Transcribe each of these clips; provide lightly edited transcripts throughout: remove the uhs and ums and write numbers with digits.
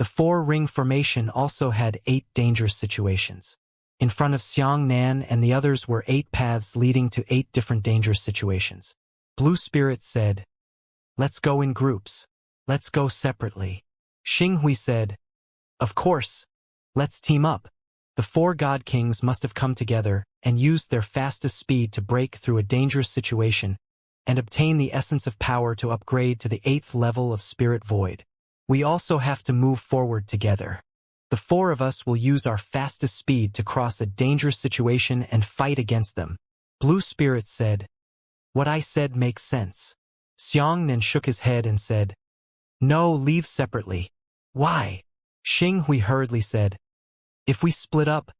The four-ring formation also had 8 dangerous situations. In front of Xianxia and the others were 8 paths leading to 8 different dangerous situations. Blue Spirit said, "Let's go in groups. Let's go separately." Xinghui said, "Of course. Let's team up." The 4 God Kings must have come together and used their fastest speed to break through a dangerous situation and obtain the essence of power to upgrade to the 8th level of Spirit Void. We also have to move forward together. The 4 of us will use our fastest speed to cross a dangerous situation and fight against them. Blue Spirit said, "What I said makes sense." Xianxia shook his head and said, "No, leave separately." "Why?" Xinghui hurriedly said, "If we split up,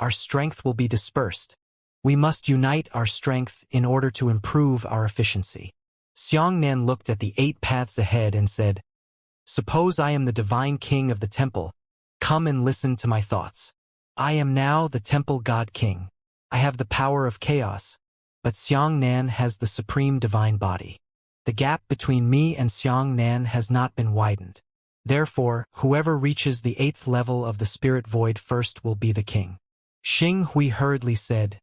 our strength will be dispersed. We must unite our strength in order to improve our efficiency." Xianxia looked at the 8 paths ahead and said, "Suppose I am the divine king of the temple. Come and listen to my thoughts. I am now the temple god king. I have the power of chaos, but Xianxia has the supreme divine body. The gap between me and Xianxia has not been widened. Therefore, whoever reaches the 8th level of the Spirit Void first will be the king." Xinghui hurriedly said,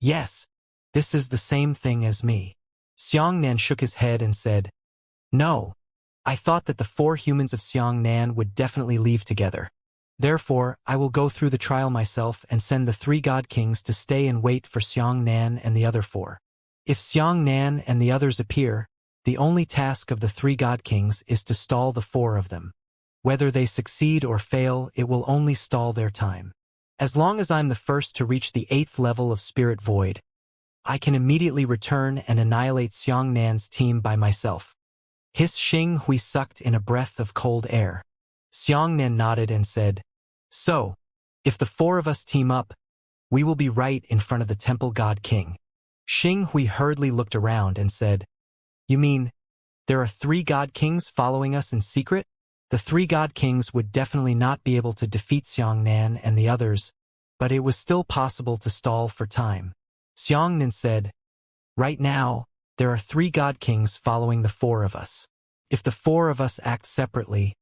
"Yes, this is the same thing as me." Xianxia shook his head and said, "No, I thought that the 4 humans of Xianxia would definitely leave together. Therefore, I will go through the trial myself and send the 3 God Kings to stay and wait for Xianxia and the other 4. If Xianxia and the others appear, the only task of the 3 God Kings is to stall the 4 of them. Whether they succeed or fail, it will only stall their time. As long as I'm the first to reach the 8th level of Spirit Void, I can immediately return and annihilate Xianxia's team by myself." His Xinghui sucked in a breath of cold air. Xianxia nodded and said, "So, if the 4 of us team up, we will be right in front of the Temple God King." Xinghui hurriedly looked around and said, "You mean, there are 3 God Kings following us in secret?" The 3 God Kings would definitely not be able to defeat Xianxia and the others, but it was still possible to stall for time. Xianxia said, "Right now, there are 3 God Kings following the 4 of us. If the 4 of us act separately,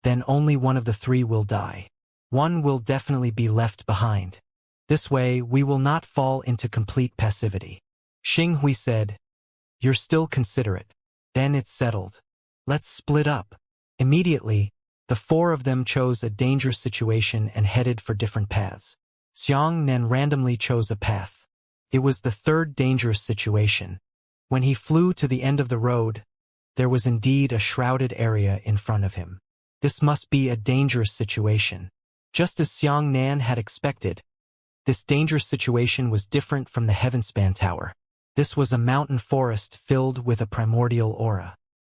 then only one of the 3 will die. One will definitely be left behind. This way, we will not fall into complete passivity." Xinghui said, "You're still considerate. Then it's settled. Let's split up." Immediately, the 4 of them chose a dangerous situation and headed for different paths. Xianxia randomly chose a path. It was the 3rd dangerous situation. When he flew to the end of the road, there was indeed a shrouded area in front of him. This must be a dangerous situation. Just as Xianxia had expected, this dangerous situation was different from the Heavenspan Tower. This was a mountain forest filled with a primordial aura.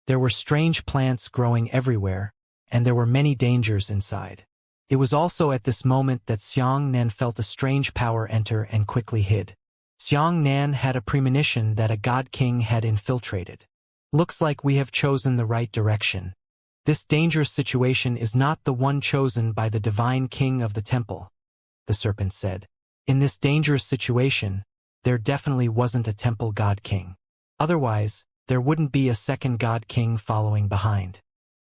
There were strange plants growing everywhere, and there were many dangers inside. It was also at this moment that Xianxia felt a strange power enter and quickly hid. Xianxia had a premonition that a God King had infiltrated. "Looks like we have chosen the right direction. This dangerous situation is not the one chosen by the Divine King of the Temple," the serpent said. "In this dangerous situation, there definitely wasn't a Temple God King. Otherwise, there wouldn't be a 2nd God King following behind.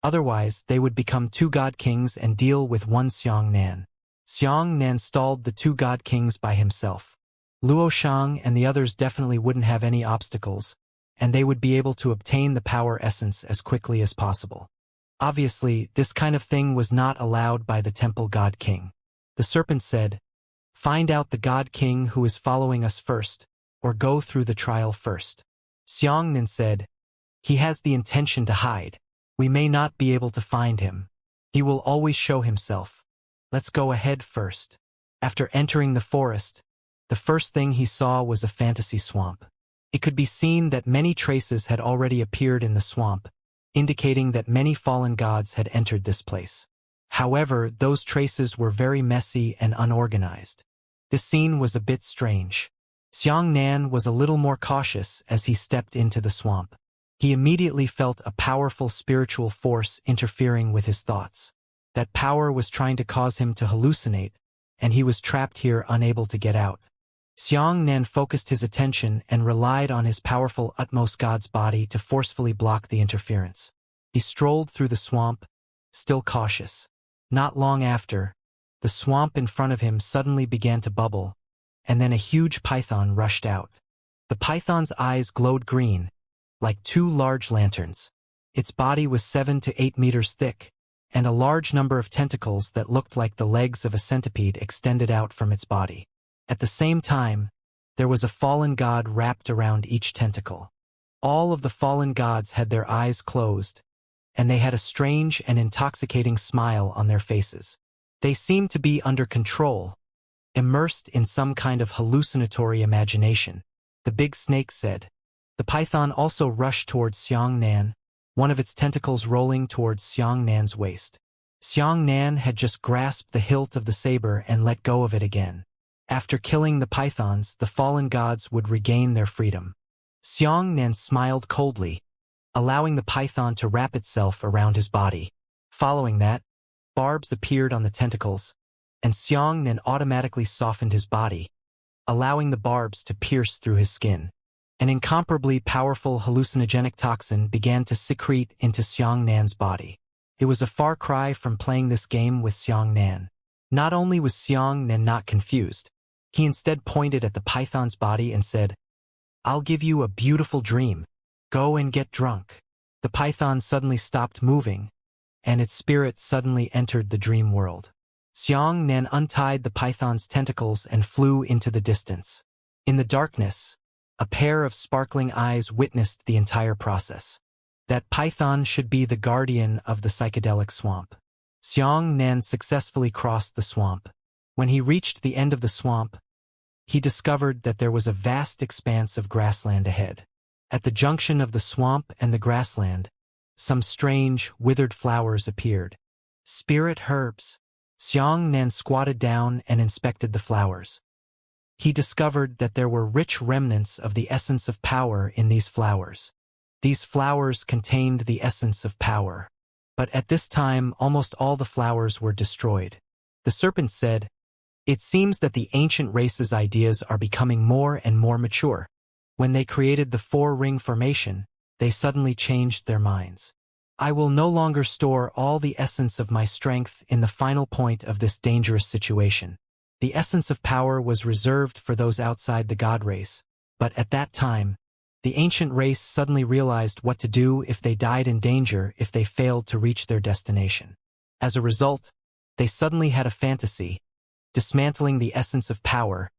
Otherwise, they would become 2 God Kings and deal with one Xianxia." Xianxia stalled the 2 God Kings by himself. Luo Shang and the others definitely wouldn't have any obstacles, and they would be able to obtain the power essence as quickly as possible. Obviously, this kind of thing was not allowed by the Temple God King. The serpent said, "Find out the God King who is following us first, or go through the trial first." Xianxia said, "He has the intention to hide. We may not be able to find him. He will always show himself. Let's go ahead first." After entering the forest, the first thing he saw was a fantasy swamp. It could be seen that many traces had already appeared in the swamp, indicating that many fallen gods had entered this place. However, those traces were very messy and unorganized. This scene was a bit strange. Xianxia was a little more cautious as he stepped into the swamp. He immediately felt a powerful spiritual force interfering with his thoughts. That power was trying to cause him to hallucinate, and he was trapped here unable to get out. Xianxia focused his attention and relied on his powerful utmost god's body to forcefully block the interference. He strolled through the swamp, still cautious. Not long after, the swamp in front of him suddenly began to bubble, and then a huge python rushed out. The python's eyes glowed green, like two large lanterns. Its body was 7 to 8 meters thick, and a large number of tentacles that looked like the legs of a centipede extended out from its body. At the same time, there was a fallen god wrapped around each tentacle. All of the fallen gods had their eyes closed, and they had a strange and intoxicating smile on their faces. They seemed to be under control, immersed in some kind of hallucinatory imagination. The big snake said. The python also rushed towards Xianxia, one of its tentacles rolling towards Xianxia's waist. Xianxia had just grasped the hilt of the saber and let go of it again. After killing the pythons, the fallen gods would regain their freedom. Xianxia smiled coldly, allowing the python to wrap itself around his body. Following that, barbs appeared on the tentacles, and Xianxia automatically softened his body, allowing the barbs to pierce through his skin. An incomparably powerful hallucinogenic toxin began to secrete into Xianxia's body. It was a far cry from playing this game with Xianxia. Not only was Xianxia not confused, he instead pointed at the python's body and said, "I'll give you a beautiful dream. Go and get drunk." The python suddenly stopped moving, and its spirit suddenly entered the dream world. Xianxia untied the python's tentacles and flew into the distance. In the darkness, a pair of sparkling eyes witnessed the entire process. That python should be the guardian of the psychedelic swamp. Xianxia successfully crossed the swamp. When he reached the end of the swamp, he discovered that there was a vast expanse of grassland ahead. At the junction of the swamp and the grassland, some strange, withered flowers appeared. Spirit herbs. Xianxia squatted down and inspected the flowers. He discovered that there were rich remnants of the essence of power in these flowers. These flowers contained the essence of power. But at this time, almost all the flowers were destroyed. The serpent said, "It seems that the ancient race's ideas are becoming more and more mature. When they created the four-ring formation, they suddenly changed their minds. I will no longer store all the essence of my strength in the final point of this dangerous situation. The essence of power was reserved for those outside the god race, but at that time, the ancient race suddenly realized what to do if they died in danger if they failed to reach their destination. As a result, they suddenly had a fantasy, dismantling the essence of power,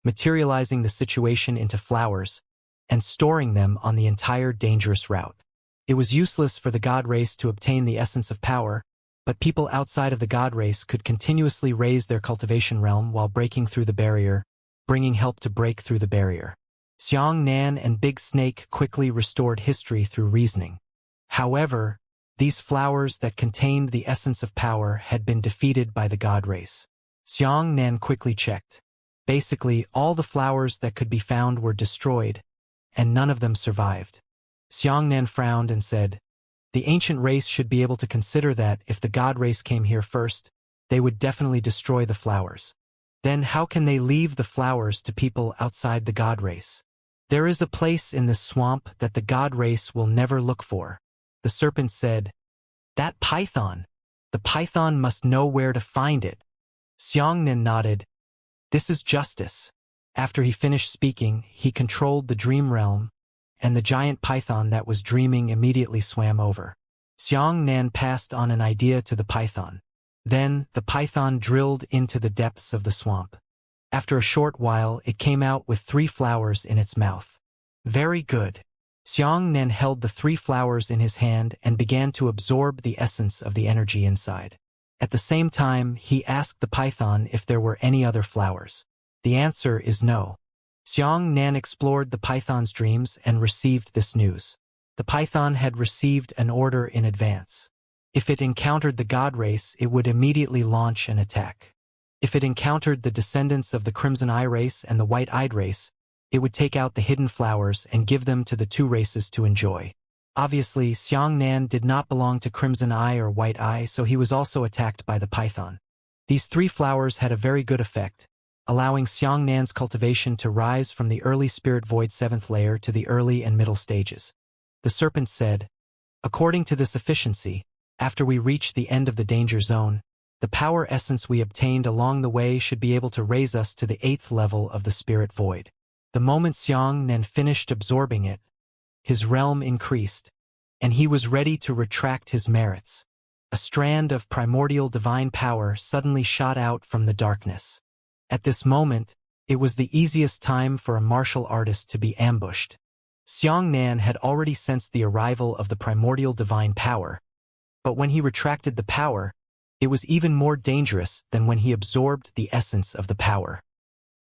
materializing the situation into flowers, and storing them on the entire dangerous route. It was useless for the god race to obtain the essence of power, but people outside of the god race could continuously raise their cultivation realm while breaking through the barrier, bringing help to break through the barrier. Xianxia and Big Snake quickly restored history through reasoning. However, these flowers that contained the essence of power had been defeated by the god race. Xianxia quickly checked. Basically, all the flowers that could be found were destroyed, and none of them survived. Xianxia frowned and said, "The ancient race should be able to consider that if the god race came here first, they would definitely destroy the flowers. Then how can they leave the flowers to people outside the god race? There is a place in this swamp that the god race will never look for." The serpent said, "That python. The python must know where to find it." Xianxia nodded. "This is justice." After he finished speaking, he controlled the dream realm, and the giant python that was dreaming immediately swam over. Xianxia passed on an idea to the python. Then, the python drilled into the depths of the swamp. After a short while, it came out with 3 flowers in its mouth. "Very good." Xianxia held the 3 flowers in his hand and began to absorb the essence of the energy inside. At the same time, he asked the python if there were any other flowers. The answer is no. Xianxia explored the python's dreams and received this news. The python had received an order in advance. If it encountered the god race, it would immediately launch an attack. If it encountered the descendants of the Crimson Eye race and the White-Eyed race, it would take out the hidden flowers and give them to the 2 races to enjoy. Obviously, Xianxia did not belong to Crimson Eye or White Eye, so he was also attacked by the python. These 3 flowers had a very good effect, allowing Xianxia's cultivation to rise from the early spirit void 7th layer to the early and middle stages. The serpent said, "According to this efficiency, after we reach the end of the danger zone, The power essence we obtained along the way should be able to raise us to the 8th level of the spirit void. The moment Xianxia finished absorbing it, his realm increased, and he was ready to retract his merits. A strand of primordial divine power suddenly shot out from the darkness. At this moment, it was the easiest time for a martial artist to be ambushed. Xianxia had already sensed the arrival of the primordial divine power, but when he retracted the power, it was even more dangerous than when he absorbed the essence of the power.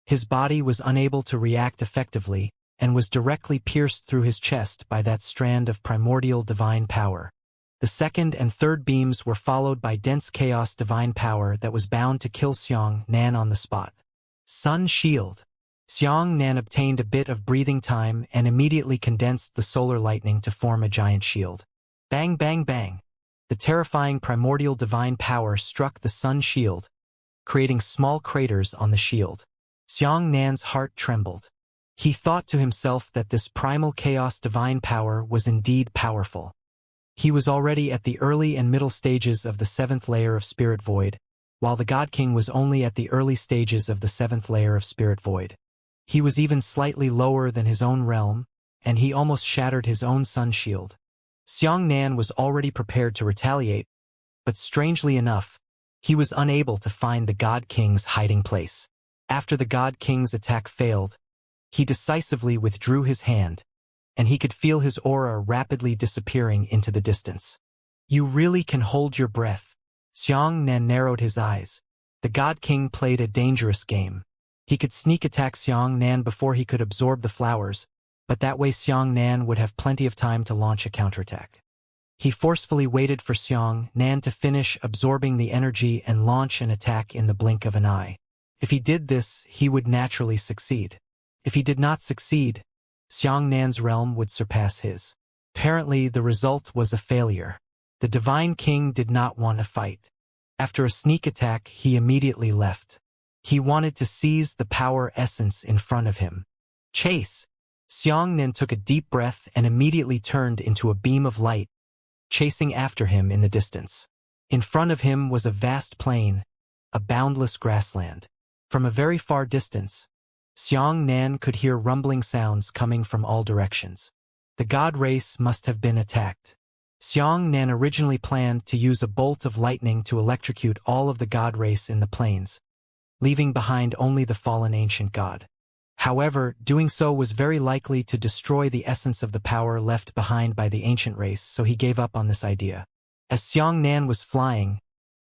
His body was unable to react effectively and was directly pierced through his chest by that strand of primordial divine power. The second and third beams were followed by dense chaos divine power that was bound to kill Xianxia on the spot. Sun Shield. Xianxia obtained a bit of breathing time and immediately condensed the solar lightning to form a giant shield. Bang, bang, bang. The terrifying primordial divine power struck the sun shield, creating small craters on the shield. Xianxia's heart trembled. He thought to himself that this primal chaos divine power was indeed powerful. He was already at the early and middle stages of the 7th layer of Spirit Void, while the God King was only at the early stages of the 7th layer of Spirit Void. He was even slightly lower than his own realm, and he almost shattered his own sun shield. Xianxia was already prepared to retaliate, but strangely enough, he was unable to find the God King's hiding place. After the God King's attack failed, he decisively withdrew his hand, and he could feel his aura rapidly disappearing into the distance. You really can hold your breath. Xianxia narrowed his eyes. The God King played a dangerous game. He could sneak attack Xianxia before he could absorb the flowers, but that way Xianxia would have plenty of time to launch a counterattack. He forcefully waited for Xianxia to finish absorbing the energy and launch an attack in the blink of an eye. If he did this, he would naturally succeed. If he did not succeed, Xianxia's realm would surpass his. Apparently, the result was a failure. The Divine King did not want to fight. After a sneak attack, he immediately left. He wanted to seize the power essence in front of him. Chase! Xianxia took a deep breath and immediately turned into a beam of light, chasing after him in the distance. In front of him was a vast plain, a boundless grassland. From a very far distance, Xianxia could hear rumbling sounds coming from all directions. The god race must have been attacked. Xianxia originally planned to use a bolt of lightning to electrocute all of the god race in the plains, leaving behind only the fallen ancient god. However, doing so was very likely to destroy the essence of the power left behind by the ancient race, so he gave up on this idea. As Xianxia was flying,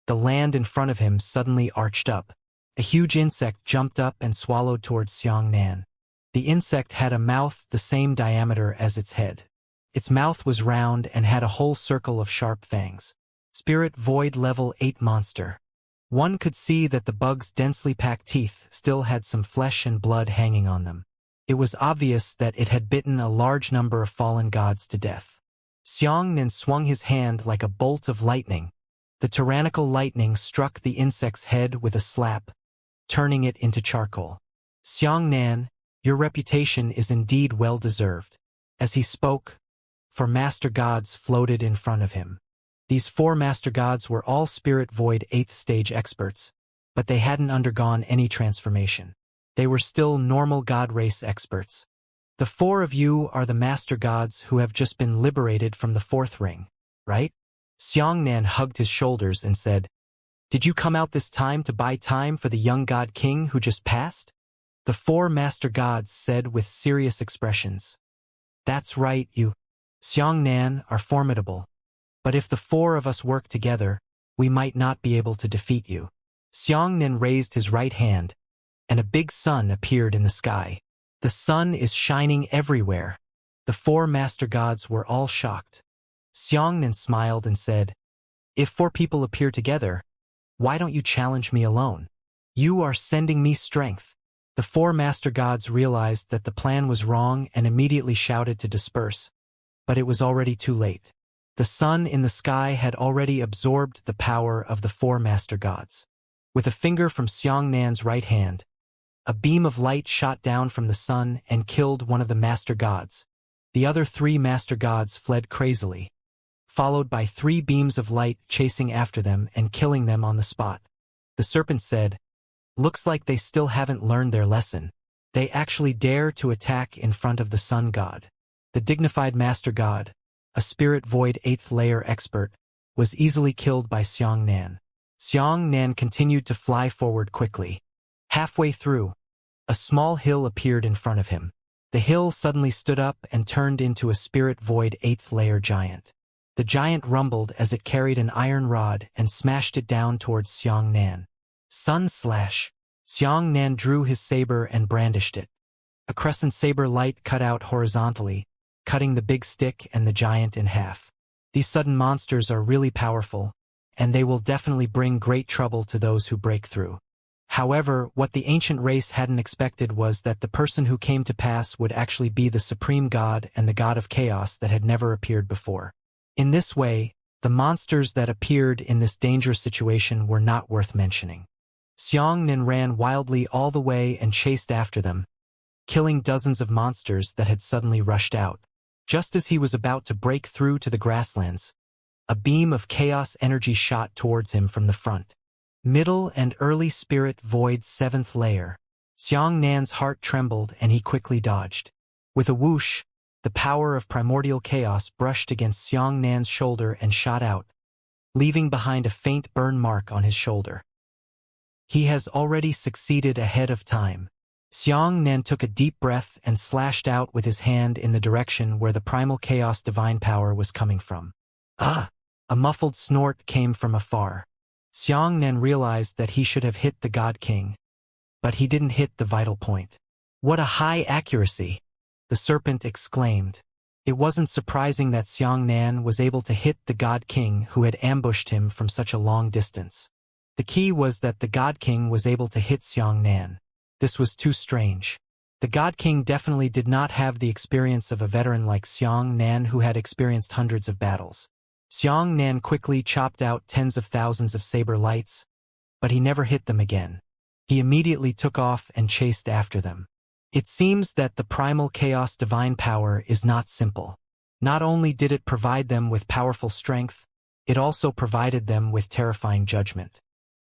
the land in front of him suddenly arched up. A huge insect jumped up and swallowed towards Xianxia. The insect had a mouth the same diameter as its head. Its mouth was round and had a whole circle of sharp fangs. Spirit Void Level 8 Monster. One could see that the bug's densely packed teeth still had some flesh and blood hanging on them. It was obvious that it had bitten a large number of fallen gods to death. Xianxia swung his hand like a bolt of lightning. The tyrannical lightning struck the insect's head with a slap, turning it into charcoal. Xianxia, your reputation is indeed well-deserved. As he spoke, 4 master gods floated in front of him. These 4 master gods were all Spirit Void 8th stage experts, but they hadn't undergone any transformation. They were still normal god race experts. The 4 of you are the master gods who have just been liberated from the 4th ring, right? Xianxia hugged his shoulders and said, Did you come out this time to buy time for the young god king who just passed? The 4 master gods said with serious expressions. That's right, you, Xianxia, are formidable. But if the 4 of us work together, we might not be able to defeat you. Xianxia raised his right hand, and a big sun appeared in the sky. The sun is shining everywhere. The 4 master gods were all shocked. Xianxia smiled and said, If 4 people appear together, why don't you challenge me alone? You are sending me strength. The 4 master gods realized that the plan was wrong and immediately shouted to disperse, but it was already too late. The sun in the sky had already absorbed the power of the 4 master gods. With a finger from Xianxia's right hand, a beam of light shot down from the sun and killed one of the master gods. The other 3 master gods fled crazily. followed by 3 beams of light chasing after them and killing them on the spot. The serpent said, "Looks like they still haven't learned their lesson. They actually dare to attack in front of the sun god." The dignified master god, a spirit void 8th layer expert, was easily killed by Xianxia. Xianxia continued to fly forward quickly. Halfway through, a small hill appeared in front of him. The hill suddenly stood up and turned into a spirit void 8th layer giant. The giant rumbled as it carried an iron rod and smashed it down towards Xianxia. Sun slash. Xianxia drew his saber and brandished it. A crescent saber light cut out horizontally, cutting the big stick and the giant in half. These sudden monsters are really powerful, and they will definitely bring great trouble to those who break through. However, what the ancient race hadn't expected was that the person who came to pass would actually be the supreme god and the god of chaos that had never appeared before. In this way, the monsters that appeared in this dangerous situation were not worth mentioning. Xianxia ran wildly all the way and chased after them, killing dozens of monsters that had suddenly rushed out. Just as he was about to break through to the grasslands, a beam of chaos energy shot towards him from the front. Middle and early spirit void 7th layer. Xianxia's heart trembled and he quickly dodged. With a whoosh, the power of primordial chaos brushed against Xianxia's shoulder and shot out, leaving behind a faint burn mark on his shoulder. He has already succeeded ahead of time. Xianxia took a deep breath and slashed out with his hand in the direction where the primal chaos divine power was coming from. Ah! A muffled snort came from afar. Xianxia realized that he should have hit the God King, but he didn't hit the vital point. "What a high accuracy!" the serpent exclaimed. It wasn't surprising that Xianxia was able to hit the God King who had ambushed him from such a long distance. The key was that the God King was able to hit Xianxia. This was too strange. The God King definitely did not have the experience of a veteran like Xianxia who had experienced hundreds of battles. Xianxia quickly chopped out tens of thousands of saber lights, but he never hit them again. He immediately took off and chased after them. It seems that the primal chaos divine power is not simple. Not only did it provide them with powerful strength, it also provided them with terrifying judgment.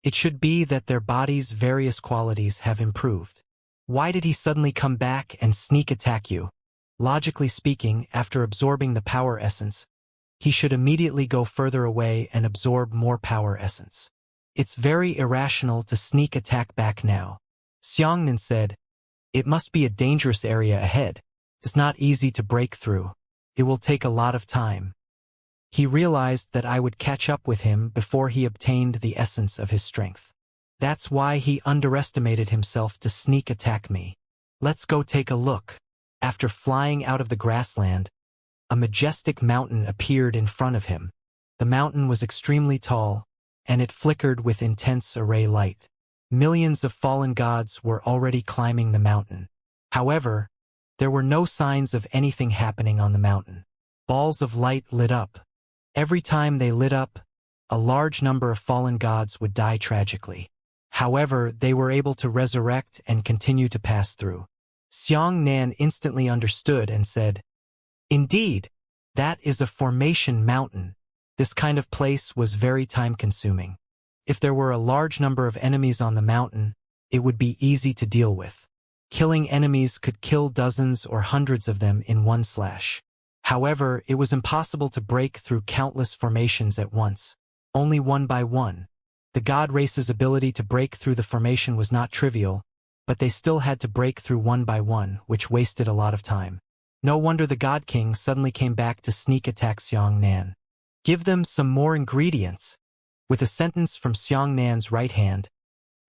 It should be that their bodies' various qualities have improved. Why did he suddenly come back and sneak attack you? Logically speaking, after absorbing the power essence, he should immediately go further away and absorb more power essence. It's very irrational to sneak attack back now. Xianxia said, "It must be a dangerous area ahead. It's not easy to break through. It will take a lot of time." He realized that I would catch up with him before he obtained the essence of his strength. That's why he underestimated himself to sneak attack me. Let's go take a look. After flying out of the grassland, a majestic mountain appeared in front of him. The mountain was extremely tall, and it flickered with intense array light. Millions of fallen gods were already climbing the mountain. However, there were no signs of anything happening on the mountain. Balls of light lit up. Every time they lit up, a large number of fallen gods would die tragically. However, they were able to resurrect and continue to pass through. Xianxia instantly understood and said, "Indeed, that is a formation mountain." This kind of place was very time-consuming. If there were a large number of enemies on the mountain, it would be easy to deal with. Killing enemies could kill dozens or hundreds of them in one slash. However, it was impossible to break through countless formations at once, only one by one. The god race's ability to break through the formation was not trivial, but they still had to break through one by one, which wasted a lot of time. No wonder the God King suddenly came back to sneak attack Xianxia. "Give them some more ingredients." With a sentence from Xianxia's right hand,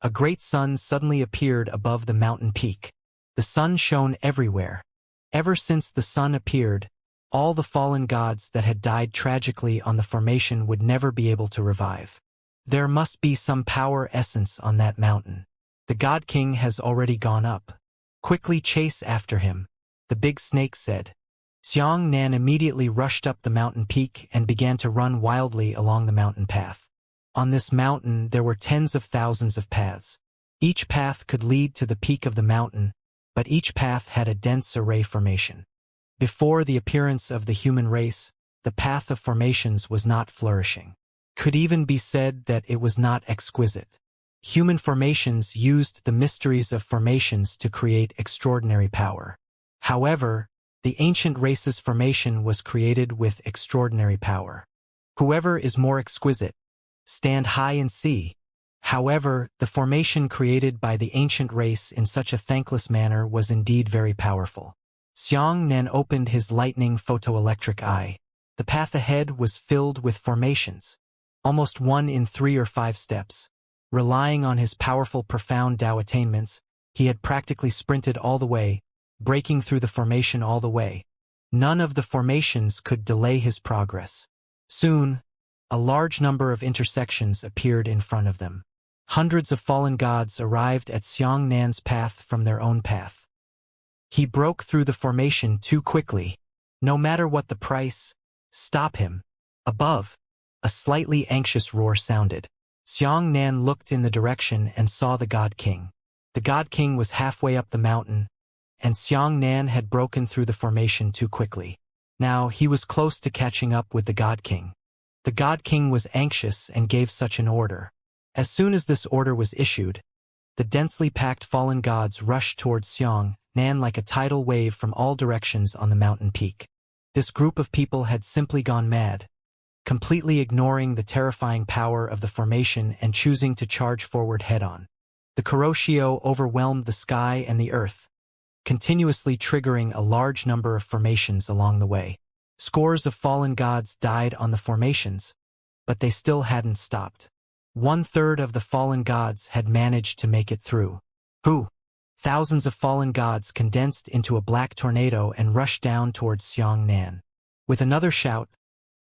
a great sun suddenly appeared above the mountain peak. The sun shone everywhere. Ever since the sun appeared, all the fallen gods that had died tragically on the formation would never be able to revive. There must be some power essence on that mountain. The God King has already gone up. Quickly chase after him, the big snake said. Xianxia immediately rushed up the mountain peak and began to run wildly along the mountain path. On this mountain there were tens of thousands of paths. Each path could lead to the peak of the mountain, but each path had a dense array formation. Before the appearance of the human race, the path of formations was not flourishing. Could even be said that it was not exquisite. Human formations used the mysteries of formations to create extraordinary power. However, the ancient race's formation was created with extraordinary power. Whoever is more exquisite, stand high and see. However, the formation created by the ancient race in such a thankless manner was indeed very powerful. Xianxia opened his lightning photoelectric eye. The path ahead was filled with formations, almost one in 3 or 5 steps. Relying on his powerful profound Tao attainments, he had practically sprinted all the way, breaking through the formation all the way. None of the formations could delay his progress. Soon, a large number of intersections appeared in front of them. Hundreds of fallen gods arrived at Xianxia's path from their own path. He broke through the formation too quickly. No matter what the price, stop him. Above, a slightly anxious roar sounded. Xianxia looked in the direction and saw the God King. The God King was halfway up the mountain, and Xianxia had broken through the formation too quickly. Now he was close to catching up with the God King. The God King was anxious and gave such an order. As soon as this order was issued, the densely packed fallen gods rushed towards Xianxia like a tidal wave from all directions on the mountain peak. This group of people had simply gone mad, completely ignoring the terrifying power of the formation and choosing to charge forward head-on. The Kuroshio overwhelmed the sky and the earth, continuously triggering a large number of formations along the way. Scores of fallen gods died on the formations, but they still hadn't stopped. 1/3 of the fallen gods had managed to make it through. Thousands of fallen gods condensed into a black tornado and rushed down towards Xianxia. With another shout,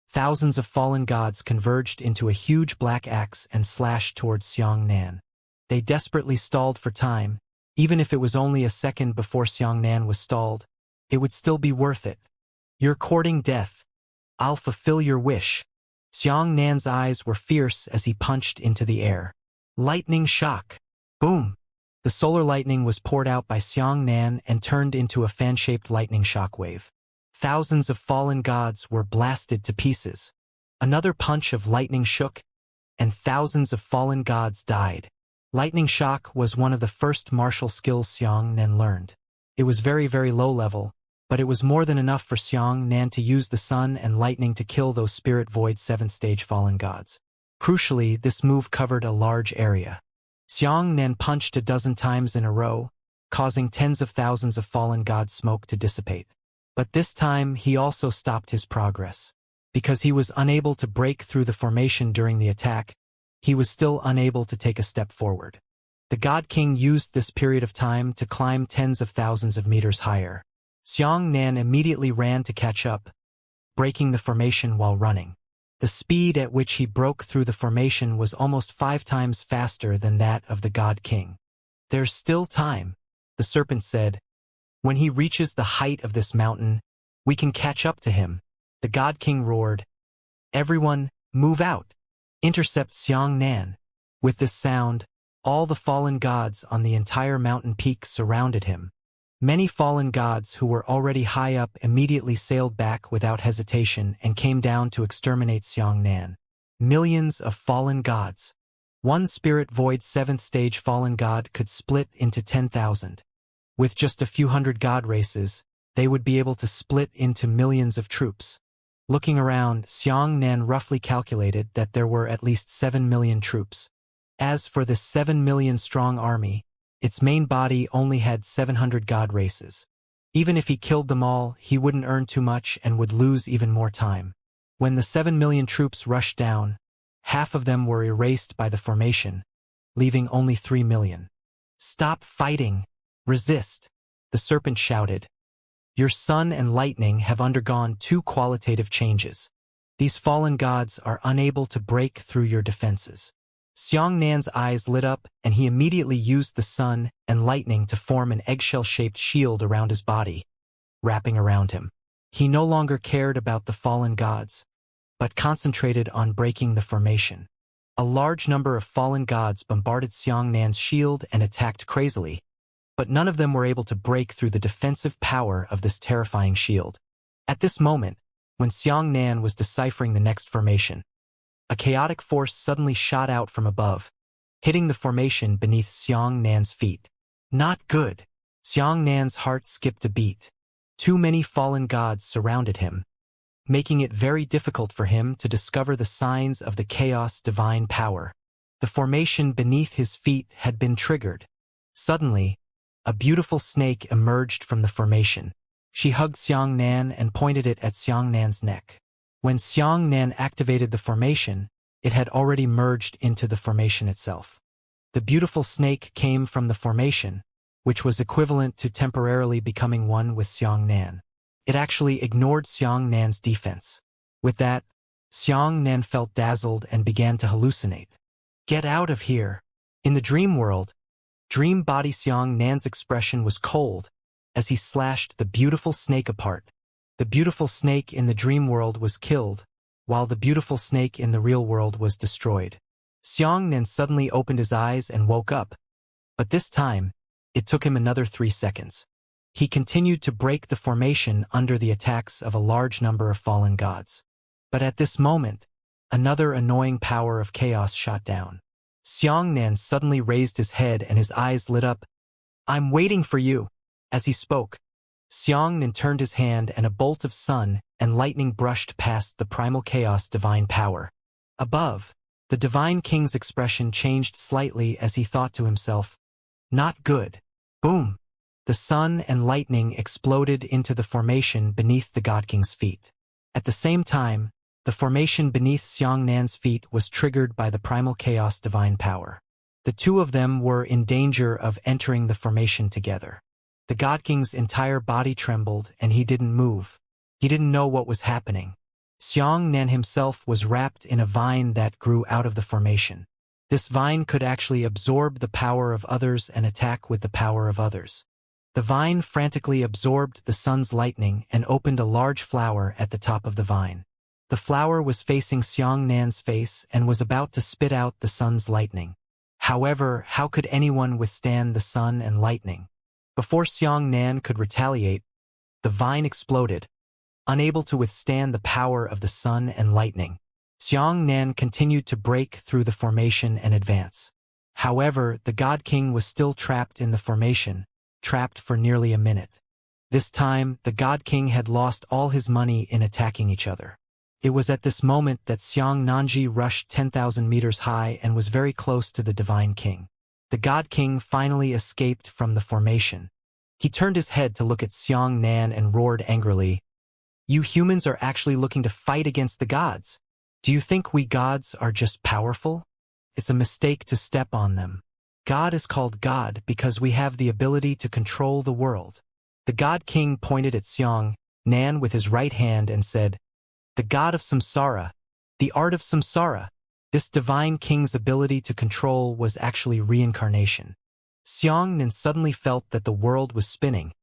thousands of fallen gods converged into a huge black axe and slashed towards Xianxia. They desperately stalled for time. Even if it was only a second before Xianxia was stalled, it would still be worth it. You're courting death. I'll fulfill your wish. Xianxia's eyes were fierce as he punched into the air. Lightning shock. Boom! The solar lightning was poured out by Xianxia and turned into a fan-shaped lightning shockwave. Thousands of fallen gods were blasted to pieces. Another punch of lightning shook, and thousands of fallen gods died. Lightning shock was one of the first martial skills Xianxia learned. It was very, very low level, but it was more than enough for Xianxia to use the sun and lightning to kill those spirit void 7th-stage fallen gods. Crucially, this move covered a large area. Xianxia punched a dozen times in a row, causing tens of thousands of fallen god smoke to dissipate. But this time he also stopped his progress. Because he was unable to break through the formation during the attack, he was still unable to take a step forward. The God King used this period of time to climb tens of thousands of meters higher. Xianxia immediately ran to catch up, breaking the formation while running. The speed at which he broke through the formation was almost 5 times faster than that of the God King. There's still time, the serpent said. When he reaches the height of this mountain, we can catch up to him. The God King roared. Everyone, move out. Intercept Xianxia. With this sound, all the fallen gods on the entire mountain peak surrounded him. Many fallen gods who were already high up immediately sailed back without hesitation and came down to exterminate Xianxia. Millions of fallen gods. One spirit void 7th-stage fallen god could split into 10,000. With just a few hundred god races, they would be able to split into millions of troops. Looking around, Xianxia roughly calculated that there were at least 7 million troops. As for this 7 million strong army, its main body only had 700 god races. Even if he killed them all, he wouldn't earn too much and would lose even more time. When the 7 million troops rushed down, half of them were erased by the formation, leaving only 3 million. Stop fighting! Resist! The serpent shouted. Your sun and lightning have undergone 2 qualitative changes. These fallen gods are unable to break through your defenses. Xianxia's eyes lit up, and he immediately used the sun and lightning to form an eggshell-shaped shield around his body, wrapping around him. He no longer cared about the fallen gods, but concentrated on breaking the formation. A large number of fallen gods bombarded Xianxia's shield and attacked crazily, but none of them were able to break through the defensive power of this terrifying shield. At this moment, when Xianxia was deciphering the next formation. A chaotic force suddenly shot out from above, hitting the formation beneath Xianxia's feet. Not good. Xianxia's heart skipped a beat. Too many fallen gods surrounded him, making it very difficult for him to discover the signs of the chaos divine power. The formation beneath his feet had been triggered. Suddenly, a beautiful snake emerged from the formation. She hugged Xianxia and pointed it at Xianxia's neck. When Xianxia activated the formation, it had already merged into the formation itself. The beautiful snake came from the formation, which was equivalent to temporarily becoming one with Xianxia. It actually ignored Xianxia's defense. With that, Xianxia felt dazzled and began to hallucinate. Get out of here! In the dream world, dream body Xianxia's expression was cold as he slashed the beautiful snake apart. The beautiful snake in the dream world was killed, while the beautiful snake in the real world was destroyed. Xianxia suddenly opened his eyes and woke up, but this time, it took him another 3 seconds. He continued to break the formation under the attacks of a large number of fallen gods. But at this moment, another annoying power of chaos shot down. Xianxia suddenly raised his head and his eyes lit up. "I'm waiting for you." As he spoke, Xianxia turned his hand and a bolt of sun and lightning brushed past the primal chaos divine power. Above, the divine king's expression changed slightly as he thought to himself, "Not good." Boom! The sun and lightning exploded into the formation beneath the God King's feet. At the same time, the formation beneath Xianxia's feet was triggered by the primal chaos divine power. The two of them were in danger of entering the formation together. The God King's entire body trembled and he didn't move. He didn't know what was happening. Xianxia himself was wrapped in a vine that grew out of the formation. This vine could actually absorb the power of others and attack with the power of others. The vine frantically absorbed the sun's lightning and opened a large flower at the top of the vine. The flower was facing Xianxia's face and was about to spit out the sun's lightning. However, how could anyone withstand the sun and lightning? Before Xianxia could retaliate, the vine exploded, unable to withstand the power of the sun and lightning. Xianxia continued to break through the formation and advance. However, the God King was still trapped in the formation, trapped for nearly a minute. This time, the God King had lost all his money in attacking each other. It was at this moment that Xianxia rushed 10,000 meters high and was very close to the Divine King. The God King finally escaped from the formation. He turned his head to look at Xianxia and roared angrily, "You humans are actually looking to fight against the gods. Do you think we gods are just powerful? It's a mistake to step on them. God is called God because we have the ability to control the world." The God King pointed at Xianxia with his right hand and said, "The god of samsara, the art of samsara." This divine king's ability to control was actually reincarnation. Xianxia suddenly felt that the world was spinning,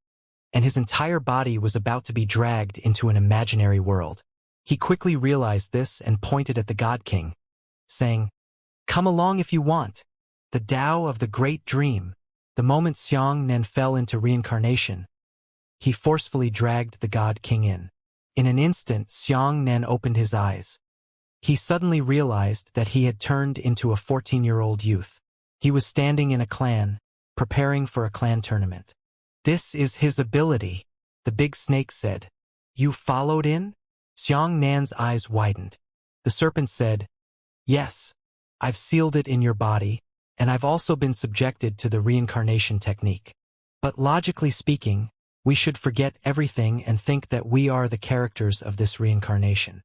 and his entire body was about to be dragged into an imaginary world. He quickly realized this and pointed at the God King, saying, "Come along if you want. The Tao of the Great Dream." The moment Xianxia fell into reincarnation, he forcefully dragged the God King in. In an instant, Xianxia opened his eyes. He suddenly realized that he had turned into a 14-year-old youth. He was standing in a clan, preparing for a clan tournament. "This is his ability," the big snake said. "You followed in?" Xianxia's eyes widened. The serpent said, "Yes, I've sealed it in your body, and I've also been subjected to the reincarnation technique. But logically speaking, we should forget everything and think that we are the characters of this reincarnation.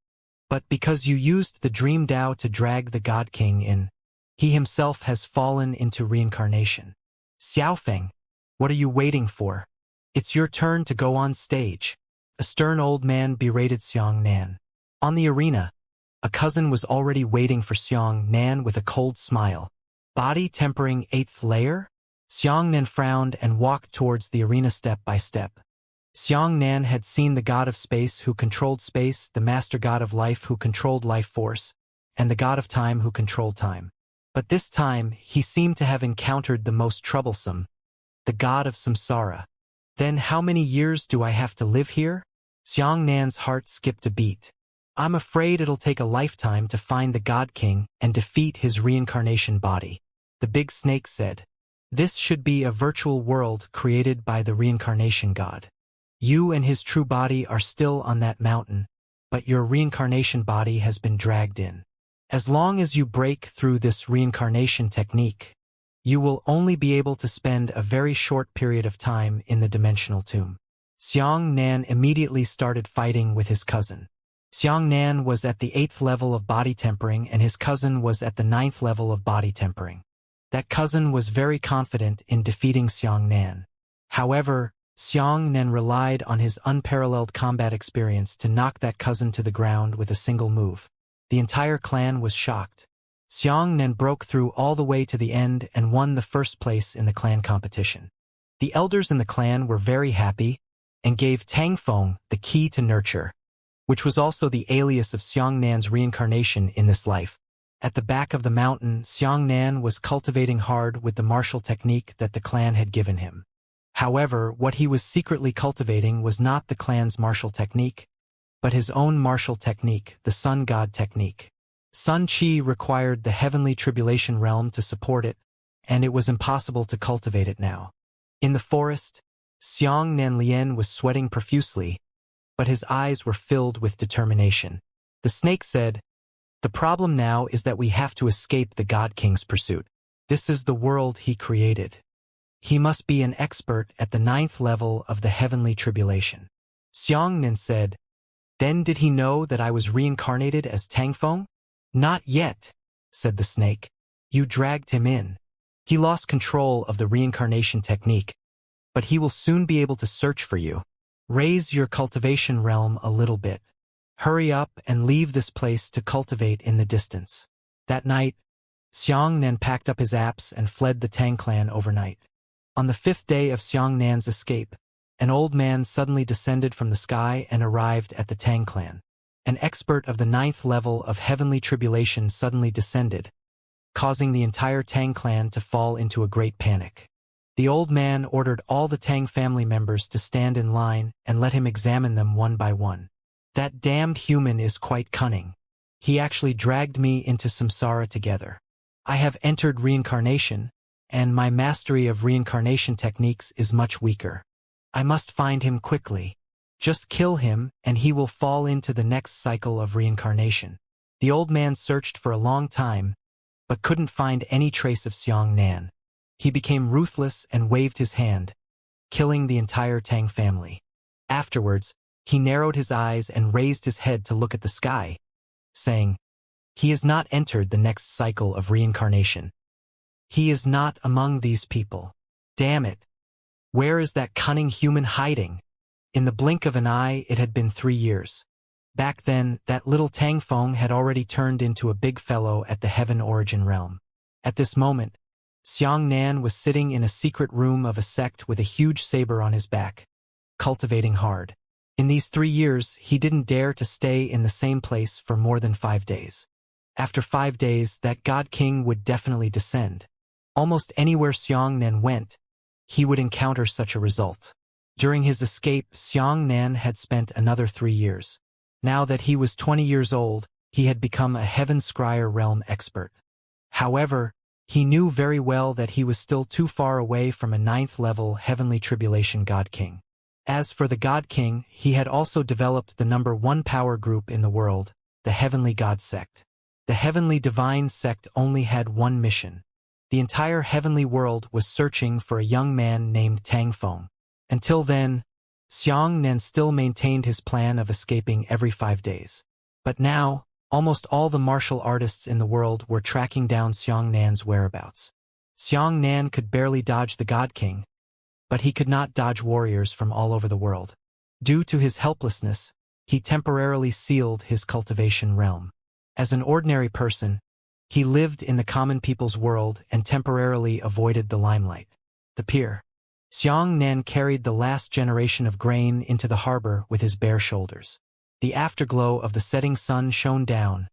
But because you used the dream Tao to drag the God King in, he himself has fallen into reincarnation. Xiaofeng, what are you waiting for? It's your turn to go on stage." A stern old man berated Xianxia. On the arena, a cousin was already waiting for Xianxia with a cold smile. "Body tempering 8th layer?" Xianxia frowned and walked towards the arena step by step. Xianxia had seen the god of space who controlled space, the master god of life who controlled life force, and the god of time who controlled time. But this time, he seemed to have encountered the most troublesome, the god of samsara. "Then how many years do I have to live here?" Xiangnan's heart skipped a beat. I'm afraid it'll take a lifetime to find the God King and defeat his reincarnation body. The big snake said. This should be a virtual world created by the reincarnation god. You and his true body are still on that mountain, but your reincarnation body has been dragged in. As long as you break through this reincarnation technique, you will only be able to spend a very short period of time in the dimensional tomb. Xiangnan immediately started fighting with his cousin. Xiangnan was at the 8th level of body tempering and his cousin was at the 9th level of body tempering. That cousin was very confident in defeating Xiangnan. However, Xiangnan relied on his unparalleled combat experience to knock that cousin to the ground with a single move. The entire clan was shocked. Xiangnan broke through all the way to the end and won the first place in the clan competition. The elders in the clan were very happy and gave Tangfeng the key to nurture, which was also the alias of Xiangnan's reincarnation in this life. At the back of the mountain, Xiangnan was cultivating hard with the martial technique that the clan had given him. However, what he was secretly cultivating was not the clan's martial technique, but his own martial technique, the Sun God technique. Sun Qi required the heavenly tribulation realm to support it, and it was impossible to cultivate it now. In the forest, Xiangnan Lian was sweating profusely, but his eyes were filled with determination. The snake said, "The problem now is that we have to escape the God King's pursuit. This is the world he created. He must be an expert at the 9th level of the heavenly tribulation." Xiangnan said, "Then did he know that I was reincarnated as Tangfeng?" "Not yet," said the snake. "You dragged him in. He lost control of the reincarnation technique, but he will soon be able to search for you. Raise your cultivation realm a little bit. Hurry up and leave this place to cultivate in the distance." That night, Xiangnan packed up his apps and fled the Tang clan overnight. On the 5th day of Xiangnan's escape, an old man suddenly descended from the sky and arrived at the Tang clan. An expert of the 9th level of heavenly tribulation suddenly descended, causing the entire Tang clan to fall into a great panic. The old man ordered all the Tang family members to stand in line and let him examine them one by one. "That damned human is quite cunning. He actually dragged me into samsara together. I have entered reincarnation, and my mastery of reincarnation techniques is much weaker. I must find him quickly. Just kill him and he will fall into the next cycle of reincarnation." The old man searched for a long time, but couldn't find any trace of Xiangnan. He became ruthless and waved his hand, killing the entire Tang family. Afterwards, he narrowed his eyes and raised his head to look at the sky, saying, "He has not entered the next cycle of reincarnation. He is not among these people. Damn it! Where is that cunning human hiding?" In the blink of an eye, it had been 3 years. Back then, that little Tangfeng had already turned into a big fellow at the Heaven Origin realm. At this moment, Xiangnan was sitting in a secret room of a sect with a huge saber on his back, cultivating hard. In these 3 years, he didn't dare to stay in the same place for more than 5 days. After 5 days, that God King would definitely descend. Almost anywhere Xiangnan went, he would encounter such a result. During his escape, Xiangnan had spent another 3 years. Now that he was 20 years old, he had become a Heaven Scryer realm expert. However, he knew very well that he was still too far away from a 9th level heavenly tribulation God King. As for the God King, he had also developed the number 1 power group in the world, the Heavenly God Sect. The Heavenly Divine Sect only had one mission. The entire heavenly world was searching for a young man named Tangfeng. Until then, Xiangnan still maintained his plan of escaping every 5 days. But now, almost all the martial artists in the world were tracking down Xiangnan's whereabouts. Xiangnan could barely dodge the God King, but he could not dodge warriors from all over the world. Due to his helplessness, he temporarily sealed his cultivation realm. As an ordinary person, he lived in the common people's world and temporarily avoided the limelight. The pier. Xiangnan carried the last generation of grain into the harbor with his bare shoulders. The afterglow of the setting sun shone down,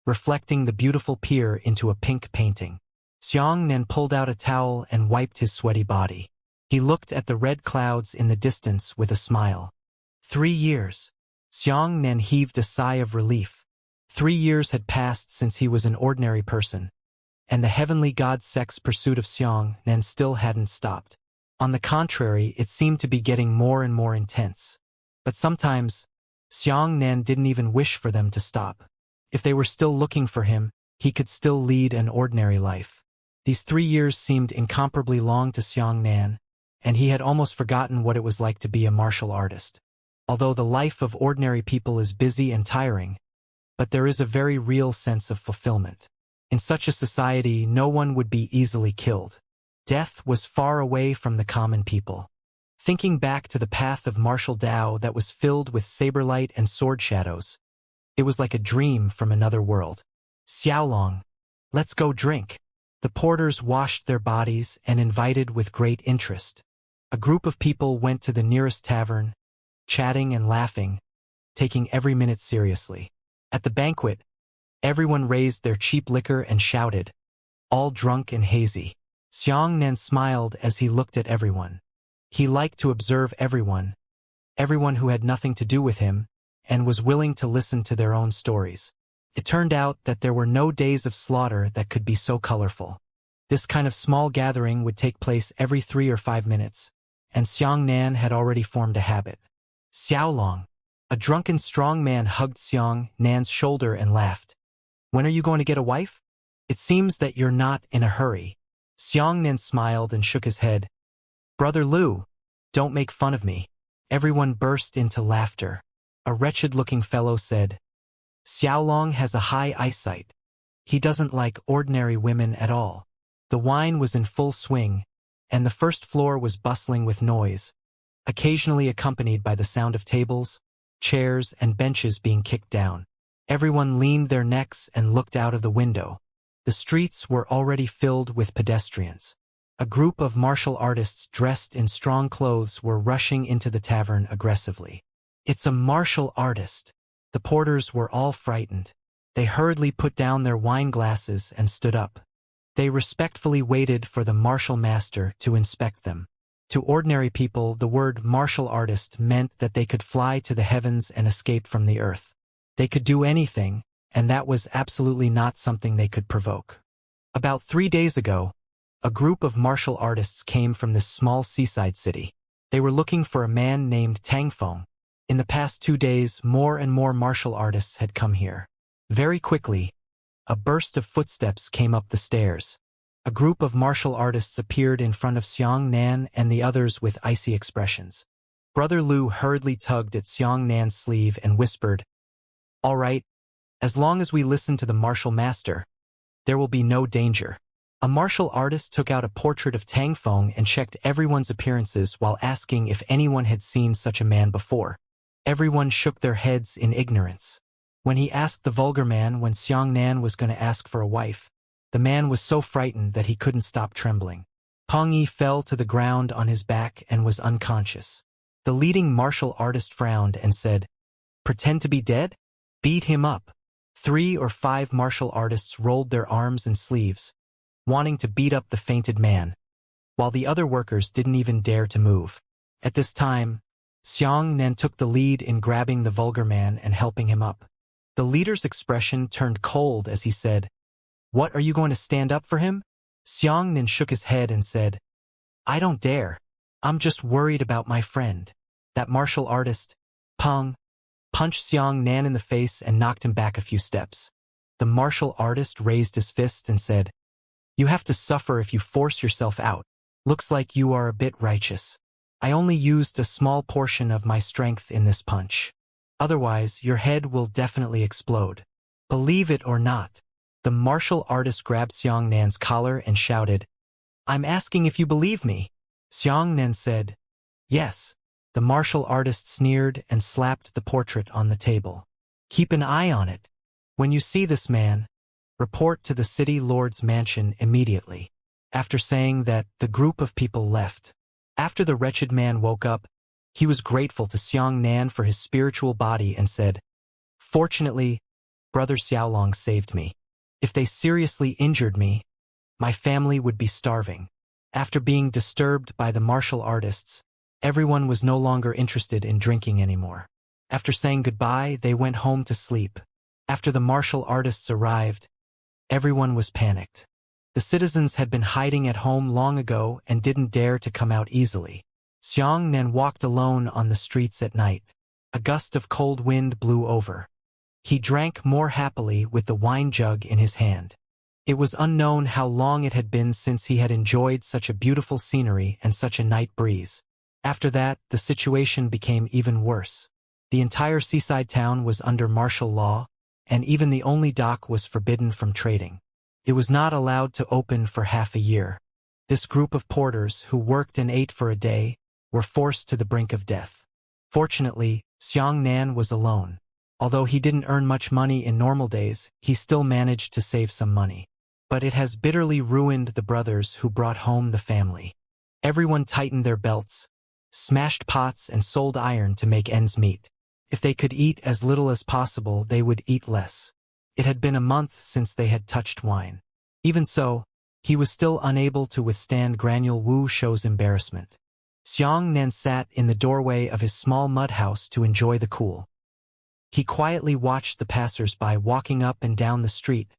reflecting the beautiful pier into a pink painting. Xiangnan pulled out a towel and wiped his sweaty body. He looked at the red clouds in the distance with a smile. 3 years. Xiang Nan heaved a sigh of relief. 3 years had passed since he was an ordinary person, and the heavenly god Sek's pursuit of Xiang Nan still hadn't stopped. On the contrary, it seemed to be getting more and more intense. But sometimes, Xiang Nan didn't even wish for them to stop. If they were still looking for him, he could still lead an ordinary life. These 3 years seemed incomparably long to Xiang Nan, and he had almost forgotten what it was like to be a martial artist. Although the life of ordinary people is busy and tiring, but there is a very real sense of fulfillment. In such a society, no one would be easily killed. Death was far away from the common people. Thinking back to the path of martial Dao that was filled with saberlight and sword shadows, it was like a dream from another world. Xiaolong, let's go drink. The porters washed their bodies and invited with great interest. A group of people went to the nearest tavern, chatting and laughing, taking every minute seriously. At the banquet, everyone raised their cheap liquor and shouted, all drunk and hazy. Xiang Nan smiled as he looked at everyone. He liked to observe everyone who had nothing to do with him, and was willing to listen to their own stories. It turned out that there were no days of slaughter that could be so colorful. This kind of small gathering would take place every 3 or 5 minutes, and Xiang Nan had already formed a habit. Xiaolong. A drunken strong man hugged Xiang Nan's shoulder and laughed. When are you going to get a wife? It seems that you're not in a hurry. Xiang Nan smiled and shook his head. Brother Lu, don't make fun of me. Everyone burst into laughter. A wretched-looking fellow said, Xiaolong has a high eyesight. He doesn't like ordinary women at all. The wine was in full swing, and the first floor was bustling with noise, occasionally accompanied by the sound of tables, chairs, and benches being kicked down. Everyone leaned their necks and looked out of the window. The streets were already filled with pedestrians. A group of martial artists dressed in strong clothes were rushing into the tavern aggressively. It's a martial artist. The porters were all frightened. They hurriedly put down their wine glasses and stood up. They respectfully waited for the martial master to inspect them. To ordinary people, the word martial artist meant that they could fly to the heavens and escape from the earth. They could do anything, and that was absolutely not something they could provoke. About 3 days ago, a group of martial artists came from this small seaside city. They were looking for a man named Tang Feng. In the past 2 days, more and more martial artists had come here. Very quickly, a burst of footsteps came up the stairs. A group of martial artists appeared in front of Xiang Nan and the others with icy expressions. Brother Lu hurriedly tugged at Xiang Nan's sleeve and whispered, All right, as long as we listen to the martial master, there will be no danger. A martial artist took out a portrait of Tang Feng and checked everyone's appearances while asking if anyone had seen such a man before. Everyone shook their heads in ignorance. When he asked the vulgar man when Xiang Nan was going to ask for a wife, the man was so frightened that he couldn't stop trembling. Peng Yi fell to the ground on his back and was unconscious. The leading martial artist frowned and said, Pretend to be dead? Beat him up. 3 or 5 martial artists rolled their arms and sleeves, wanting to beat up the fainted man, while the other workers didn't even dare to move. At this time, Xiang Nan took the lead in grabbing the vulgar man and helping him up. The leader's expression turned cold as he said, What, are you going to stand up for him? Xiang Nan shook his head and said, I don't dare. I'm just worried about my friend. That martial artist, Peng, punched Xiang Nan in the face and knocked him back a few steps. The martial artist raised his fist and said, You have to suffer if you force yourself out. Looks like you are a bit righteous. I only used a small portion of my strength in this punch. Otherwise, your head will definitely explode. Believe it or not. The martial artist grabbed Xiang Nan's collar and shouted, I'm asking if you believe me. Xiang Nan said, Yes. The martial artist sneered and slapped the portrait on the table. Keep an eye on it. When you see this man, report to the city lord's mansion immediately. After saying that, the group of people left. After the wretched man woke up, he was grateful to Xiang Nan for his spiritual body and said, Fortunately, Brother Xiaolong saved me. If they seriously injured me, my family would be starving. After being disturbed by the martial artists, Everyone was no longer interested in drinking anymore. After saying goodbye, they went home to sleep. After the martial artists arrived, everyone was panicked. The citizens had been hiding at home long ago and didn't dare to come out easily. Xianxia walked alone on the streets at night. A gust of cold wind blew over. He drank more happily with the wine jug in his hand. It was unknown how long it had been since he had enjoyed such a beautiful scenery and such a night breeze. After that, the situation became even worse. The entire seaside town was under martial law, and even the only dock was forbidden from trading. It was not allowed to open for half a year. This group of porters, who worked and ate for a day, were forced to the brink of death. Fortunately, Xianxia was alone. Although he didn't earn much money in normal days, he still managed to save some money. But it has bitterly ruined the brothers who brought home the family. Everyone tightened their belts, smashed pots and sold iron to make ends meet. If they could eat as little as possible, they would eat less. It had been a month since they had touched wine. Even so, he was still unable to withstand Granule Wuxia's embarrassment. Xianxia sat in the doorway of his small mud house to enjoy the cool. He quietly watched the passers-by walking up and down the street,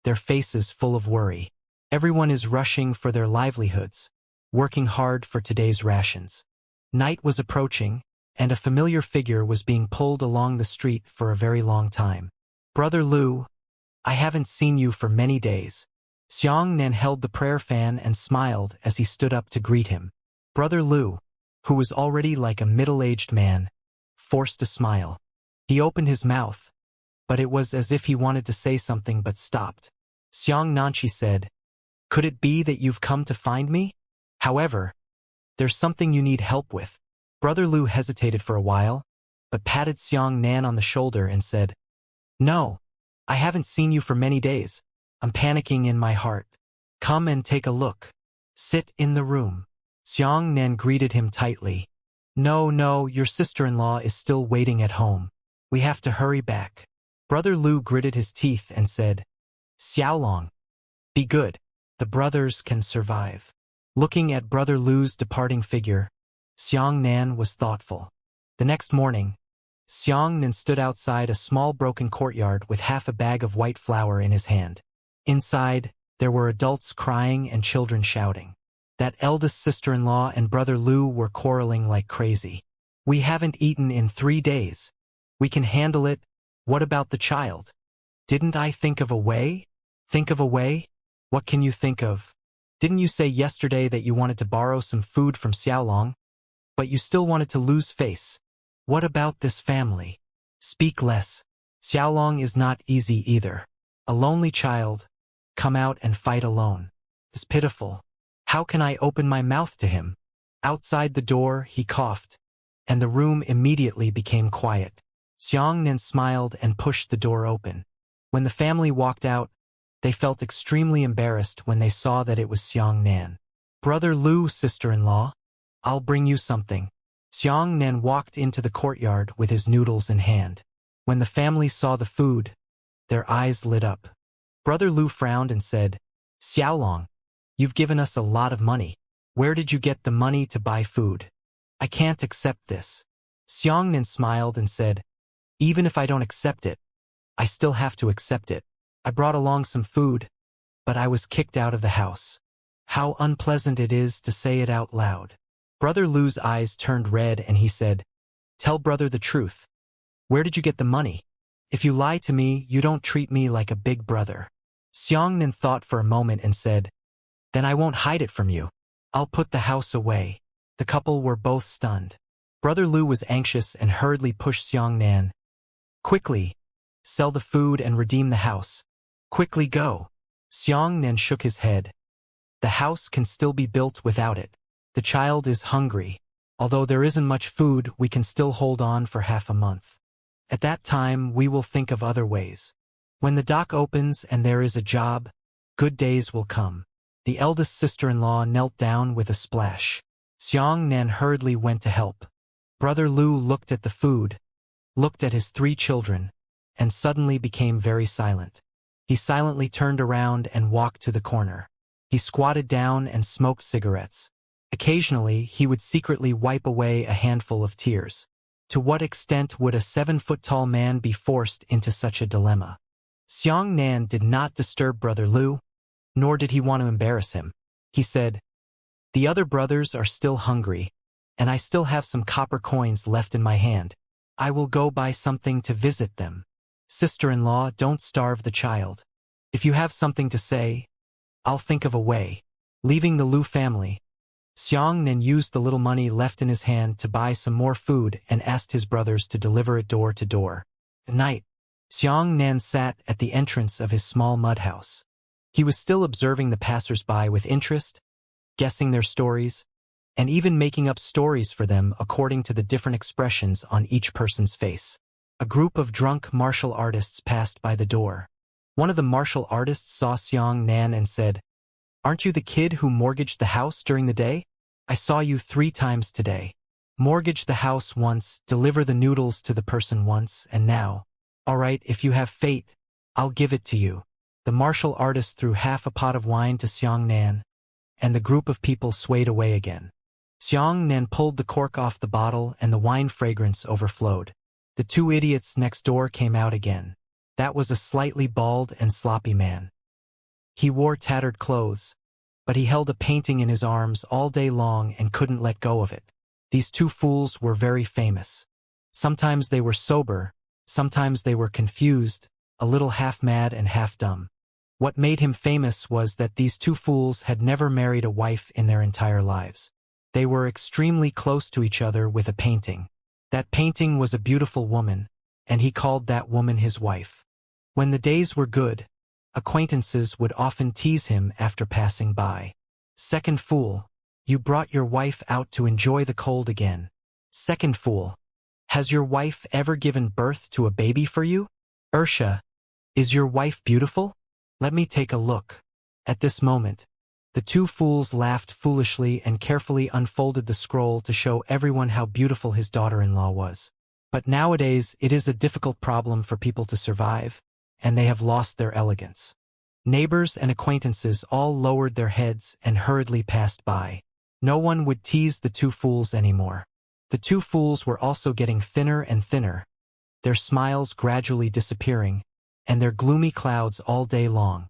their faces full of worry. Everyone is rushing for their livelihoods, working hard for today's rations. Night was approaching, and a familiar figure was being pulled along the street for a very long time. "Brother Lu, I haven't seen you for many days." Xianxia held the prayer fan and smiled as he stood up to greet him. Brother Lu, who was already like a middle-aged man, forced a smile. He opened his mouth, but it was as if he wanted to say something but stopped. Xianxia said, "Could it be that you've come to find me? However, there's something you need help with." Brother Lu hesitated for a while, but patted Xianxia on the shoulder and said, "No, I haven't seen you for many days. I'm panicking in my heart. Come and take a look. Sit in the room." Xianxia greeted him tightly. No, your sister-in-law is still waiting at home. We have to hurry back." Brother Lu gritted his teeth and said, "Xiaolong, be good. The brothers can survive." Looking at Brother Lu's departing figure, Xianxia was thoughtful. The next morning, Xianxia stood outside a small broken courtyard with half a bag of white flour in his hand. Inside, there were adults crying and children shouting. That eldest sister-in-law and Brother Lu were quarreling like crazy. "We haven't eaten in 3 days. We can handle it. What about the child? Didn't I think of a way?" "Think of a way? What can you think of? Didn't you say yesterday that you wanted to borrow some food from Xiaolong? But you still wanted to lose face. What about this family? Speak less. Xiaolong is not easy either. A lonely child. Come out and fight alone. It's pitiful. How can I open my mouth to him?" Outside the door, he coughed, and the room immediately became quiet. Xianxia smiled and pushed the door open. When the family walked out, they felt extremely embarrassed when they saw that it was Xianxia. "Brother Lu, sister-in-law, I'll bring you something." Xianxia walked into the courtyard with his noodles in hand. When the family saw the food, their eyes lit up. Brother Lu frowned and said, "Xiaolong, you've given us a lot of money. Where did you get the money to buy food? I can't accept this." Xianxia smiled and said, "Even if I don't accept it, I still have to accept it. I brought along some food, but I was kicked out of the house." How unpleasant it is to say it out loud. Brother Lu's eyes turned red and he said, "Tell brother the truth. Where did you get the money? If you lie to me, you don't treat me like a big brother." Xianxia thought for a moment and said, "Then I won't hide it from you. I'll put the house away." The couple were both stunned. Brother Lu was anxious and hurriedly pushed Xianxia. "Quickly, sell the food and redeem the house. Quickly go." Xianxia shook his head. "The house can still be built without it. The child is hungry. Although there isn't much food, we can still hold on for half a month. At that time, we will think of other ways. When the dock opens and there is a job, good days will come." The eldest sister-in-law knelt down with a splash. Xianxia hurriedly went to help. Brother Lu looked at the food, looked at his 3 children, and suddenly became very silent. He silently turned around and walked to the corner. He squatted down and smoked cigarettes. Occasionally, he would secretly wipe away a handful of tears. To what extent would a 7-foot-tall man be forced into such a dilemma? Xianxia did not disturb Brother Liu, nor did he want to embarrass him. He said, "The other brothers are still hungry, and I still have some copper coins left in my hand. I will go buy something to visit them. Sister-in-law, don't starve the child. If you have something to say, I'll think of a way." Leaving the Liu family, Xianxia used the little money left in his hand to buy some more food and asked his brothers to deliver it door to door. At night, Xianxia sat at the entrance of his small mud house. He was still observing the passers-by with interest, guessing their stories, and even making up stories for them according to the different expressions on each person's face. A group of drunk martial artists passed by the door. One of the martial artists saw Xianxia and said, "Aren't you the kid who mortgaged the house during the day? I saw you 3 times today. Mortgage the house once, deliver the noodles to the person once, and now. All right, if you have fate, I'll give it to you." The martial artist threw half a pot of wine to Xianxia, and the group of people swayed away again. Xianxia pulled the cork off the bottle and the wine fragrance overflowed. The 2 idiots next door came out again. That was a slightly bald and sloppy man. He wore tattered clothes, but he held a painting in his arms all day long and couldn't let go of it. These 2 fools were very famous. Sometimes they were sober, sometimes they were confused, a little half-mad and half-dumb. What made him famous was that these 2 fools had never married a wife in their entire lives. They were extremely close to each other with a painting. That painting was a beautiful woman, and he called that woman his wife. When the days were good, acquaintances would often tease him after passing by. "Second fool, you brought your wife out to enjoy the cold again. Second fool, has your wife ever given birth to a baby for you? Ursha, is your wife beautiful? Let me take a look." At this moment, the 2 fools laughed foolishly and carefully unfolded the scroll to show everyone how beautiful his daughter-in-law was. But nowadays it is a difficult problem for people to survive, and they have lost their elegance. Neighbors and acquaintances all lowered their heads and hurriedly passed by. No one would tease the 2 fools anymore. The 2 fools were also getting thinner and thinner, their smiles gradually disappearing, and their gloomy clouds all day long.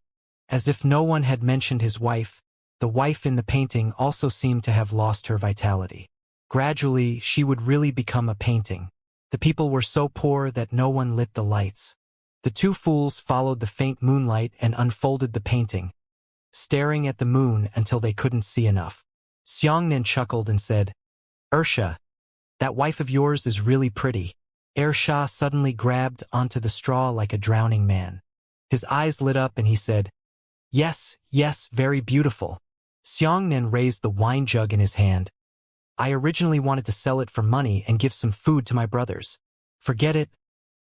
As if no one had mentioned his wife, the wife in the painting also seemed to have lost her vitality. Gradually, she would really become a painting. The people were so poor that no one lit the lights. The 2 fools followed the faint moonlight and unfolded the painting, staring at the moon until they couldn't see enough. Xianxia chuckled and said, "Ursha, that wife of yours is really pretty." Shah suddenly grabbed onto the straw like a drowning man. His eyes lit up and he said, "Yes, yes, very beautiful." Xianxia raised the wine jug in his hand. "I originally wanted to sell it for money and give some food to my brothers. Forget it.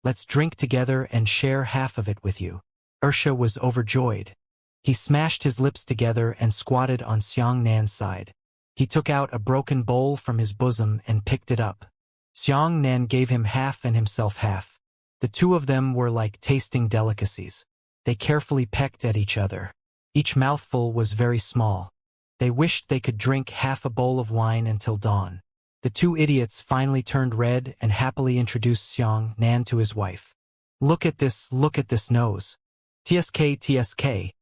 Let's drink together and share half of it with you." Ursha was overjoyed. He smashed his lips together and squatted on Xianxia's side. He took out a broken bowl from his bosom and picked it up. Xianxia gave him half and himself half. The 2 of them were like tasting delicacies. They carefully pecked at each other. Each mouthful was very small. They wished they could drink half a bowl of wine until dawn. The 2 idiots finally turned red and happily introduced Xianxia to his wife. Look at this nose. TSK.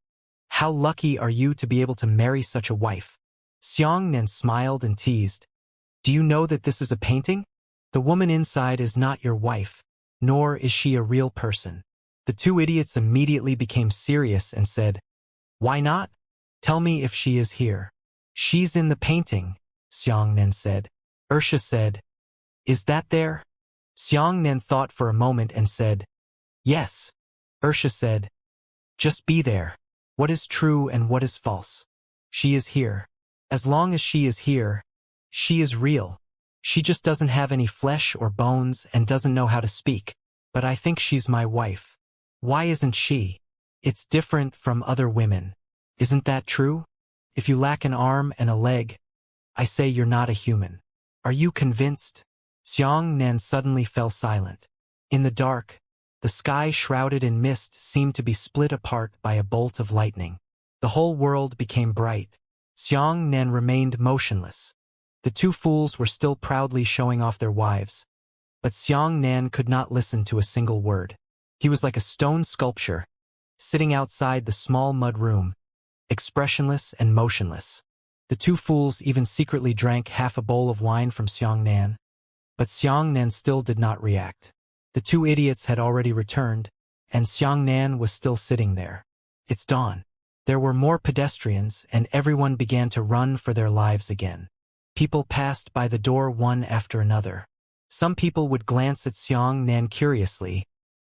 How lucky are you to be able to marry such a wife?" Xianxia smiled and teased, "Do you know that this is a painting? The woman inside is not your wife, nor is she a real person." The 2 idiots immediately became serious and said, "Why not? Tell me if she is here." "She's in the painting," Xianxia said. Ursha said, "Is that there?" Xianxia thought for a moment and said, "Yes." Ursha said, "Just be there. What is true and what is false? She is here. As long as she is here, she is real. She just doesn't have any flesh or bones and doesn't know how to speak. But I think she's my wife. Why isn't she? It's different from other women. Isn't that true? If you lack an arm and a leg, I say you're not a human. Are you convinced?" Xianxia suddenly fell silent. In the dark, the sky shrouded in mist seemed to be split apart by a bolt of lightning. The whole world became bright. Xiang Nan remained motionless. The two fools were still proudly showing off their wives, but Xiang Nan could not listen to a single word. He was like a stone sculpture, sitting outside the small mud room, expressionless and motionless. The two fools even secretly drank half a bowl of wine from Xiang Nan, but Xiang Nan still did not react. The two idiots had already returned, and Xiang Nan was still sitting there. It's dawn. There were more pedestrians, and everyone began to run for their lives again. People passed by the door one after another. Some people would glance at Xiang Nan curiously,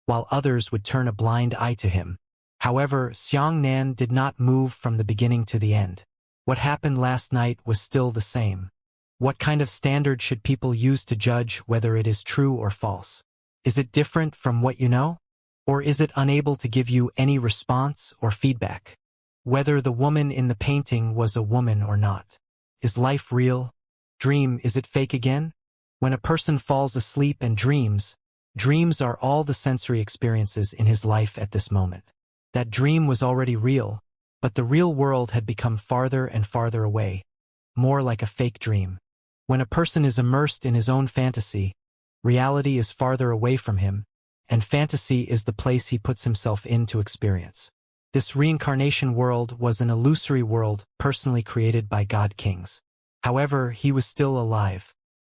while others would turn a blind eye to him. However, Xiang Nan did not move from the beginning to the end. What happened last night was still the same. What kind of standard should people use to judge whether it is true or false? Is it different from what you know? Or is it unable to give you any response or feedback? Whether the woman in the painting was a woman or not. Is life real? Dream, is it fake again? When a person falls asleep and dreams are all the sensory experiences in his life at this moment. That dream was already real, but the real world had become farther and farther away, more like a fake dream. When a person is immersed in his own fantasy, reality is farther away from him, and fantasy is the place he puts himself in to experience. This reincarnation world was an illusory world personally created by God Kings. However, he was still alive.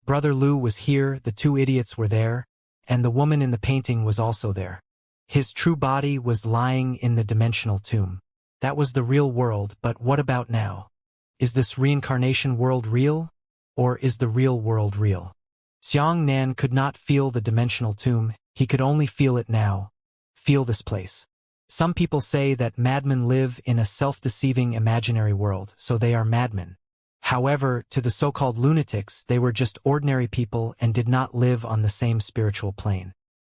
Brother Lu was here, the two idiots were there, and the woman in the painting was also there. His true body was lying in the dimensional tomb. That was the real world, but what about now? Is this reincarnation world real, or is the real world real? Xiang Nan could not feel the dimensional tomb, he could only feel it now. Feel this place. Some people say that madmen live in a self-deceiving imaginary world, so they are madmen. However, to the so-called lunatics, they were just ordinary people and did not live on the same spiritual plane.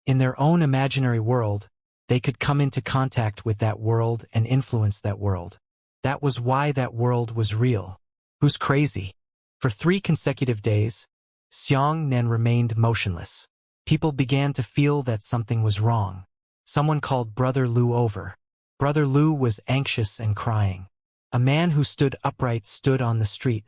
In their own imaginary world, they could come into contact with that world and influence that world. That was why that world was real. Who's crazy? For 3 consecutive days, Xiang Nan remained motionless. People began to feel that something was wrong. Someone called Brother Lu over. Brother Lu was anxious and crying. A man who stood upright stood on the street,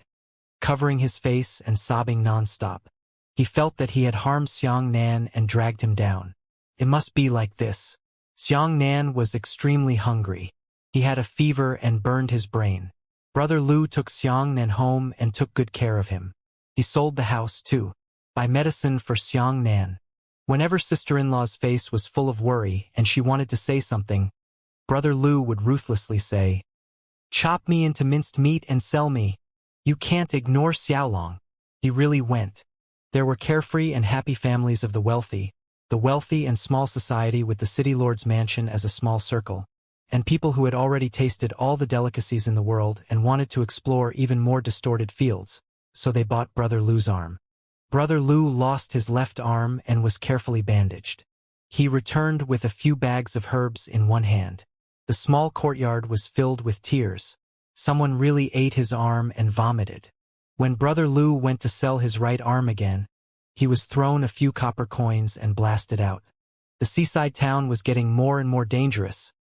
covering his face and sobbing non-stop. He felt that he had harmed Xiang Nan and dragged him down. It must be like this. Xiang Nan was extremely hungry. He had a fever and burned his brain. Brother Lu took Xiang Nan home and took good care of him. He sold the house too. Buy medicine for Xiang Nan. Whenever sister-in-law's face was full of worry and she wanted to say something, Brother Lu would ruthlessly say, "Chop me into minced meat and sell me. You can't ignore Xiaolong." He really went. There were carefree and happy families of the wealthy and small society with the city lord's mansion as a small circle, and people who had already tasted all the delicacies in the world and wanted to explore even more distorted fields, so they bought Brother Lu's arm. Brother Lu lost his left arm and was carefully bandaged. He returned with a few bags of herbs in one hand. The small courtyard was filled with tears. Someone really ate his arm and vomited. When Brother Lu went to sell his right arm again, he was thrown a few copper coins and blasted out. The seaside town was getting more and more dangerous,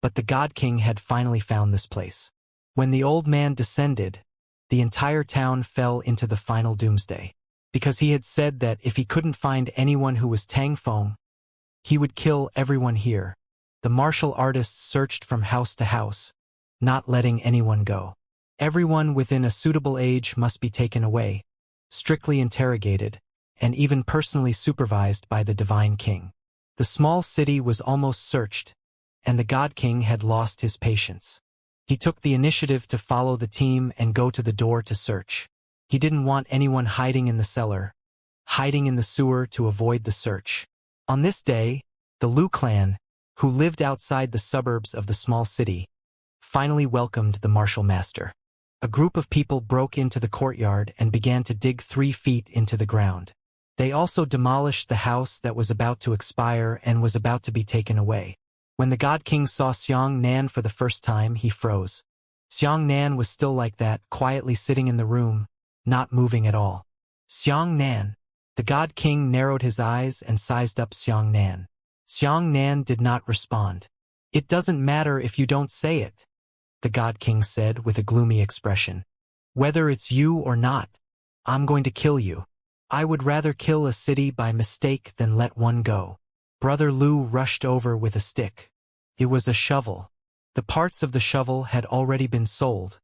but the God King had finally found this place. When the old man descended, the entire town fell into the final doomsday, because he had said that if he couldn't find anyone who was Tang Feng, he would kill everyone here. The martial artists searched from house to house, not letting anyone go. Everyone within a suitable age must be taken away, strictly interrogated, and even personally supervised by the Divine King. The small city was almost searched, and the God King had lost his patience. He took the initiative to follow the team and go to the door to search. He didn't want anyone hiding in the cellar, hiding in the sewer to avoid the search. On this day, the Lu clan, who lived outside the suburbs of the small city, finally welcomed the martial master. A group of people broke into the courtyard and began to dig 3 feet into the ground. They also demolished the house that was about to expire and was about to be taken away. When the God King saw Xiang Nan for the first time, he froze. Xiang Nan was still like that, quietly sitting in the room, not moving at all. Xiang Nan. The God King narrowed his eyes and sized up Xiang Nan. Xiang Nan did not respond. "It doesn't matter if you don't say it." the God King said with a gloomy expression. Whether it's you or not, I'm going to kill you. I would rather kill a city by mistake than let one go. Brother Lu rushed over with a stick. It was a shovel. The parts of the shovel had already been sold,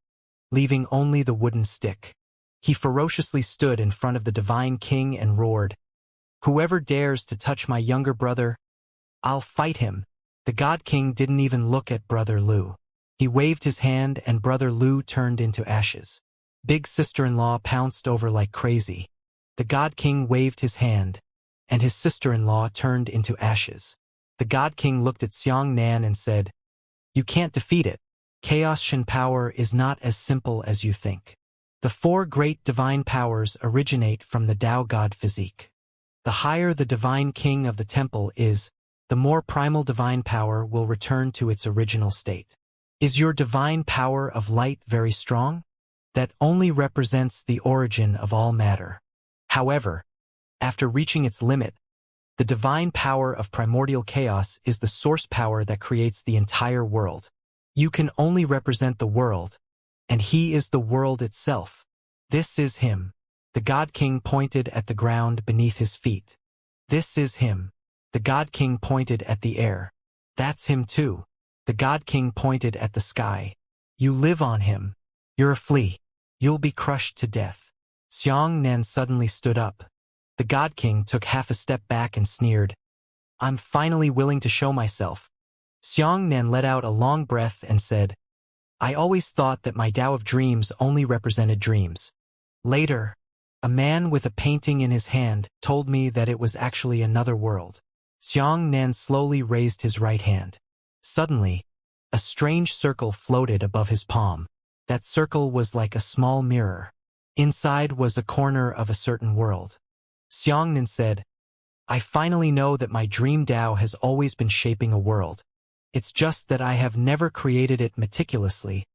leaving only the wooden stick. He ferociously stood in front of the Divine King and roared, "Whoever dares to touch my younger brother, I'll fight him." The God King didn't even look at Brother Lu. He waved his hand and Brother Lu turned into ashes. Big sister-in-law pounced over like crazy. The God King waved his hand, and his sister-in-law turned into ashes. The God King looked at Xianxia and said, "You can't defeat it. Chaos Shen power is not as simple as you think. The four great divine powers originate from the Tao God physique. The higher the Divine King of the temple is, the more primal divine power will return to its original state. Is your divine power of light very strong? That only represents the origin of all matter. However, after reaching its limit, the divine power of primordial chaos is the source power that creates the entire world. You can only represent the world, and he is the world itself. This is him." The God King pointed at the ground beneath his feet. "This is him." The God King pointed at the air. "That's him too." The God King pointed at the sky. "You live on him. You're a flea. You'll be crushed to death." Xianxia suddenly stood up. The God King took half a step back and sneered, "I'm finally willing to show myself." Xianxia let out a long breath and said, "I always thought that my Tao of dreams only represented dreams. Later, a man with a painting in his hand told me that it was actually another world." Xianxia slowly raised his right hand. Suddenly, a strange circle floated above his palm. That circle was like a small mirror. Inside was a corner of a certain world. Xianxia said, "I finally know that my dream Tao has always been shaping a world. It's just that I have never created it meticulously.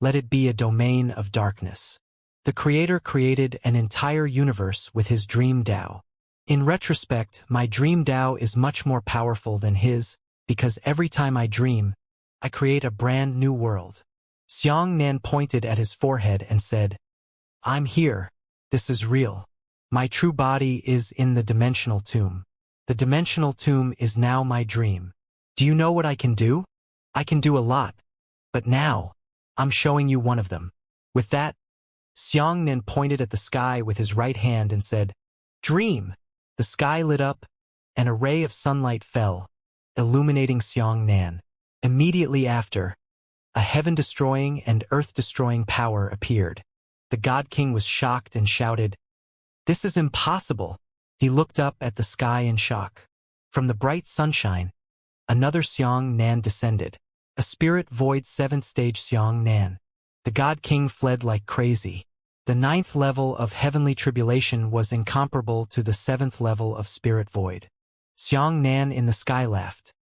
Let it be a domain of darkness." The Creator created an entire universe with his dream Tao. In retrospect, my dream Tao is much more powerful than his, because every time I dream, I create a brand new world. Xianxia pointed at his forehead and said, "I'm here. This is real. My true body is in the dimensional tomb. The dimensional tomb is now my dream. Do you know what I can do? I can do a lot. But now, I'm showing you one of them." With that, Xianxia pointed at the sky with his right hand and said, "Dream!" The sky lit up, and a ray of sunlight fell, illuminating Xianxia. Immediately after, a heaven-destroying and earth-destroying power appeared. The God King was shocked and shouted, "This is impossible!" He looked up at the sky in shock. From the bright sunshine, another Xianxia descended. A spirit void 7th stage Xianxia. The God King fled like crazy. The 9th level of heavenly tribulation was incomparable to the 7th level of spirit void. Xianxia in the sky laughed.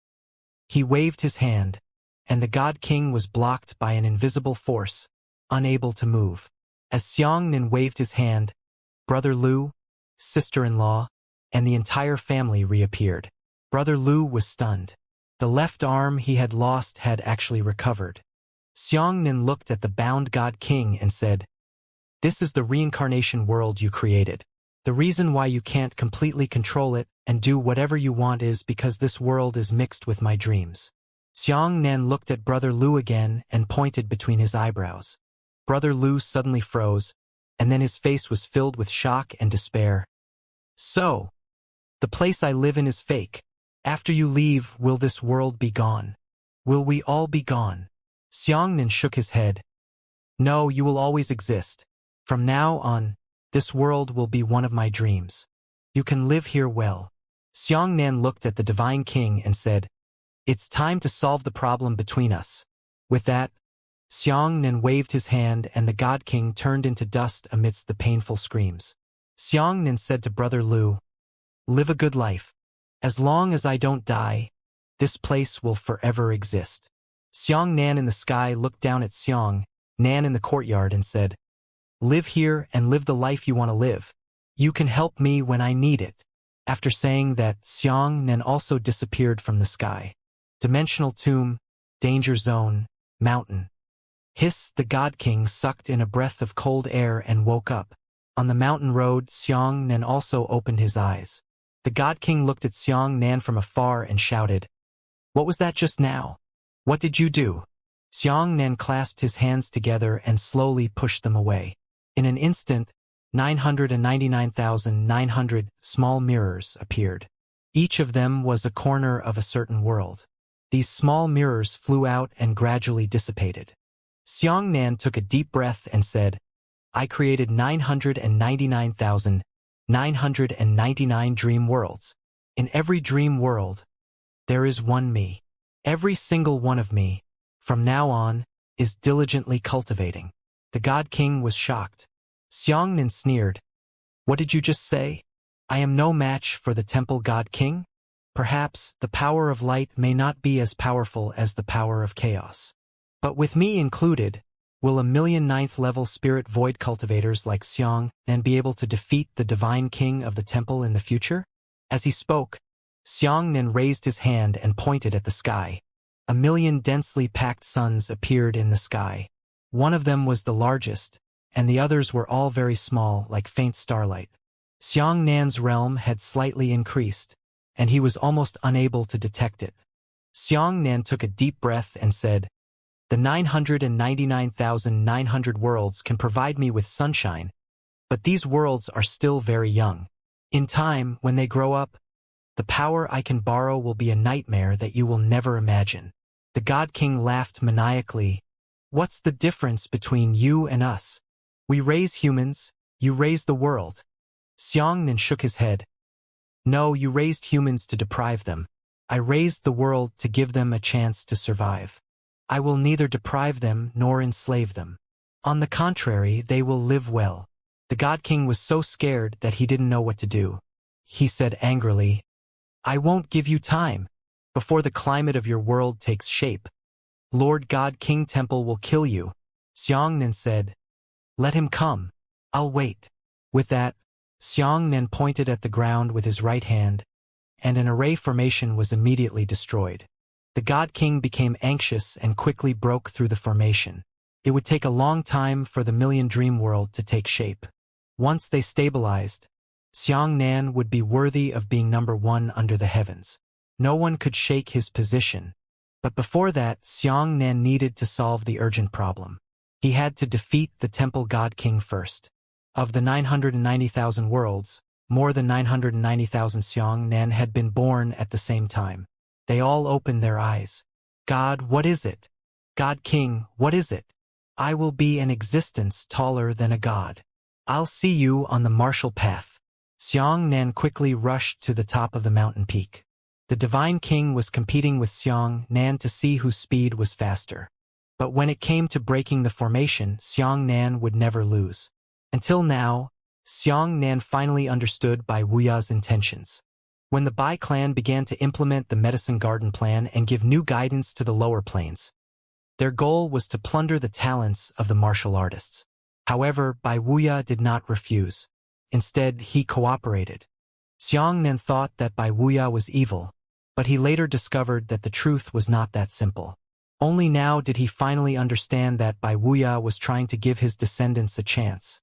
He waved his hand, and the God King was blocked by an invisible force, unable to move. As Xianxia waved his hand, Brother Lu, sister-in-law, and the entire family reappeared. Brother Lu was stunned. The left arm he had lost had actually recovered. Xianxia looked at the bound God King and said, "This is the reincarnation world you created. The reason why you can't completely control it and do whatever you want is because this world is mixed with my dreams." Xianxia looked at Brother Lu again and pointed between his eyebrows. Brother Lu suddenly froze, and then his face was filled with shock and despair. "So, the place I live in is fake. After you leave, will this world be gone? Will we all be gone?" Xianxia shook his head. "No, you will always exist. From now on, this world will be one of my dreams. You can live here well." Xianxia looked at the Divine King and said, "It's time to solve the problem between us." With that, Xianxia waved his hand and the God King turned into dust amidst the painful screams. Xianxia said to Brother Lu, "Live a good life. As long as I don't die, this place will forever exist." Xianxia in the sky looked down at Xianxia in the courtyard and said, "Live here and live the life you want to live. You can help me when I need it." After saying that, Xianxia also disappeared from the sky. Dimensional tomb, danger zone, mountain. Hiss, the God King sucked in a breath of cold air and woke up. On the mountain road, Xiang Nan also opened his eyes. The God King looked at Xiang Nan from afar and shouted, "What was that just now? What did you do?" Xiang Nan clasped his hands together and slowly pushed them away. In an instant, 999,900 small mirrors appeared. Each of them was a corner of a certain world. These small mirrors flew out and gradually dissipated. Xiang Nan took a deep breath and said, "I created 999,999 dream worlds. In every dream world, there is one me. Every single one of me, from now on, is diligently cultivating." The God King was shocked. Xiang Nan sneered, "What did you just say? I am no match for the Temple God King? Perhaps the power of light may not be as powerful as the power of chaos. But with me included, will 1,000,000 ninth-level spirit void cultivators like Xiang Nan be able to defeat the divine king of the temple in the future?" As he spoke, Xiang Nan raised his hand and pointed at the sky. 1,000,000 densely packed suns appeared in the sky. One of them was the largest, and the others were all very small, like faint starlight. Xiang Nan's realm had slightly increased, and he was almost unable to detect it. Xiang Nan took a deep breath and said, "The 999,900 worlds can provide me with sunshine, but these worlds are still very young. In time, when they grow up, the power I can borrow will be a nightmare that you will never imagine." The God King laughed maniacally. "What's the difference between you and us? We raise humans, you raise the world." Xiang Nan shook his head. "No, you raised humans to deprive them. I raised the world to give them a chance to survive. I will neither deprive them nor enslave them. On the contrary, they will live well." The God King was so scared that he didn't know what to do. He said angrily, "I won't give you time. Before the climate of your world takes shape, Lord God King Temple will kill you." Xiang Nan said, "Let him come. I'll wait." With that, Xiang Nan pointed at the ground with his right hand, and an array formation was immediately destroyed. The God King became anxious and quickly broke through the formation. It would take a long time for the 1,000,000 dream world to take shape. Once they stabilized, Xiang Nan would be worthy of being number one under the heavens. No one could shake his position. But before that, Xiang Nan needed to solve the urgent problem. He had to defeat the Temple God King first. Of the 990,000 worlds, more than 990,000 Xiang Nan had been born at the same time. They all opened their eyes. "God, what is it? God King, what is it? I will be an existence taller than a god. I'll see you on the martial path." Xiang Nan quickly rushed to the top of the mountain peak. The Divine King was competing with Xiang Nan to see whose speed was faster. But when it came to breaking the formation, Xiang Nan would never lose. Until now, Xiang Nan finally understood Bai Wuya's intentions. When the Bai clan began to implement the Medicine Garden plan and give new guidance to the lower planes, their goal was to plunder the talents of the martial artists. However, Bai Wuya did not refuse. Instead, he cooperated. Xiang Nan thought that Bai Wuya was evil, but he later discovered that the truth was not that simple. Only now did he finally understand that Bai Wuya was trying to give his descendants a chance,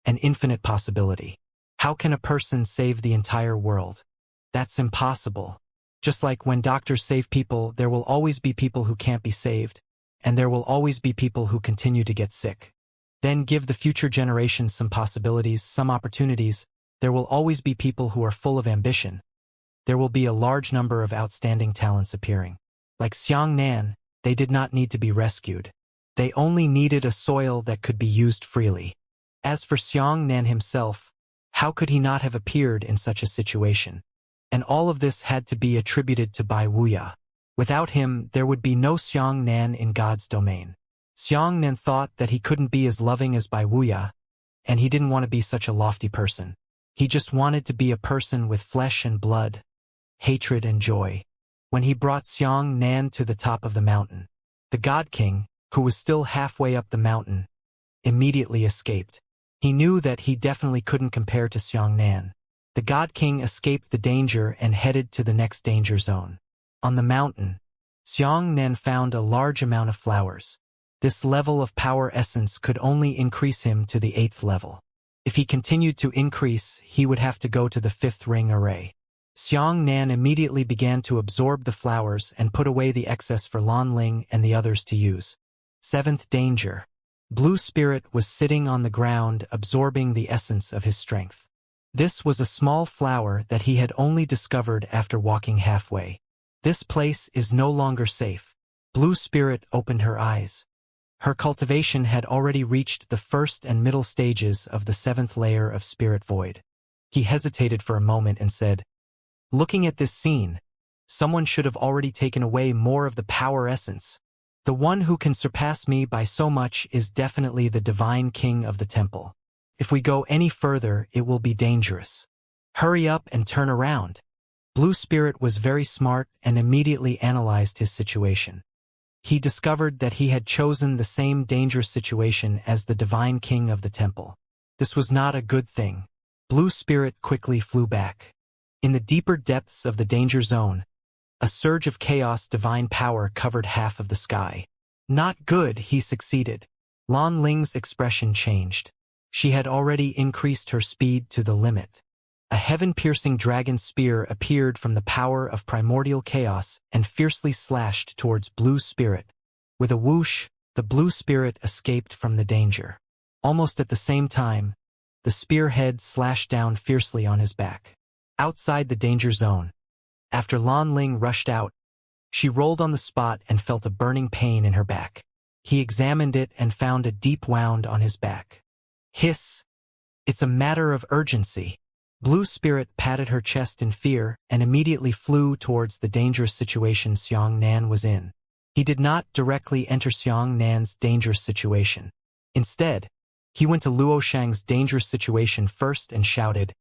an infinite possibility. How can a person save the entire world? That's impossible. Just like when doctors save people, there will always be people who can't be saved, and there will always be people who continue to get sick. Then give the future generations some possibilities, some opportunities. There will always be people who are full of ambition. There will be a large number of outstanding talents appearing. Like Xiang Nan, they did not need to be rescued. They only needed a soil that could be used freely. As for Xiang Nan himself, how could he not have appeared in such a situation? And all of this had to be attributed to Bai Wuya. Without him, there would be no Xiang Nan in God's domain. Xiang Nan thought that he couldn't be as loving as Bai Wuya, and he didn't want to be such a lofty person. He just wanted to be a person with flesh and blood, hatred and joy. When he brought Xiang Nan to the top of the mountain, the God King, who was still halfway up the mountain, immediately escaped. He knew that he definitely couldn't compare to Xiang Nan. The God King escaped the danger and headed to the next danger zone. On the mountain, Xiang Nan found a large amount of flowers. This level of power essence could only increase him to the 8th level. If he continued to increase, he would have to go to the 5th ring array. Xianxia immediately began to absorb the flowers and put away the excess for Lanling and the others to use. 7th danger. Blue Spirit was sitting on the ground absorbing the essence of his strength. This was a small flower that he had only discovered after walking halfway. This place is no longer safe. Blue Spirit opened her eyes. Her cultivation had already reached the first and middle stages of the 7th layer of Spirit Void. He hesitated for a moment and said, "Looking at this scene, someone should have already taken away more of the power essence. The one who can surpass me by so much is definitely the Divine King of the Temple. If we go any further, it will be dangerous. Hurry up and turn around." Blue Spirit was very smart and immediately analyzed his situation. He discovered that he had chosen the same dangerous situation as the Divine King of the Temple. This was not a good thing. Blue Spirit quickly flew back. In the deeper depths of the danger zone, a surge of chaos divine power covered half of the sky. Not good, he succeeded. Lan Ling's expression changed. She had already increased her speed to the limit. A heaven-piercing dragon spear appeared from the power of primordial chaos and fiercely slashed towards Blue Spirit. With a whoosh, the Blue Spirit escaped from the danger. Almost at the same time, the spearhead slashed down fiercely on his back. Outside the danger zone, after Lan Ling rushed out, she rolled on the spot and felt a burning pain in her back. He examined it and found a deep wound on his back. Hiss! It's a matter of urgency. Blue Spirit patted her chest in fear and immediately flew towards the dangerous situation Xianxia was in. He did not directly enter Xianxia's dangerous situation. Instead, he went to Luo Shang's dangerous situation first and shouted,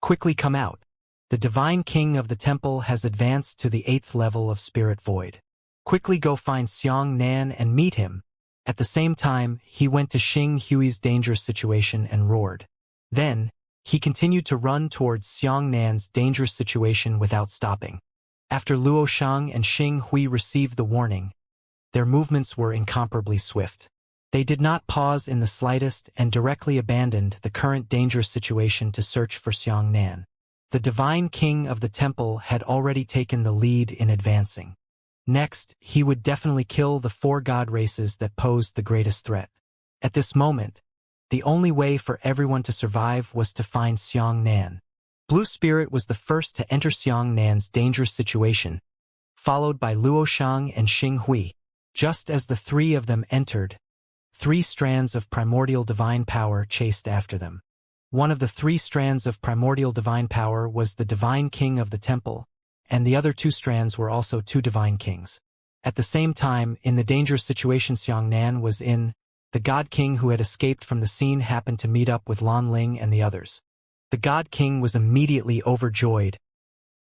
"Quickly come out. The Divine King of the Temple has advanced to the 8th level of Spirit Void. Quickly go find Xianxia and meet him." At the same time, he went to Xing Hui's dangerous situation and roared. Then, he continued to run towards Xianxia's dangerous situation without stopping. After Luo Shang and Xing Hui received the warning, their movements were incomparably swift. They did not pause in the slightest and directly abandoned the current dangerous situation to search for Xianxia. The Divine King of the Temple had already taken the lead in advancing. Next, he would definitely kill the 4 god races that posed the greatest threat. At this moment, the only way for everyone to survive was to find Xianxia. Blue Spirit was the first to enter Xianxia's dangerous situation, followed by Luo Shang and Xing Hui. Just as the 3 of them entered, 3 strands of primordial divine power chased after them. One of the 3 strands of primordial divine power was the Divine King of the Temple, and the other 2 strands were also 2 divine kings. At the same time, in the dangerous situation Xianxia was in, the God King who had escaped from the scene happened to meet up with Lan Ling and the others. The God King was immediately overjoyed.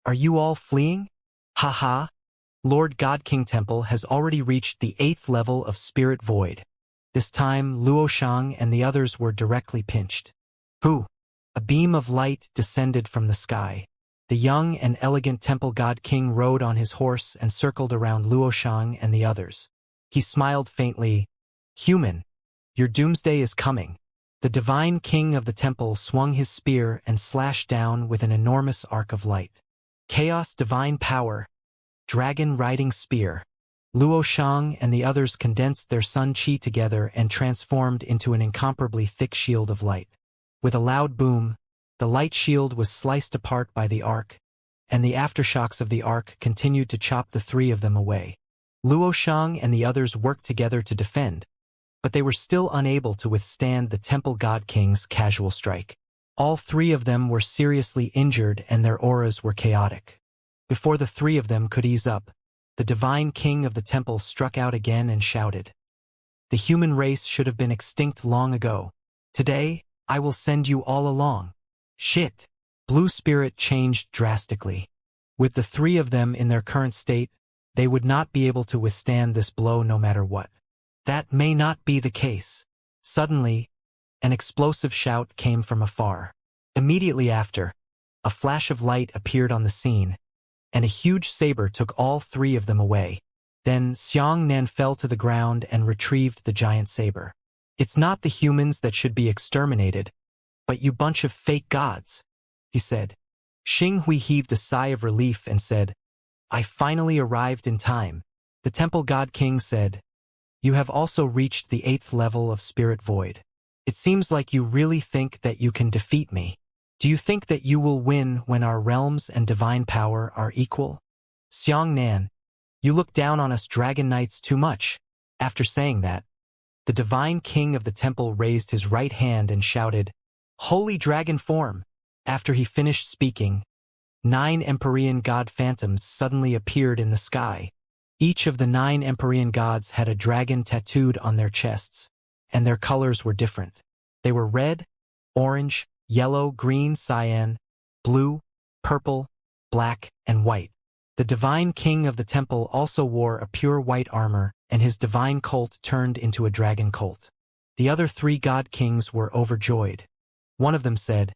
"Are you all fleeing? Ha! Lord God King Temple has already reached the 8th level of Spirit Void." This time, Luo Shang and the others were directly pinched. Who? A beam of light descended from the sky. The young and elegant Temple God King rode on his horse and circled around Luo Shang and the others. He smiled faintly. "Human, your doomsday is coming." The Divine King of the Temple swung his spear and slashed down with an enormous arc of light. Chaos Divine Power, Dragon Riding Spear. Luo Shang and the others condensed their sun chi together and transformed into an incomparably thick shield of light. With a loud boom, the light shield was sliced apart by the arc, and the aftershocks of the arc continued to chop the 3 of them away. Luo Shang and the others worked together to defend, but they were still unable to withstand the Temple God King's casual strike. All 3 of them were seriously injured and their auras were chaotic. Before the 3 of them could ease up, the Divine King of the Temple struck out again and shouted, "The human race should have been extinct long ago. Today, I will send you all along." Shit! Blue Spirit changed drastically. With the 3 of them in their current state, they would not be able to withstand this blow no matter what. That may not be the case. Suddenly, an explosive shout came from afar. Immediately after, a flash of light appeared on the scene, and a huge saber took all 3 of them away. Then Xianxia fell to the ground and retrieved the giant saber. "It's not the humans that should be exterminated, but you bunch of fake gods," he said. Xing Hui heaved a sigh of relief and said, "I finally arrived in time." The temple god king said, "You have also reached the 8th level of spirit void. It seems like you really think that you can defeat me. Do you think that you will win when our realms and divine power are equal? Xianxia, you look down on us dragon knights too much." After saying that, the divine king of the temple raised his right hand and shouted, "Holy dragon form!" After he finished speaking, 9 Empyrean god phantoms suddenly appeared in the sky. Each of the 9 Empyrean gods had a dragon tattooed on their chests, and their colors were different. They were red, orange, yellow, green, cyan, blue, purple, black, and white. The divine king of the temple also wore a pure white armor, and his divine colt turned into a dragon colt. The other 3 god kings were overjoyed. One of them said,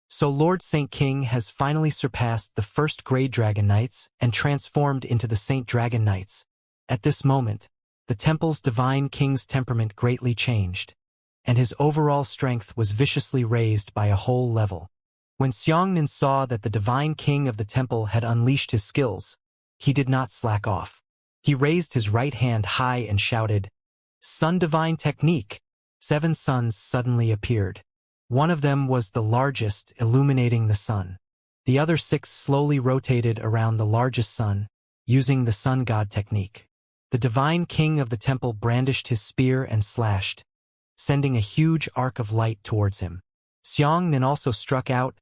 "So Lord Saint King has finally surpassed the first grade dragon knights and transformed into the Saint Dragon Knights." At this moment, the temple's divine king's temperament greatly changed, and his overall strength was viciously raised by a whole level. When Xianxia saw that the divine king of the temple had unleashed his skills, he did not slack off. He raised his right hand high and shouted, "Sun Divine Technique!" 7 suns suddenly appeared. One of them was the largest, illuminating the sun. The other 6 slowly rotated around the largest sun, using the sun god technique. The divine king of the temple brandished his spear and slashed, sending a huge arc of light towards him. Xianxia also struck out,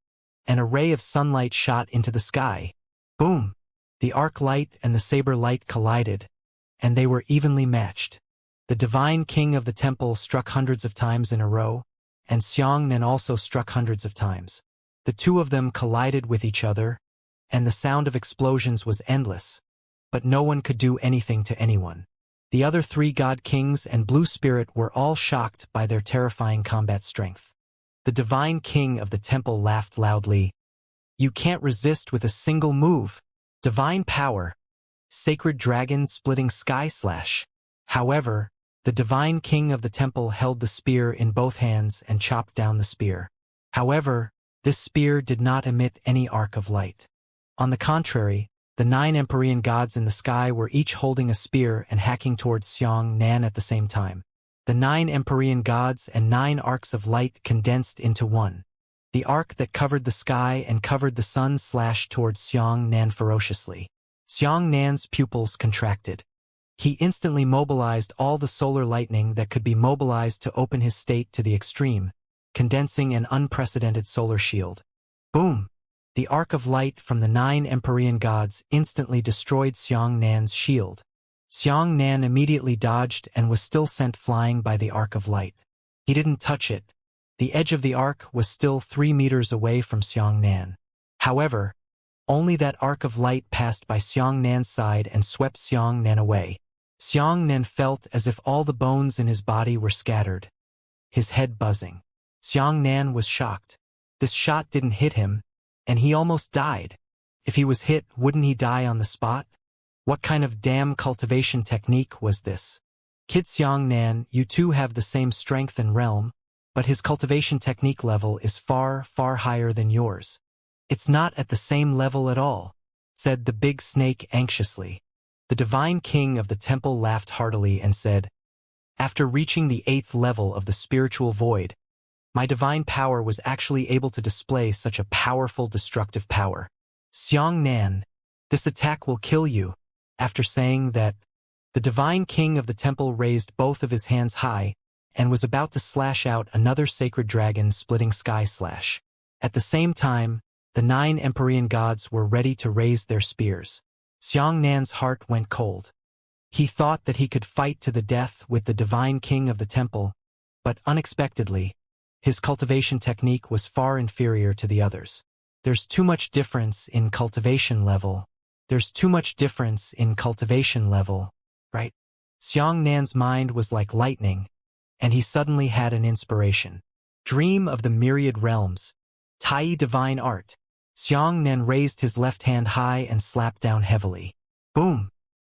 and a ray of sunlight shot into the sky. Boom! The arc light and the saber light collided, and they were evenly matched. The divine king of the temple struck hundreds of times in a row, and Xianxia also struck hundreds of times. The two of them collided with each other, and the sound of explosions was endless, but no one could do anything to anyone. The other 3 god kings and Blue Spirit were all shocked by their terrifying combat strength. The divine king of the temple laughed loudly. "You can't resist with a single move. Divine power. Sacred dragon splitting sky slash." However, the divine king of the temple held the spear in both hands and chopped down the spear. However, this spear did not emit any arc of light. On the contrary, the 9 Empyrean gods in the sky were each holding a spear and hacking towards Xianxia at the same time. The 9 Empyrean gods and 9 arcs of light condensed into one. The arc that covered the sky and covered the sun slashed towards Xianxia ferociously. Xianxia's pupils contracted. He instantly mobilized all the solar lightning that could be mobilized to open his state to the extreme, condensing an unprecedented solar shield. Boom! The arc of light from the 9 Empyrean gods instantly destroyed Xianxia's shield. Xianxia immediately dodged and was still sent flying by the arc of light. He didn't touch it. The edge of the arc was still 3 meters away from Xianxia. However, only that arc of light passed by Xianxia's side and swept Xianxia away. Xianxia felt as if all the bones in his body were scattered, his head buzzing. Xianxia was shocked. This shot didn't hit him, and he almost died. If he was hit, wouldn't he die on the spot? What kind of damn cultivation technique was this? Kid Xianxia, you two have the same strength and realm, but his cultivation technique level is far, far higher than yours. It's not at the same level at all, said the big snake anxiously. The divine king of the temple laughed heartily and said, "After reaching the 8th level of the spiritual void, my divine power was actually able to display such a powerful destructive power. Xianxia, this attack will kill you." After saying that, the divine king of the temple raised both of his hands high and was about to slash out another sacred dragon splitting sky slash. At the same time, the 9 Empyrean gods were ready to raise their spears. Xianxia's heart went cold. He thought that he could fight to the death with the divine king of the temple, but unexpectedly, his cultivation technique was far inferior to the others. There's too much difference in cultivation level. There's too much difference in cultivation level, right? Xianxia's mind was like lightning, and he suddenly had an inspiration. Dream of the myriad realms. Tai divine art. Xianxia raised his left hand high and slapped down heavily. Boom!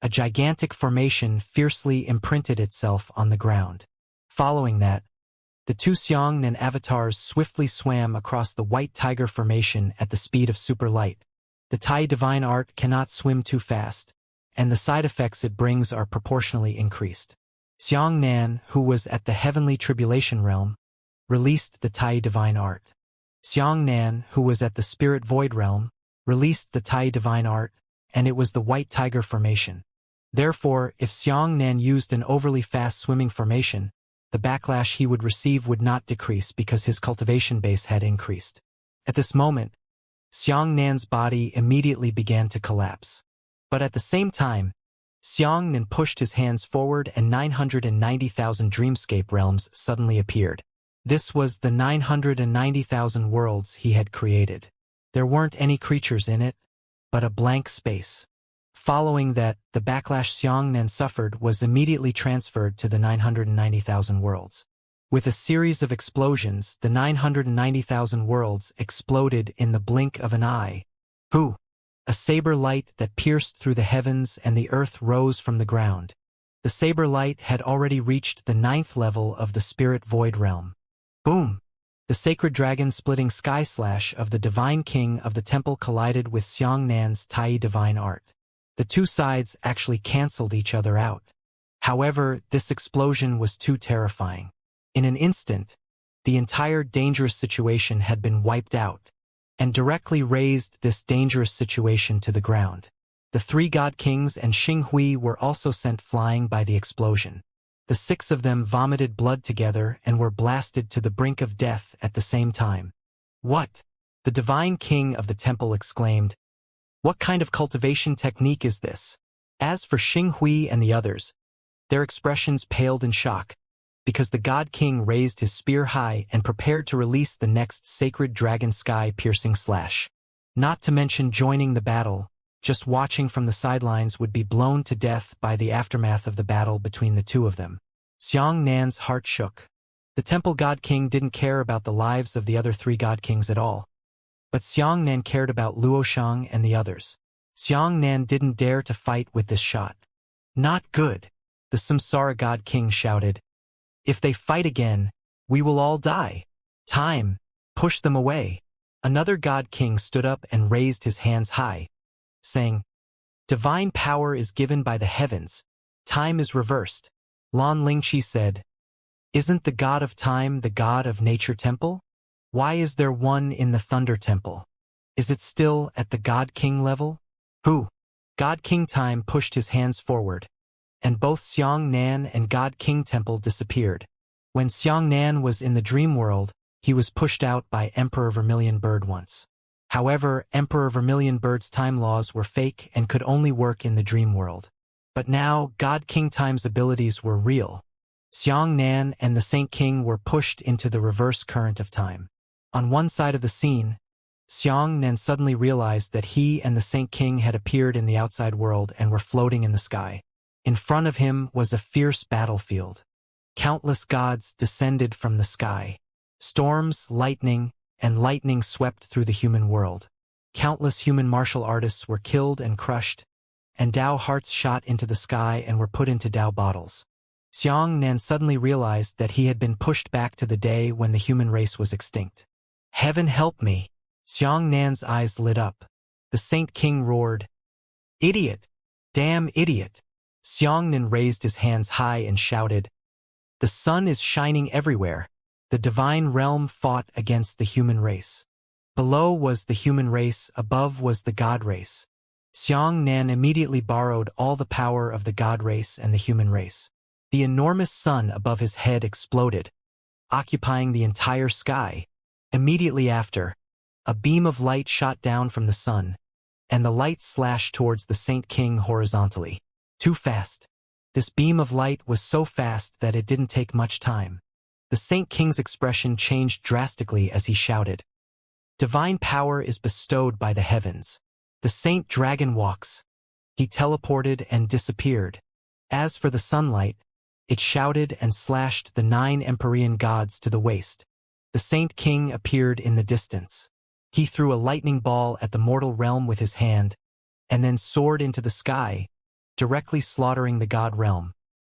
A gigantic formation fiercely imprinted itself on the ground. Following that, the two Xianxia avatars swiftly swam across the white tiger formation at the speed of super light. The Tai divine art cannot swim too fast, and the side effects it brings are proportionally increased. Xianxia, who was at the heavenly tribulation realm, released the Tai divine art. Xianxia, who was at the spirit void realm, released the Tai divine art, and it was the white tiger formation. Therefore, if Xianxia used an overly fast swimming formation, the backlash he would receive would not decrease because his cultivation base had increased. At this moment, Xiangxia's body immediately began to collapse. But at the same time, Xianxia pushed his hands forward and 990,000 dreamscape realms suddenly appeared. This was the 990,000 worlds he had created. There weren't any creatures in it, but a blank space. Following that, the backlash Xianxia suffered was immediately transferred to the 990,000 worlds. With a series of explosions, the 990,000 worlds exploded in the blink of an eye. Hoo! A saber light that pierced through the heavens and the earth rose from the ground. The saber light had already reached the 9th level of the spirit void realm. Boom! The sacred dragon-splitting sky slash of the divine king of the temple collided with Xianxia's Tai divine art. The two sides actually cancelled each other out. However, this explosion was too terrifying. In an instant, the entire dangerous situation had been wiped out, and directly razed this dangerous situation to the ground. The three god kings and Xinghui were also sent flying by the explosion. The 6 of them vomited blood together and were blasted to the brink of death at the same time. What? The divine king of the temple exclaimed. What kind of cultivation technique is this? As for Xinghui and the others, their expressions paled in shock, because the god king raised his spear high and prepared to release the next sacred dragon sky-piercing slash. Not to mention joining the battle, just watching from the sidelines would be blown to death by the aftermath of the battle between the two of them. Xianxia's heart shook. The temple god king didn't care about the lives of the other 3 god kings at all. But Xianxia cared about Luoshang and the others. Xianxia didn't dare to fight with this shot. Not good, the Samsara god king shouted. If they fight again, we will all die. Time, push them away. Another god king stood up and raised his hands high, saying, Divine power is given by the heavens. Time is reversed. Lan Lingqi said, Isn't the god of time the god of nature temple? Why is there one in the Thunder Temple? Is it still at the God King level? Who? God King Time pushed his hands forward, and both Xianxia and God King Temple disappeared. When Xianxia was in the dream world, he was pushed out by Emperor Vermilion Bird once. However, Emperor Vermilion Bird's time laws were fake and could only work in the dream world. But now, God King Time's abilities were real. Xianxia and the Saint King were pushed into the reverse current of time. On one side of the scene, Xianxia suddenly realized that he and the Saint King had appeared in the outside world and were floating in the sky. In front of him was a fierce battlefield. Countless gods descended from the sky. Storms, lightning, and lightning swept through the human world. Countless human martial artists were killed and crushed, and Dao hearts shot into the sky and were put into Dao bottles. Xianxia suddenly realized that he had been pushed back to the day when the human race was extinct. Heaven help me! Xianxia's eyes lit up. The Saint King roared, Idiot! Damn idiot! Xianxia raised his hands high and shouted, The sun is shining everywhere. The divine realm fought against the human race. Below was the human race, above was the god race. Xianxia immediately borrowed all the power of the god race and the human race. The enormous sun above his head exploded, occupying the entire sky. Immediately after, a beam of light shot down from the sun, and the light slashed towards the Saint King horizontally. Too fast. This beam of light was so fast that it didn't take much time. The Saint King's expression changed drastically as he shouted, Divine power is bestowed by the heavens. The Saint Dragon walks. He teleported and disappeared. As for the sunlight, it shouted and slashed the 9 Empyrean gods to the waist. The Saint King appeared in the distance. He threw a lightning ball at the mortal realm with his hand, and then soared into the sky, directly slaughtering the god realm.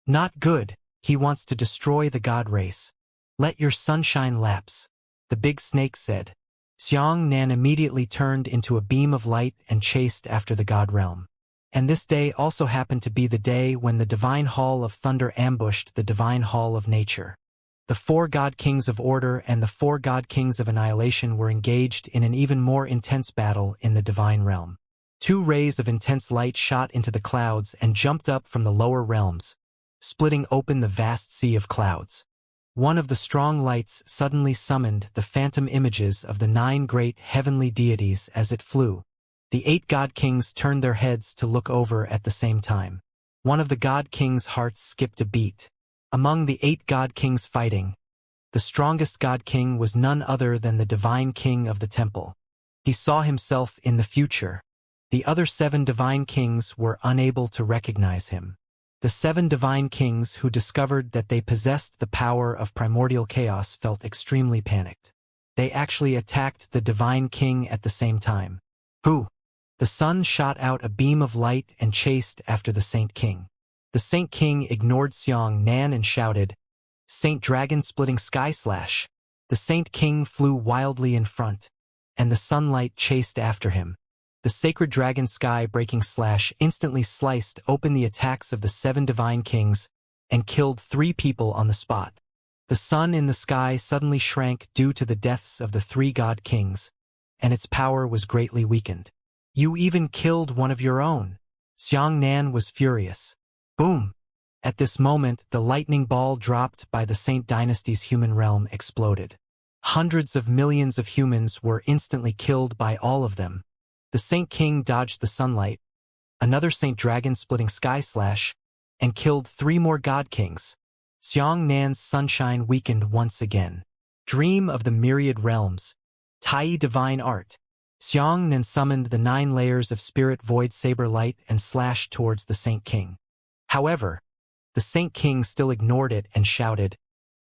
Not good, he wants to destroy the god race. Let your sunshine lapse, the big snake said. Xianxia immediately turned into a beam of light and chased after the god realm. And this day also happened to be the day when the divine hall of thunder ambushed the divine hall of nature. The 4 god kings of order and the 4 god kings of annihilation were engaged in an even more intense battle in the divine realm. 2 rays of intense light shot into the clouds and jumped up from the lower realms, splitting open the vast sea of clouds. One of the strong lights suddenly summoned the phantom images of the 9 great heavenly deities as it flew. The 8 god kings turned their heads to look over at the same time. One of the god kings' hearts skipped a beat. Among the 8 god kings fighting, the strongest god king was none other than the divine king of the temple. He saw himself in the future. The other 7 divine kings were unable to recognize him. The 7 divine kings who discovered that they possessed the power of primordial chaos felt extremely panicked. They actually attacked the divine king at the same time. Who? The sun shot out a beam of light and chased after the Saint King. The Saint King ignored Xianxia and shouted, "Saint Dragon splitting sky slash." The Saint King flew wildly in front, and the sunlight chased after him. The sacred dragon sky breaking slash instantly sliced open the attacks of the 7 divine kings and killed 3 people on the spot. The sun in the sky suddenly shrank due to the deaths of the 3 god kings, and its power was greatly weakened. You even killed one of your own. Xianxia was furious. Boom! At this moment, the lightning ball dropped by the Saint Dynasty's human realm exploded. Hundreds of millions of humans were instantly killed by all of them. The Saint King dodged the sunlight, another Saint Dragon splitting sky slash, and killed 3 more god kings. Xianxia's sunshine weakened once again. Dream of the myriad realms. Tai divine art. Xianxia summoned the 9 layers of spirit void saber light and slashed towards the Saint King. However, the Saint King still ignored it and shouted,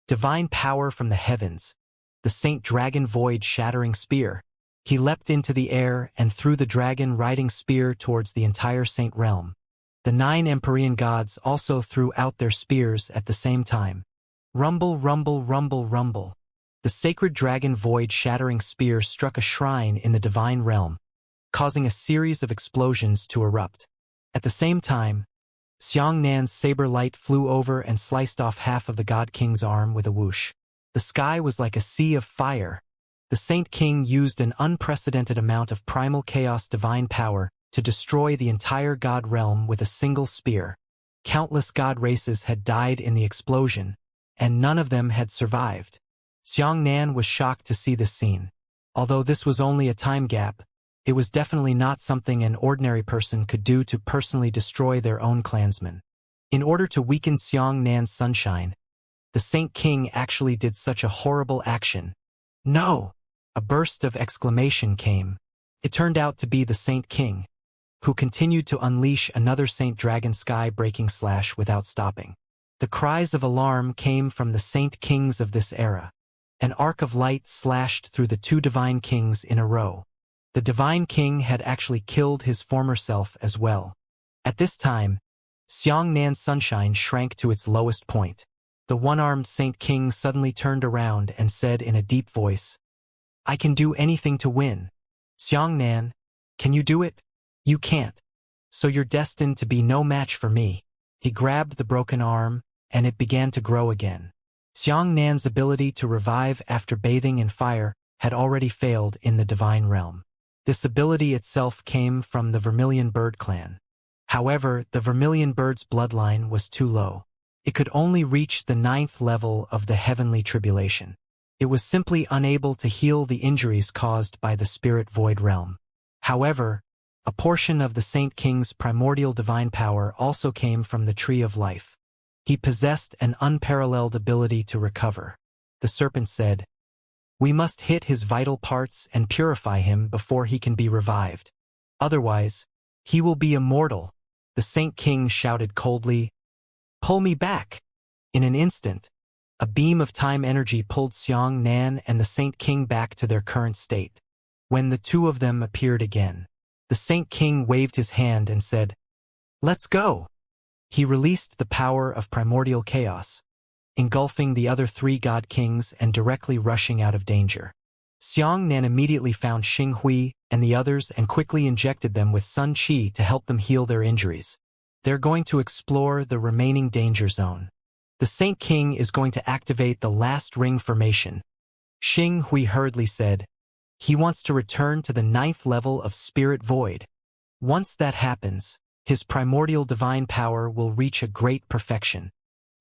"Divine power from the heavens, the Saint Dragon void shattering spear." He leapt into the air and threw the dragon riding spear towards the entire Saint realm. The 9 Empyrean gods also threw out their spears at the same time. Rumble, rumble, rumble, rumble. The sacred dragon void shattering spear struck a shrine in the divine realm, causing a series of explosions to erupt. At the same time, Xianxia's saber light flew over and sliced off half of the god king's arm with a whoosh. The sky was like a sea of fire. The Saint King used an unprecedented amount of primal chaos divine power to destroy the entire god realm with a single spear. Countless god races had died in the explosion, and none of them had survived. Xianxia was shocked to see this scene. Although this was only a time gap, it was definitely not something an ordinary person could do to personally destroy their own clansmen. In order to weaken Xianxia's sunshine, the Saint King actually did such a horrible action. No! A burst of exclamation came. It turned out to be the Saint King, who continued to unleash another Saint Dragon sky-breaking slash without stopping. The cries of alarm came from the Saint Kings of this era. An arc of light slashed through the 2 divine kings in a row. The divine king had actually killed his former self as well. At this time, Xianxia's sunshine shrank to its lowest point. The one-armed Saint King suddenly turned around and said in a deep voice, "I can do anything to win." Xianxia, can you do it? You can't. So you're destined to be no match for me. He grabbed the broken arm, and it began to grow again. Xianxia's ability to revive after bathing in fire had already failed in the divine realm. This ability itself came from the Vermilion Bird clan. However, the Vermilion Bird's bloodline was too low. It could only reach the 9th level of the heavenly tribulation. It was simply unable to heal the injuries caused by the spirit void realm. However, a portion of the Saint King's primordial divine power also came from the Tree of Life. He possessed an unparalleled ability to recover. The serpent said, "We must hit his vital parts and purify him before he can be revived. Otherwise, he will be immortal." The Saint King shouted coldly, "Pull me back!" In an instant, a beam of time energy pulled Xianxia and the Saint King back to their current state. When the 2 of them appeared again, the Saint King waved his hand and said, Let's go! He released the power of primordial chaos, engulfing the other three god kings and directly rushing out of danger. Xianxia immediately found Xinghui and the others and quickly injected them with Sun Qi to help them heal their injuries. They're going to explore the remaining danger zone. The Saint King is going to activate the last ring formation. Xinghui hurriedly said. He wants to return to the 9th level of Spirit Void. Once that happens, his primordial divine power will reach a great perfection.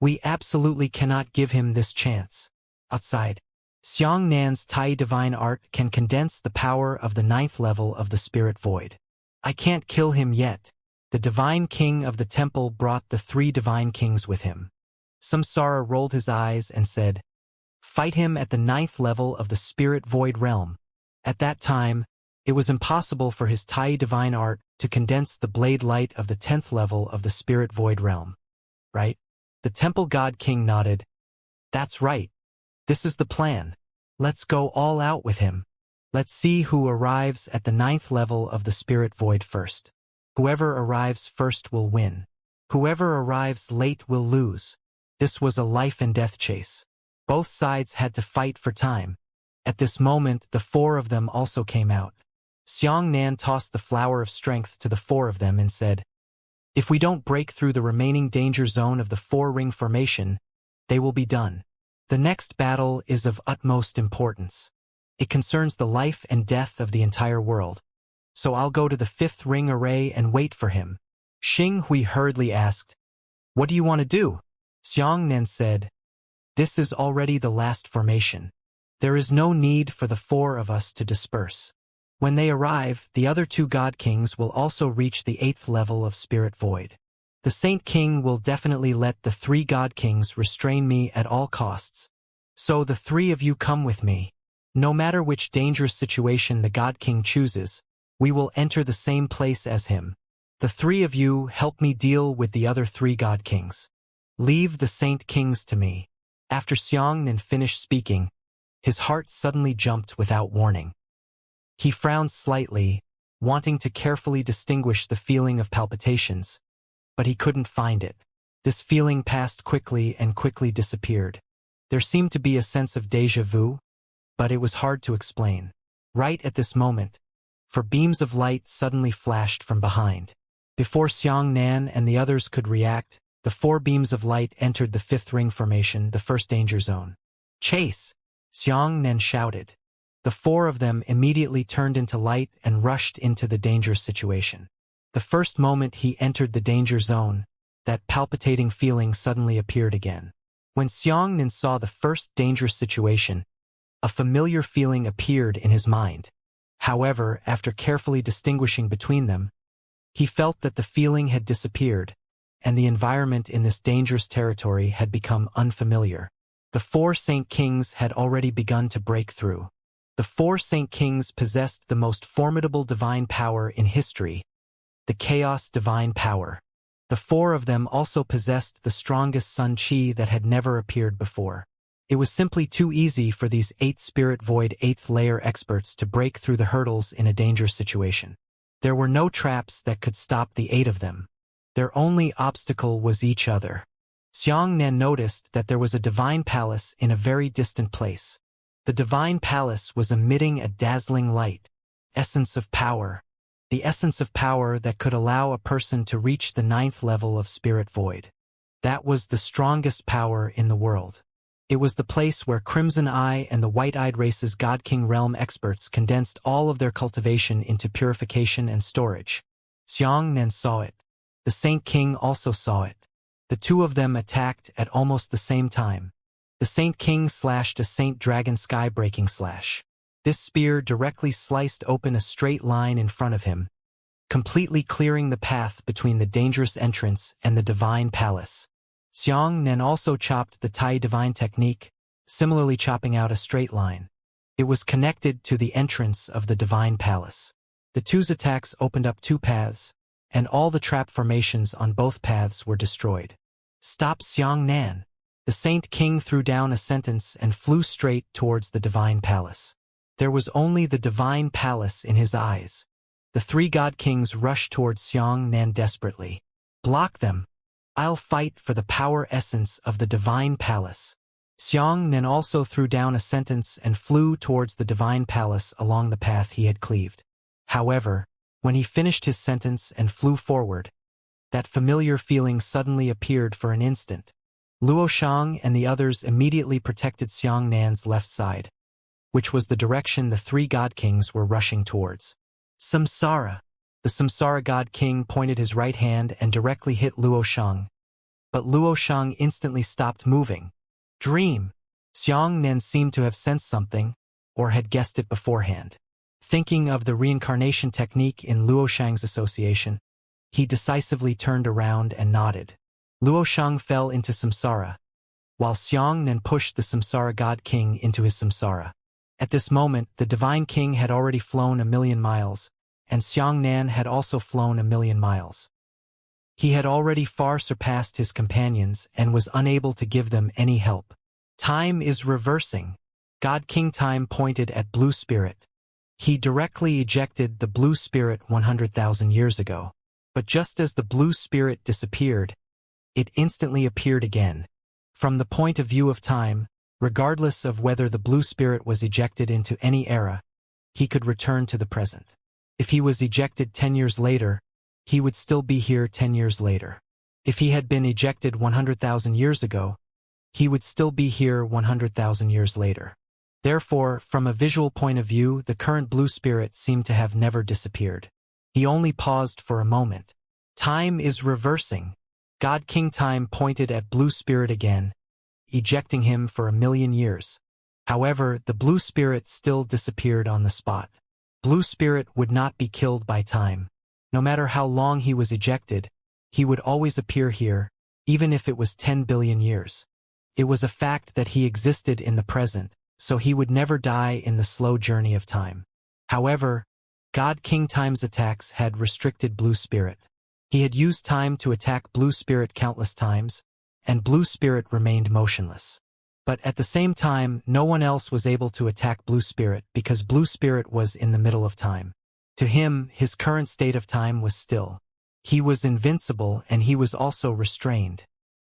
We absolutely cannot give him this chance. Outside, Xianxia's Tai divine art can condense the power of the 9th level of the Spirit Void. I can't kill him yet. The divine king of the temple brought the 3 divine kings with him. Samsara rolled his eyes and said, fight him at the 9th level of the Spirit Void realm. At that time, it was impossible for his Tai divine art to condense the blade light of the 10th level of the Spirit Void realm. Right? The temple god king nodded. That's right. This is the plan. Let's go all out with him. Let's see who arrives at the 9th level of the Spirit Void first. Whoever arrives first will win. Whoever arrives late will lose. This was a life and death chase. Both sides had to fight for time. At this moment, the 4 of them also came out. Xianxia tossed the flower of strength to the 4 of them and said, if we don't break through the remaining danger zone of the 4-ring formation, they will be done. The next battle is of utmost importance. It concerns the life and death of the entire world. So I'll go to the 5th ring array and wait for him. Xinghui hurriedly asked, what do you want to do? Xianxia said, this is already the last formation. There is no need for the 4 of us to disperse. When they arrive, the other 2 god kings will also reach the 8th level of Spirit Void. The Saint King will definitely let the 3 god kings restrain me at all costs. So the 3 of you come with me. No matter which dangerous situation the god king chooses, we will enter the same place as him. The 3 of you help me deal with the other 3 god kings. Leave the Saint Kings to me. After Xianxia finished speaking, his heart suddenly jumped without warning. He frowned slightly, wanting to carefully distinguish the feeling of palpitations, but he couldn't find it. This feeling passed quickly and quickly disappeared. There seemed to be a sense of déjà vu, but it was hard to explain. Right at this moment, for beams of light suddenly flashed from behind. Before Xianxia and the others could react, the 4 beams of light entered the 5th ring formation, the first danger zone. Chase! Xianxia shouted. The 4 of them immediately turned into light and rushed into the dangerous situation. The first moment he entered the danger zone, that palpitating feeling suddenly appeared again. When Xianxia saw the first dangerous situation, a familiar feeling appeared in his mind. However, after carefully distinguishing between them, he felt that the feeling had disappeared, and the environment in this dangerous territory had become unfamiliar. The 4 Saint Kings had already begun to break through. The 4 Saint Kings possessed the most formidable divine power in history, the Chaos Divine Power. The 4 of them also possessed the strongest Sun Qi that had never appeared before. It was simply too easy for these 8 Spirit Void 8th layer experts to break through the hurdles in a dangerous situation. There were no traps that could stop the 8 of them. Their only obstacle was each other. Xianxia noticed that there was a divine palace in a very distant place. The divine palace was emitting a dazzling light, essence of power. The essence of power that could allow a person to reach the 9th level of Spirit Void. That was the strongest power in the world. It was the place where Crimson Eye and the White-Eyed Race's God King Realm experts condensed all of their cultivation into purification and storage. Xianxia saw it. The Saint King also saw it. The 2 of them attacked at almost the same time. The Saint King slashed a Saint Dragon sky-breaking slash. This spear directly sliced open a straight line in front of him, completely clearing the path between the dangerous entrance and the divine palace. Xianxia also chopped the Tai divine technique, similarly chopping out a straight line. It was connected to the entrance of the divine palace. The 2's attacks opened up 2 paths, and all the trap formations on both paths were destroyed. Stop Xianxia! The Saint King threw down a sentence and flew straight towards the divine palace. There was only the divine palace in his eyes. The 3 god kings rushed towards Xianxia desperately. Block them. I'll fight for the power essence of the divine palace. Xianxia also threw down a sentence and flew towards the divine palace along the path he had cleaved. However, when he finished his sentence and flew forward, that familiar feeling suddenly appeared for an instant. Luo Shang and the others immediately protected Xianxia's left side, which was the direction the three god kings were rushing towards. Samsara. The Samsara god king pointed his right hand and directly hit Luo Shang. But Luo Shang instantly stopped moving. Dream. Xianxia seemed to have sensed something, or had guessed it beforehand. Thinking of the reincarnation technique in Luo Shang's association, he decisively turned around and nodded. Luo Shang fell into samsara, while Xianxia pushed the Samsara God King into his samsara. At this moment, the Divine King had already flown 1,000,000 miles, and Xianxia had also flown 1,000,000 miles. He had already far surpassed his companions and was unable to give them any help. Time is reversing. God King Time pointed at Blue Spirit. He directly ejected the Blue Spirit 100,000 years ago. But just as the Blue Spirit disappeared, it instantly appeared again. From the point of view of time, regardless of whether the Blue Spirit was ejected into any era, he could return to the present. If he was ejected 10 years later, he would still be here 10 years later. If he had been ejected 100,000 years ago, he would still be here 100,000 years later. Therefore, from a visual point of view, the current Blue Spirit seemed to have never disappeared. He only paused for a moment. Time is reversing. God King Time pointed at Blue Spirit again, ejecting him for 1,000,000 years. However, the Blue Spirit still disappeared on the spot. Blue Spirit would not be killed by time. No matter how long he was ejected, he would always appear here, even if it was 10 billion years. It was a fact that he existed in the present, so he would never die in the slow journey of time. However, God King Time's attacks had restricted Blue Spirit. He had used time to attack Blue Spirit countless times, and Blue Spirit remained motionless. But at the same time, no one else was able to attack Blue Spirit because Blue Spirit was in the middle of time. To him, his current state of time was still. He was invincible and he was also restrained.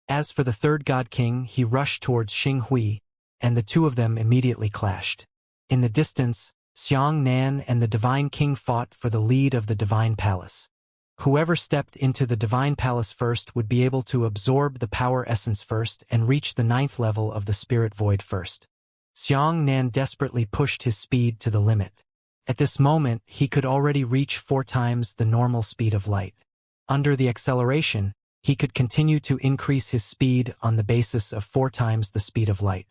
As for the third God King, he rushed towards Xing Hui, and the two of them immediately clashed. In the distance, Xianxia and the Divine King fought for the lead of the Divine Palace. Whoever stepped into the Divine Palace first would be able to absorb the power essence first and reach the 9th level of the Spirit Void first. Xianxia desperately pushed his speed to the limit. At this moment, he could already reach 4 times the normal speed of light. Under the acceleration, he could continue to increase his speed on the basis of 4 times the speed of light.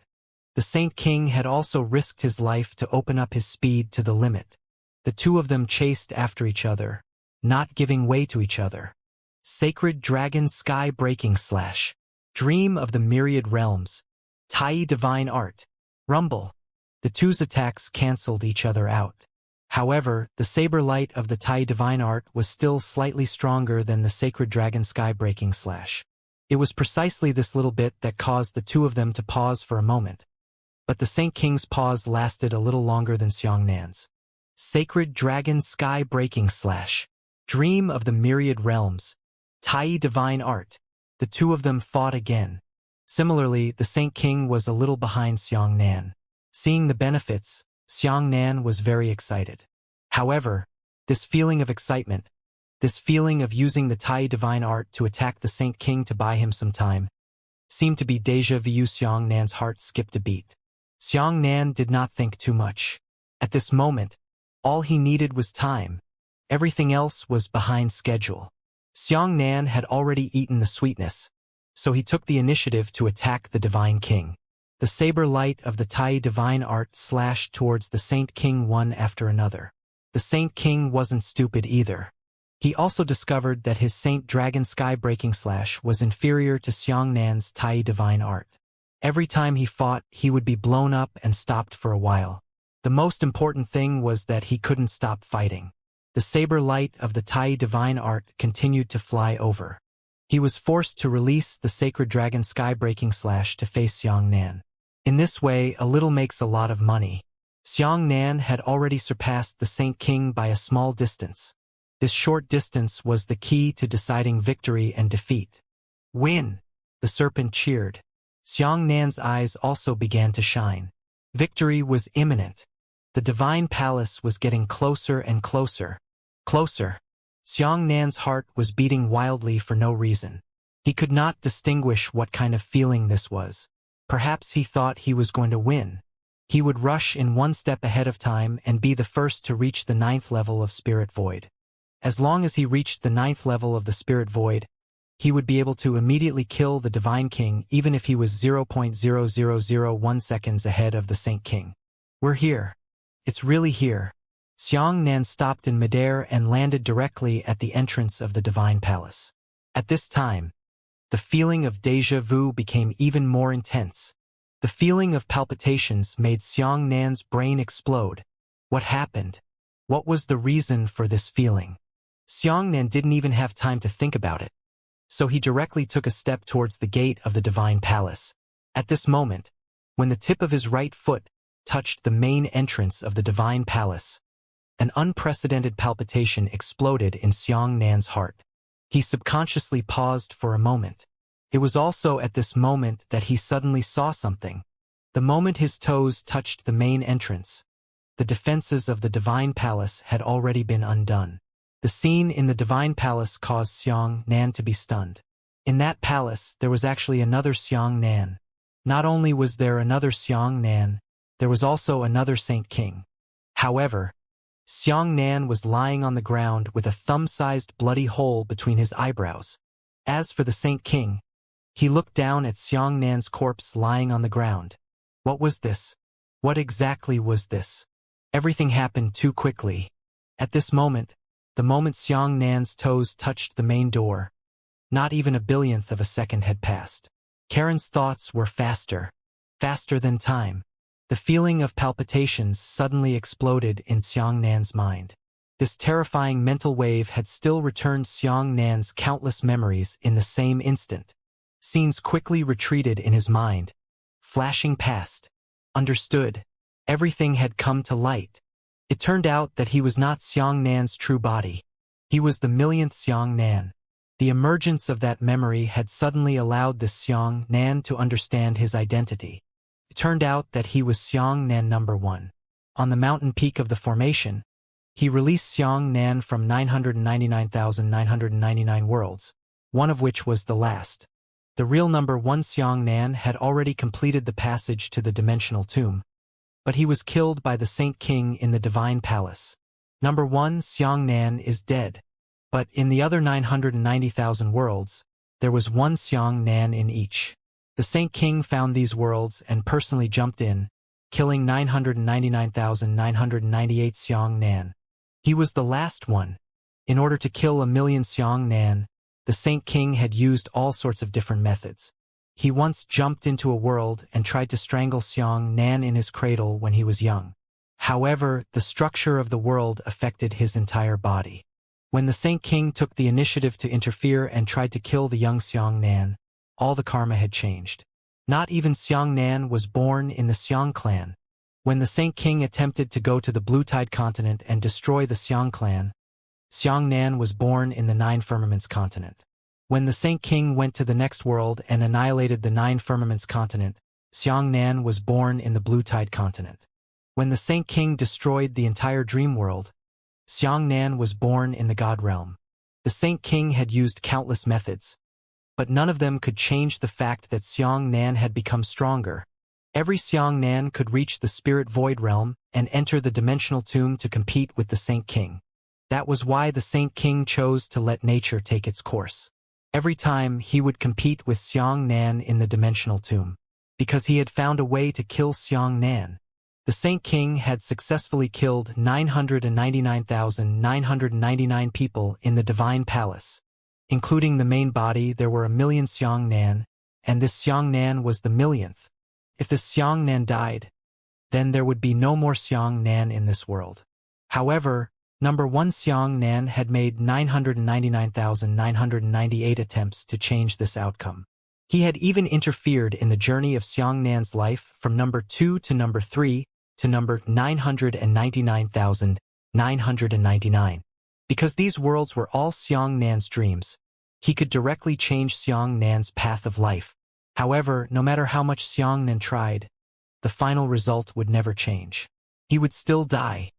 The Saint King had also risked his life to open up his speed to the limit. The two of them chased after each other, not giving way to each other. Sacred Dragon Sky Breaking Slash. Dream of the Myriad Realms. Tai Divine Art. Rumble. The two's attacks cancelled each other out. However, the saber light of the Tai Divine Art was still slightly stronger than the Sacred Dragon Sky Breaking Slash. It was precisely this little bit that caused the two of them to pause for a moment. But the Saint King's pause lasted a little longer than Xianxia's. Sacred Dragon Sky Breaking Slash. Dream of the Myriad Realms. Tai Divine Art. The two of them fought again. Similarly, the Saint King was a little behind Xianxia. Seeing the benefits, Xianxia was very excited. However, this feeling of excitement, this feeling of using the Tai Divine Art to attack the Saint King to buy him some time, seemed to be déjà vu. Xianxia's heart skipped a beat. Xianxia did not think too much. At this moment, all he needed was time. Everything else was behind schedule. Xianxia had already eaten the sweetness, so he took the initiative to attack the Divine King. The saber light of the Tai Divine Art slashed towards the Saint King one after another. The Saint King wasn't stupid either. He also discovered that his Saint Dragon Sky Breaking Slash was inferior to Xianxia's Tai Divine Art. Every time he fought, he would be blown up and stopped for a while. The most important thing was that he couldn't stop fighting. The saber light of the Tai Divine Art continued to fly over. He was forced to release the Sacred Dragon Sky Breaking Slash to face Xianxia. In this way, a little makes a lot of money. Xianxia had already surpassed the Saint King by a small distance. This short distance was the key to deciding victory and defeat. Win! The serpent cheered. Xiangnan's eyes also began to shine. Victory was imminent. The divine palace was getting closer and closer. Closer. Xiangnan's heart was beating wildly for no reason. He could not distinguish what kind of feeling this was. Perhaps he thought he was going to win. He would rush in one step ahead of time and be the first to reach the 9th level of Spirit Void. As long as he reached the 9th level of the Spirit Void, he would be able to immediately kill the Divine King even if he was 0.0001 seconds ahead of the Saint King. We're here. It's really here. Xiangnan stopped in midair and landed directly at the entrance of the Divine Palace. At this time, the feeling of déjà vu became even more intense. The feeling of palpitations made Xiangnan's brain explode. What happened? What was the reason for this feeling? Xiangnan didn't even have time to think about it. So he directly took a step towards the gate of the Divine Palace. At this moment, when the tip of his right foot touched the main entrance of the Divine Palace, an unprecedented palpitation exploded in Xiangnan's heart. He subconsciously paused for a moment. It was also at this moment that he suddenly saw something. The moment his toes touched the main entrance, the defenses of the Divine Palace had already been undone. The scene in the Divine Palace caused Xiangnan to be stunned. In that palace, there was actually another Xiangnan. Not only was there another Xiangnan, there was also another Saint King. However, Xiangnan was lying on the ground with a thumb-sized bloody hole between his eyebrows. As for the Saint King, he looked down at Xiangnan's corpse lying on the ground. What was this? What exactly was this? Everything happened too quickly. At this moment, the moment Xiangnan's toes touched the main door, not even a billionth of a second had passed. Karen's thoughts were faster than time. The feeling of palpitations suddenly exploded in Xiangnan's mind. This terrifying mental wave had still returned Xiangnan's countless memories in the same instant. Scenes quickly retreated in his mind, flashing past. Understood. Everything had come to light. It turned out that he was not Xiangnan's true body. He was the millionth Xiangnan. The emergence of that memory had suddenly allowed this Xiangnan to understand his identity. It turned out that he was Xiangnan number 1. On the mountain peak of the formation, he released Xiangnan from 999,999 worlds, one of which was the last. The real number 1 Xiangnan had already completed the passage to the dimensional tomb, but he was killed by the Saint King in the Divine Palace. Number 1 Xiangnan is dead, but in the other 990,000 worlds, there was one Xiangnan in each. The Saint King found these worlds and personally jumped in, killing 999,998 Xiangnan. He was the last one. In order to kill 1,000,000 Xiangnan, the Saint King had used all sorts of different methods. He once jumped into a world and tried to strangle Xiangnan in his cradle when he was young. However, the structure of the world affected his entire body. When the Saint King took the initiative to interfere and tried to kill the young Xiangnan, all the karma had changed. Not even Xiangnan was born in the Xiang clan. When the Saint King attempted to go to the Blue Tide continent and destroy the Xiang clan, Xiangnan was born in the 9 Firmaments continent. When the Saint King went to the next world and annihilated the 9 Firmaments continent, Xiangnan was born in the Blue Tide continent. When the Saint King destroyed the entire dream world, Xiangnan was born in the God realm. The Saint King had used countless methods, but none of them could change the fact that Xiangnan had become stronger. Every Xiangnan could reach the Spirit Void realm and enter the dimensional tomb to compete with the Saint King. That was why the Saint King chose to let nature take its course. Every time he would compete with Xiangnan in the dimensional tomb, because he had found a way to kill Xiangnan. The Saint King had successfully killed 999,999 people in the Divine Palace. Including the main body, there were 1,000,000 Xiangnan, and this Xiangnan was the millionth. If this Xiangnan died, then there would be no more Xiangnan in this world. However, number 1 Xiangnan had made 999,998 attempts to change this outcome. He had even interfered in the journey of Xiangnan's life from number 2 to number 3 to number 999,999. Because these worlds were all Xiang Nan's dreams, he could directly change Xiang Nan's path of life. However, no matter how much Xiang Nan tried, the final result would never change. He would still die.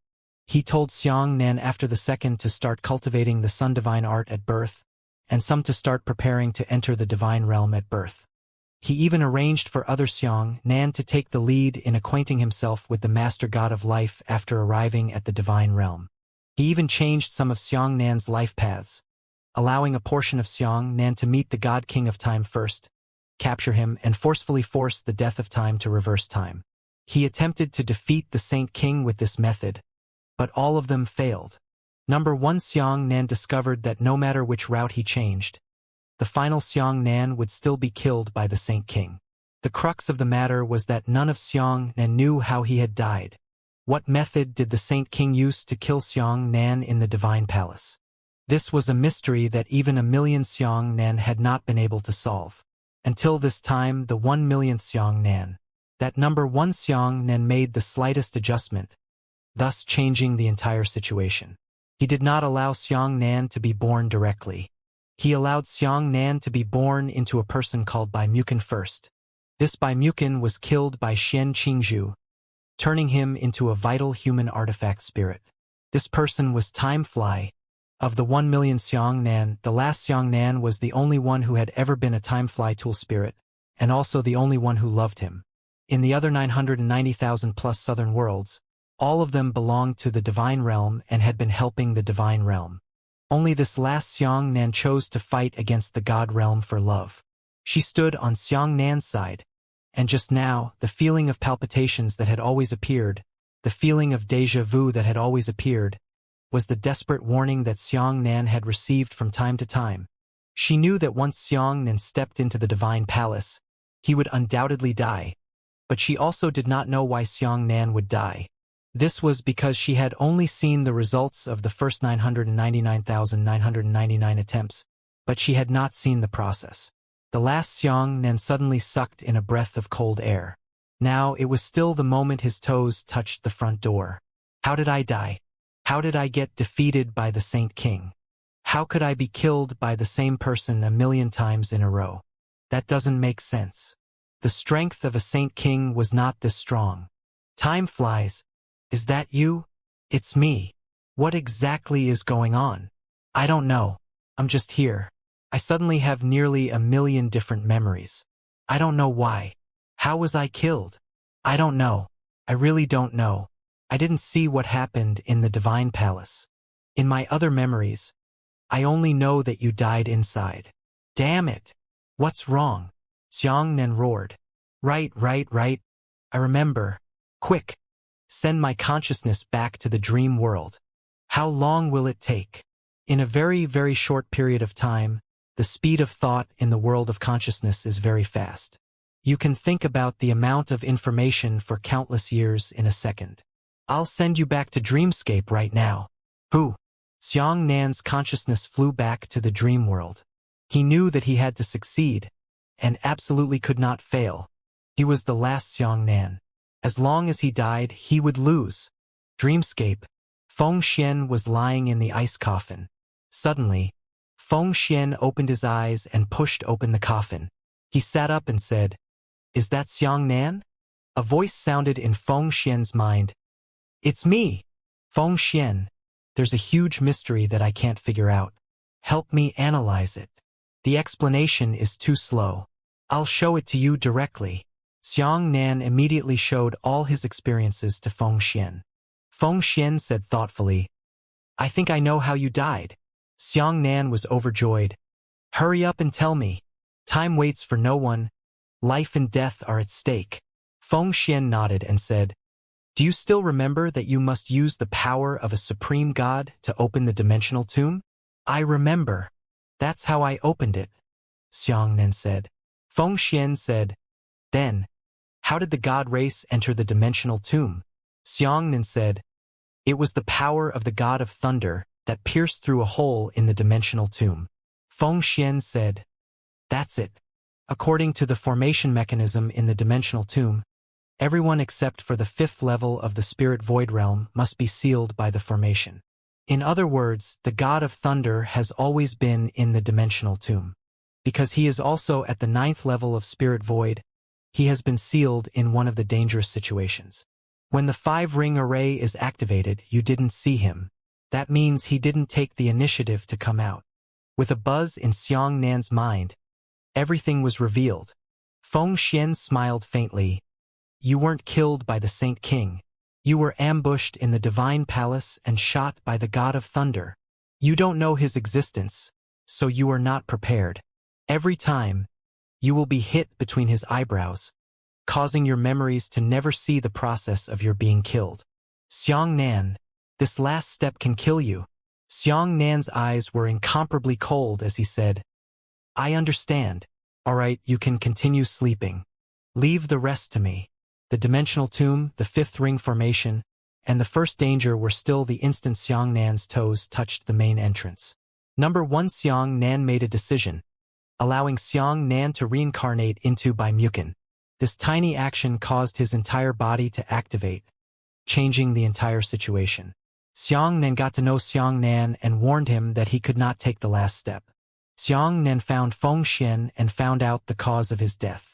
He told Xiang Nan after the second to start cultivating the Sun Divine art at birth, and some to start preparing to enter the Divine Realm at birth. He even arranged for other Xiang Nan to take the lead in acquainting himself with the Master God of Life after arriving at the Divine Realm. He even changed some of Xiang Nan's life paths, allowing a portion of Xiang Nan to meet the God King of Time first, capture him, and forcefully force the death of time to reverse time. He attempted to defeat the Saint King with this method, but all of them failed. Number 1 Xiang Nan discovered that no matter which route he changed, the final Xiang Nan would still be killed by the Saint King. The crux of the matter was that none of Xiang Nan knew how he had died. What method did the Saint King use to kill Xiang Nan in the Divine Palace? This was a mystery that even 1,000,000 Xiang Nan had not been able to solve. Until this time, the 1,000,000th Xiang Nan. That number 1 Xiang Nan made the slightest adjustment, thus changing the entire situation. He did not allow Xiang Nan to be born directly. He allowed Xiang Nan to be born into a person called Bai Mukin first. This Bai Mukin was killed by Xian Qingzhu, turning him into a vital human artifact spirit. This person was Time Fly. Of the 1,000,000 Xiang Nan, the last Xiang Nan was the only one who had ever been a Time Fly tool spirit, and also the only one who loved him. In the other 990,000 plus southern worlds, all of them belonged to the Divine Realm and had been helping the Divine Realm. Only this last Xiang Nan chose to fight against the God Realm for love. She stood on Xiang Nan's side, and just now, the feeling of palpitations that had always appeared, the feeling of déjà vu that had always appeared, was the desperate warning that Xiang Nan had received from time to time. She knew that once Xiang Nan stepped into the Divine Palace, he would undoubtedly die, but she also did not know why Xiang Nan would die. This was because she had only seen the results of the first 999,999 attempts, but she had not seen the process. The last Xiang Nan suddenly sucked in a breath of cold air. Now it was still the moment his toes touched the front door. How did I die? How did I get defeated by the Saint King? How could I be killed by the same person 1,000,000 times in a row? That doesn't make sense. The strength of a Saint King was not this strong. Time flies. Is that you? It's me. What exactly is going on? I don't know. I'm just here. I suddenly have nearly 1,000,000 different memories. I don't know why. How was I killed? I don't know. I really don't know. I didn't see what happened in the Divine Palace. In my other memories, I only know that you died inside. Damn it! What's wrong? Xiang Nan roared. Right. I remember. Quick! Send my consciousness back to the dream world. How long will it take? In a very, very short period of time, the speed of thought in the world of consciousness is very fast. You can think about the amount of information for countless years in a second. I'll send you back to Dreamscape right now. Who? Xiang Nan's consciousness flew back to the dream world. He knew that he had to succeed, and absolutely could not fail. He was the last Xiang Nan. As long as he died, he would lose. Dreamscape. Feng Xian was lying in the ice coffin. Suddenly, Feng Xian opened his eyes and pushed open the coffin. He sat up and said, "Is that Xiang Nan?" A voice sounded in Feng Xian's mind. "It's me, Feng Xian. There's a huge mystery that I can't figure out. Help me analyze it. The explanation is too slow. I'll show it to you directly." Xiang Nan immediately showed all his experiences to Feng Xian. Feng Xian said thoughtfully, "I think I know how you died." Xiang Nan was overjoyed. "Hurry up and tell me. Time waits for no one. Life and death are at stake." Feng Xian nodded and said, "Do you still remember that you must use the power of a supreme god to open the dimensional tomb?" "I remember. That's how I opened it," Xiang Nan said. Feng Xian said, "Then, how did the god race enter the dimensional tomb?" Xiang Nan said, "It was the power of the god of thunder that pierced through a hole in the dimensional tomb." Feng Xian said, "That's it. According to the formation mechanism in the dimensional tomb, everyone except for the 5th level of the spirit void realm must be sealed by the formation. In other words, the god of thunder has always been in the dimensional tomb. Because he is also at the 9th level of spirit void, he has been sealed in one of the dangerous situations. When the 5-ring array is activated, you didn't see him. That means he didn't take the initiative to come out. With a buzz in Xiang Nan's mind, everything was revealed. Feng Xian smiled faintly. You weren't killed by the Saint King. You were ambushed in the divine palace and shot by the god of thunder. You don't know his existence, so you are not prepared. Every time, you will be hit between his eyebrows, causing your memories to never see the process of your being killed. Xiang Nan, this last step can kill you. Xiang Nan's eyes were incomparably cold as he said, I understand. All right, you can continue sleeping. Leave the rest to me. The dimensional tomb, the 5th ring formation, and the first danger were still the instant Xiang Nan's toes touched the main entrance. Number 1, Xiang Nan made a decision, allowing Xiang Nan to reincarnate into Bai Mukin. This tiny action caused his entire body to activate, changing the entire situation. Xiang Nan got to know Xiang Nan and warned him that he could not take the last step. Xiang Nan found Feng Xian and found out the cause of his death.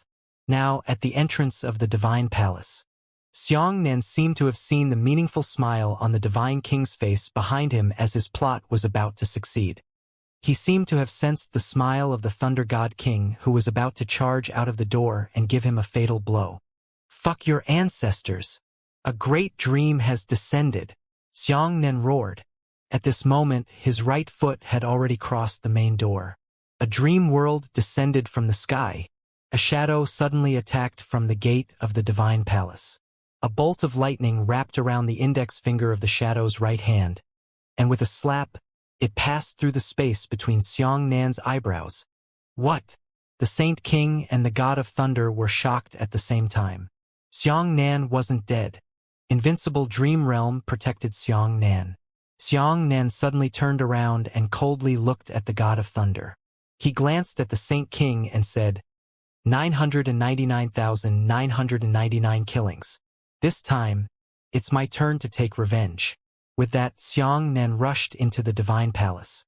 Now, at the entrance of the Divine Palace, Xiang Nan seemed to have seen the meaningful smile on the Divine King's face behind him as his plot was about to succeed. He seemed to have sensed the smile of the Thunder God King who was about to charge out of the door and give him a fatal blow. Fuck your ancestors! A great dream has descended, Xiang Nan roared. At this moment, his right foot had already crossed the main door. A dream world descended from the sky. A shadow suddenly attacked from the gate of the Divine Palace. A bolt of lightning wrapped around the index finger of the shadow's right hand, and with a slap, it passed through the space between Xiang Nan's eyebrows. What? The Saint King and the God of Thunder were shocked at the same time. Xiang Nan wasn't dead. Invincible Dream Realm protected Xiang Nan. Xiang Nan suddenly turned around and coldly looked at the God of Thunder. He glanced at the Saint King and said, 999,999 killings. This time, it's my turn to take revenge. With that, Xiang Nan rushed into the Divine Palace.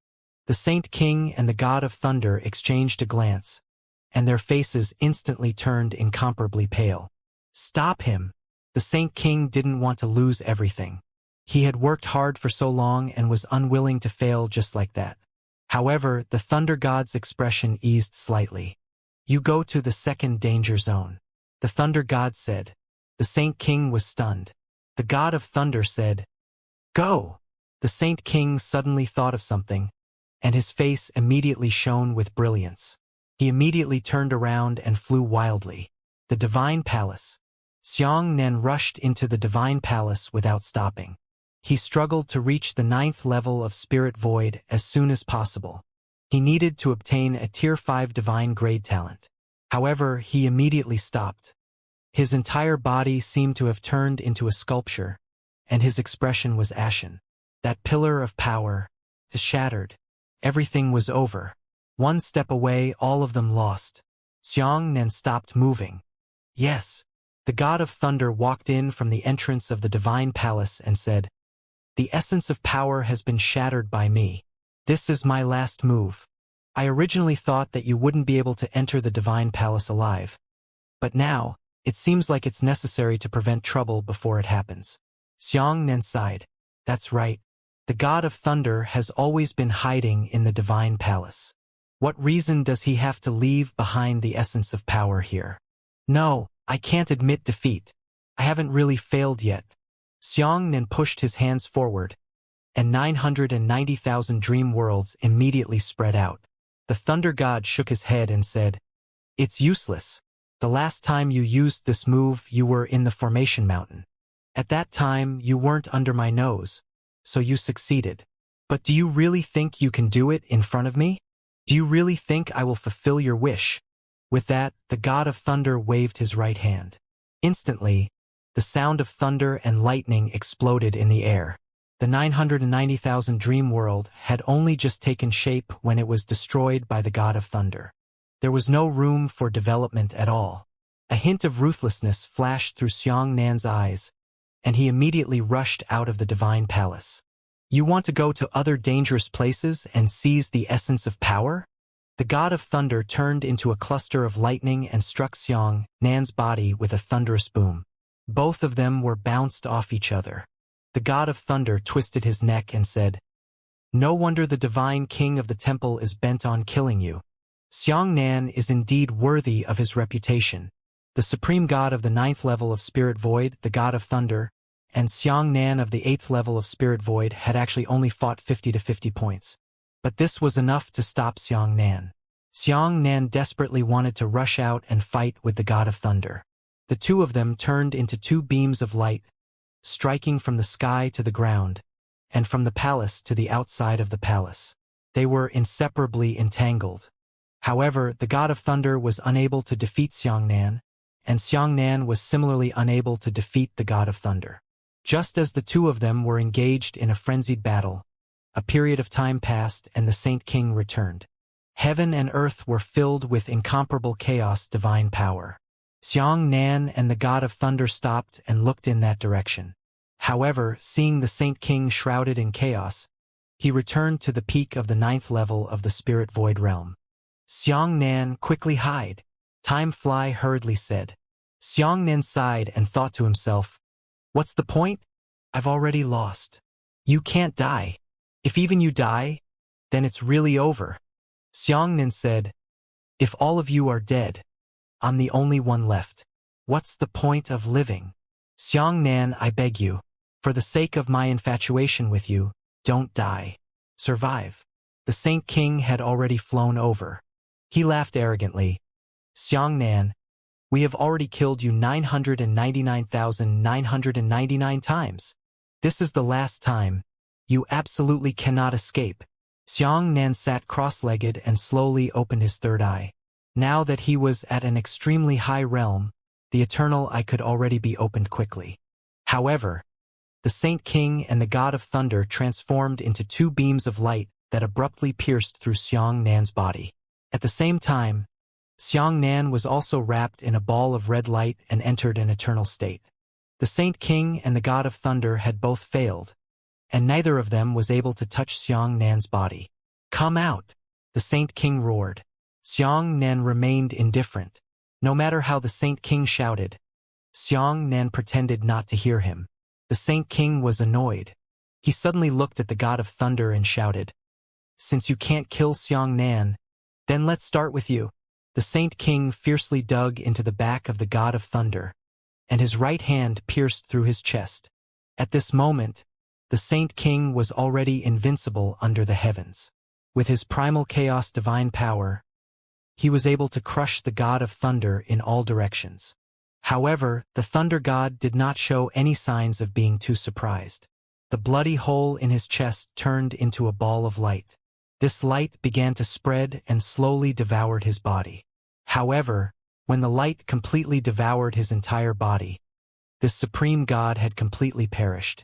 The Saint King and the God of Thunder exchanged a glance, and their faces instantly turned incomparably pale. Stop him! The Saint King didn't want to lose everything. He had worked hard for so long and was unwilling to fail just like that. However, the Thunder God's expression eased slightly. You go to the 2nd danger zone, the Thunder God said. The Saint King was stunned. The God of Thunder said, Go! The Saint King suddenly thought of something, and his face immediately shone with brilliance. He immediately turned around and flew wildly. The Divine Palace. Xiang Nan rushed into the Divine Palace without stopping. He struggled to reach the 9th level of Spirit Void as soon as possible. He needed to obtain a Tier 5 Divine Grade talent. However, he immediately stopped. His entire body seemed to have turned into a sculpture, and his expression was ashen. That pillar of power is shattered. Everything was over. One step away, all of them lost. Xiang Nan stopped moving. Yes. The God of Thunder walked in from the entrance of the Divine Palace and said, The essence of power has been shattered by me. This is my last move. I originally thought that you wouldn't be able to enter the Divine Palace alive. But now, it seems like it's necessary to prevent trouble before it happens. Xiang Nan sighed. That's right. The God of Thunder has always been hiding in the Divine Palace. What reason does he have to leave behind the essence of power here? No, I can't admit defeat. I haven't really failed yet. Xiang Nan pushed his hands forward, and 990,000 dream worlds immediately spread out. The Thunder God shook his head and said, It's useless. The last time you used this move, you were in the Formation Mountain. At that time, you weren't under my nose, so you succeeded. But do you really think you can do it in front of me? Do you really think I will fulfill your wish? With that, the God of Thunder waved his right hand. Instantly, the sound of thunder and lightning exploded in the air. The 990,000 dream world had only just taken shape when it was destroyed by the God of Thunder. There was no room for development at all. A hint of ruthlessness flashed through Xiang Nan's eyes, and he immediately rushed out of the Divine Palace. You want to go to other dangerous places and seize the essence of power? The god of thunder turned into a cluster of lightning and struck Xianxia's body with a thunderous boom. Both of them were bounced off each other. The god of thunder twisted his neck and said, "No wonder the divine king of the temple is bent on killing you. Xianxia is indeed worthy of his reputation." The supreme god of the 9th level of Spirit Void, the god of thunder, and Xianxia of the 8th level of Spirit Void had actually only fought 50 to 50 points. But this was enough to stop Xianxia. Xianxia desperately wanted to rush out and fight with the god of thunder. The two of them turned into two beams of light, striking from the sky to the ground, and from the palace to the outside of the palace. They were inseparably entangled. However, the god of thunder was unable to defeat Xianxia, and Xianxia was similarly unable to defeat the god of thunder. Just as the two of them were engaged in a frenzied battle, a period of time passed and the Saint King returned. Heaven and earth were filled with incomparable chaos, divine power. Xianxia and the god of thunder stopped and looked in that direction. However, seeing the Saint King shrouded in chaos, he returned to the peak of the 9th level of the Spirit Void realm. "Xianxia, quickly hide." "Time fly," hurriedly said. Xianxia sighed and thought to himself, "What's the point? I've already lost. You can't die. If even you die, then it's really over." Xianxia said, "If all of you are dead, I'm the only one left. What's the point of living? Xianxia, I beg you, for the sake of my infatuation with you, don't die. Survive." The Saint King had already flown over. He laughed arrogantly. "Xianxia, we have already killed you 999,999 times. This is the last time. You absolutely cannot escape." Xianxia sat cross-legged and slowly opened his third eye. Now that he was at an extremely high realm, the eternal eye could already be opened quickly. However, the Saint King and the god of thunder transformed into two beams of light that abruptly pierced through Xianxia's body. At the same time, Xianxia was also wrapped in a ball of red light and entered an eternal state. The Saint King and the god of thunder had both failed, and neither of them was able to touch Xianxia's body. "Come out!" the Saint King roared. Xianxia remained indifferent. No matter how the Saint King shouted, Xianxia pretended not to hear him. The Saint King was annoyed. He suddenly looked at the god of thunder and shouted, "Since you can't kill Xianxia, then let's start with you." The Saint King fiercely dug into the back of the god of thunder, and his right hand pierced through his chest. At this moment, the Saint King was already invincible under the heavens. With his primal chaos divine power, he was able to crush the god of thunder in all directions. However, the thunder god did not show any signs of being too surprised. The bloody hole in his chest turned into a ball of light. This light began to spread and slowly devoured his body. However, when the light completely devoured his entire body, this supreme god had completely perished.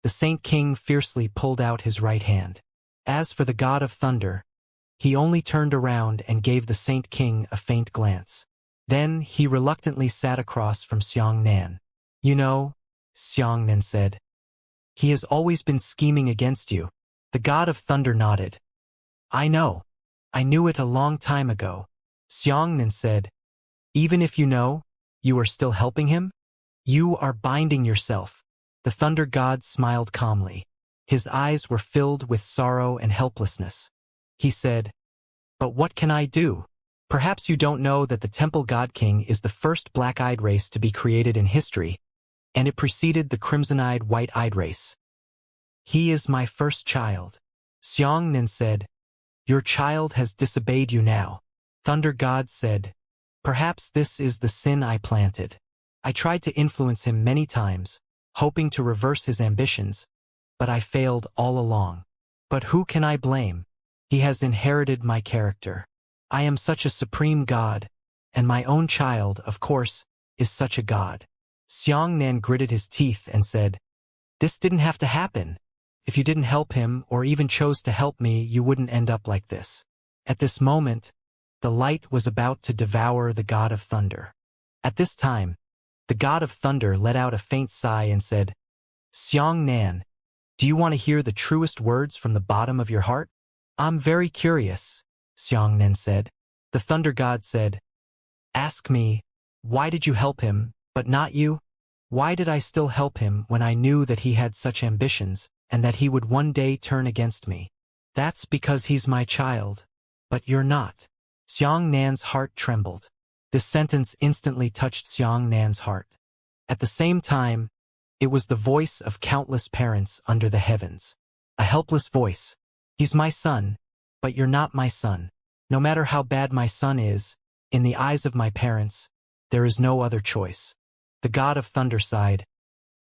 The Saint King fiercely pulled out his right hand. As for the god of thunder, he only turned around and gave the Saint King a faint glance. Then he reluctantly sat across from Xianxia. "You know," Xianxia said, "he has always been scheming against you." The god of thunder nodded. "I know. I knew it a long time ago." Xianxia said, "Even if you know, you are still helping him? You are binding yourself." The thunder god smiled calmly. His eyes were filled with sorrow and helplessness. He said, "But what can I do? Perhaps you don't know that the Temple God King is the first black-eyed race to be created in history, and it preceded the crimson-eyed white-eyed race. He is my first child." Xianxia said, "Your child has disobeyed you now." Thunder God said, "Perhaps this is the sin I planted. I tried to influence him many times, hoping to reverse his ambitions, but I failed all along. But who can I blame? He has inherited my character. I am such a supreme god, and my own child, of course, is such a god." Xianxia gritted his teeth and said, "This didn't have to happen. If you didn't help him or even chose to help me, you wouldn't end up like this." At this moment, the light was about to devour the god of thunder. At this time, the god of thunder let out a faint sigh and said, "Xianxia, Do you want to hear the truest words from the bottom of your heart? I'm very curious, Xianxia said. The thunder god said, Ask me, why did you help him, but not you? Why did I still help him when I knew that he had such ambitions, and that he would one day turn against me? That's because he's my child. But you're not. Xianxia's heart trembled. This sentence instantly touched Xianxia's heart. At the same time, it was the voice of countless parents under the heavens. A helpless voice. He's my son, but you're not my son. No matter how bad my son is, in the eyes of my parents, there is no other choice. The god of thunder sighed.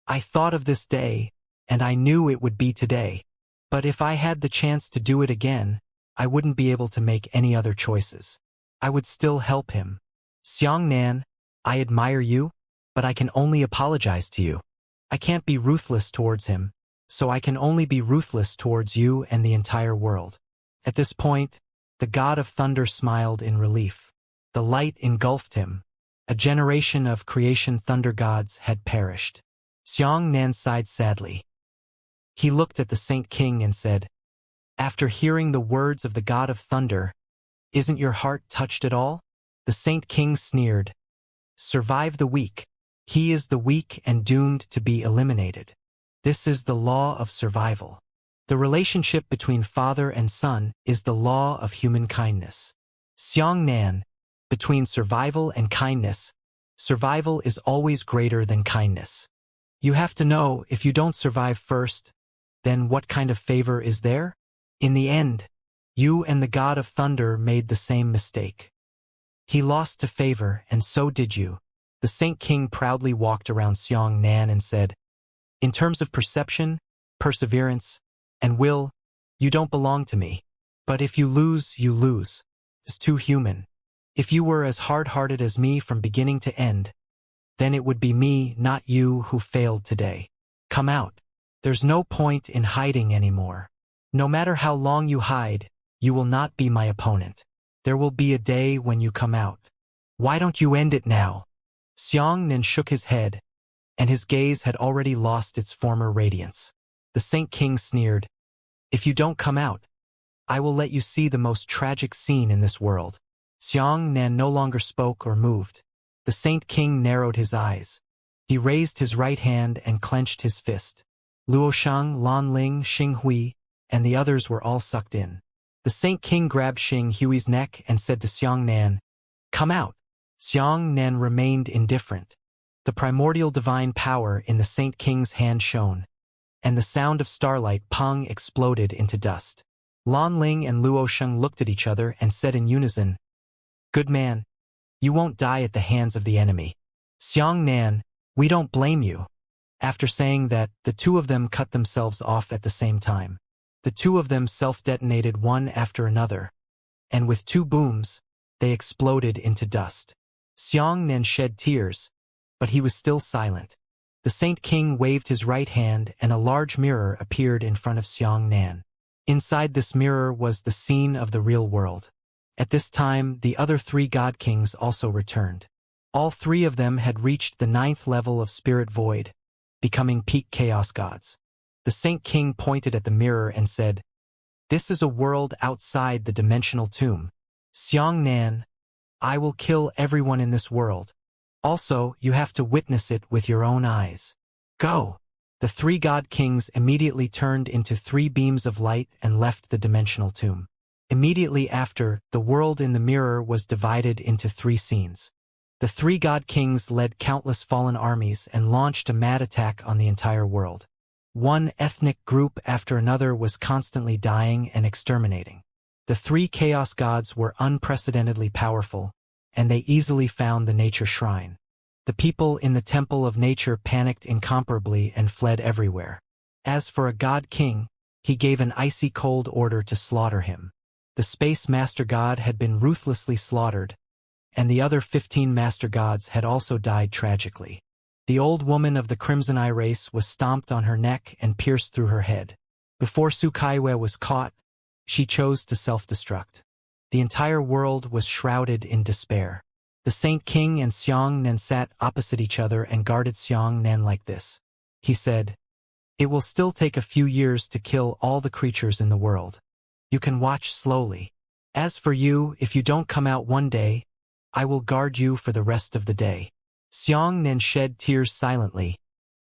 I thought of this day, and I knew it would be today. But if I had the chance to do it again, I wouldn't be able to make any other choices. I would still help him. Xianxia, I admire you, but I can only apologize to you. I can't be ruthless towards him, so I can only be ruthless towards you and the entire world. At this point, the god of thunder smiled in relief. The light engulfed him. A generation of creation thunder gods had perished. Xianxia sighed sadly. He looked at the Saint King and said, After hearing the words of the god of thunder, isn't your heart touched at all? The Saint King sneered. Survive the weak. He is the weak and doomed to be eliminated. This is the law of survival. The relationship between father and son is the law of human kindness. Xianxia, between survival and kindness, survival is always greater than kindness. You have to know, if you don't survive first, then what kind of favor is there? In the end, you and the god of thunder made the same mistake. He lost to favor, and so did you. The Saint King proudly walked around Xianxia and said, In terms of perception, perseverance, and will, you don't belong to me. But if you lose, you lose. It's too human. If you were as hard-hearted as me from beginning to end, then it would be me, not you, who failed today. Come out. There's no point in hiding anymore. No matter how long you hide, you will not be my opponent. There will be a day when you come out. Why don't you end it now? Xianxia shook his head, and his gaze had already lost its former radiance. The Saint King sneered, If you don't come out, I will let you see the most tragic scene in this world. Xianxia no longer spoke or moved. The Saint King narrowed his eyes. He raised his right hand and clenched his fist. Luoshang, Lanling, Xinghui, and the others were all sucked in. The Saint King grabbed Xinghui's neck and said to Xianxia, Come out. Xianxia remained indifferent. The primordial divine power in the Saint King's hand shone, and the sound of starlight pong exploded into dust. Lanling and Luosheng looked at each other and said in unison, Good man, you won't die at the hands of the enemy. Xianxia, we don't blame you. After saying that, the two of them cut themselves off at the same time. The two of them self-detonated one after another, and with two booms, they exploded into dust. Xianxia shed tears, but he was still silent. The Saint King waved his right hand and a large mirror appeared in front of Xianxia. Inside this mirror was the scene of the real world. At this time, the other three god kings also returned. All three of them had reached the 9th level of Spirit Void, becoming peak chaos gods. The Saint King pointed at the mirror and said, This is a world outside the dimensional tomb. Xianxia, I will kill everyone in this world. Also, you have to witness it with your own eyes. Go! The three god kings immediately turned into 3 beams of light and left the dimensional tomb. Immediately after, the world in the mirror was divided into 3 scenes. The 3 god kings led countless fallen armies and launched a mad attack on the entire world. One ethnic group after another was constantly dying and exterminating. The 3 chaos gods were unprecedentedly powerful, and they easily found the nature shrine. The people in the temple of nature panicked incomparably and fled everywhere. As for a god king, he gave an icy cold order to slaughter him. The space master god had been ruthlessly slaughtered, and the other 15 master gods had also died tragically. The old woman of the Crimson Eye race was stomped on her neck and pierced through her head. Before Su Kaiwe was caught, she chose to self-destruct. The entire world was shrouded in despair. The Saint King and Xianxia sat opposite each other and guarded Xianxia like this. He said, It will still take a few years to kill all the creatures in the world. You can watch slowly. As for you, if you don't come out one day, I will guard you for the rest of the day." Xianxia shed tears silently,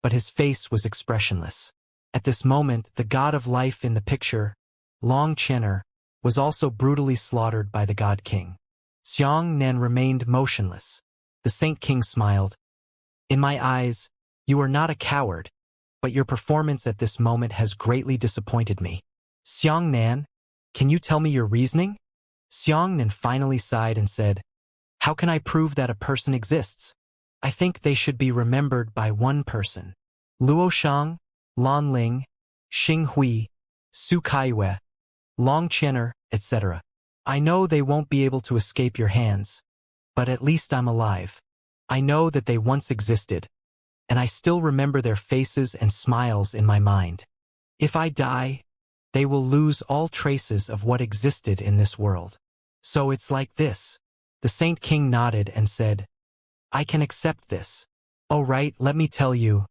but his face was expressionless. At this moment, the god of life in the picture, Long Chenner, was also brutally slaughtered by the god king. Xianxia remained motionless. The Saint King smiled. "In my eyes, you are not a coward, but your performance at this moment has greatly disappointed me. Xianxia, can you tell me your reasoning?" Xianxia finally sighed and said, "How can I prove that a person exists? I think they should be remembered by one person. Luo Shang, Lan Ling, Xing Hui, Su Kaiyue, Long Chenner, etc. I know they won't be able to escape your hands, but at least I'm alive. I know that they once existed, and I still remember their faces and smiles in my mind. If I die, they will lose all traces of what existed in this world. So it's like this." The Saint King nodded and said, "I can accept this. Oh right, let me tell you,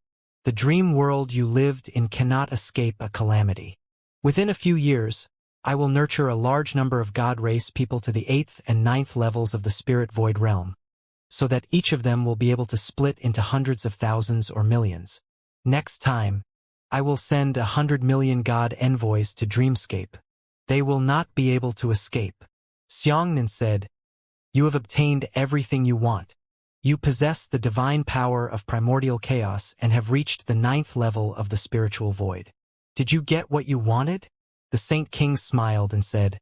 the dream world you lived in cannot escape a calamity. Within a few years, I will nurture a large number of God race people to the 8th and 9th levels of the spirit void realm, so that each of them will be able to split into hundreds of thousands or millions. Next time, I will send 100 million God envoys to Dreamscape. They will not be able to escape." Xianxia said, "You have obtained everything you want. You possess the divine power of primordial chaos and have reached the 9th level of the spiritual void. Did you get what you wanted?" The Saint King smiled and said,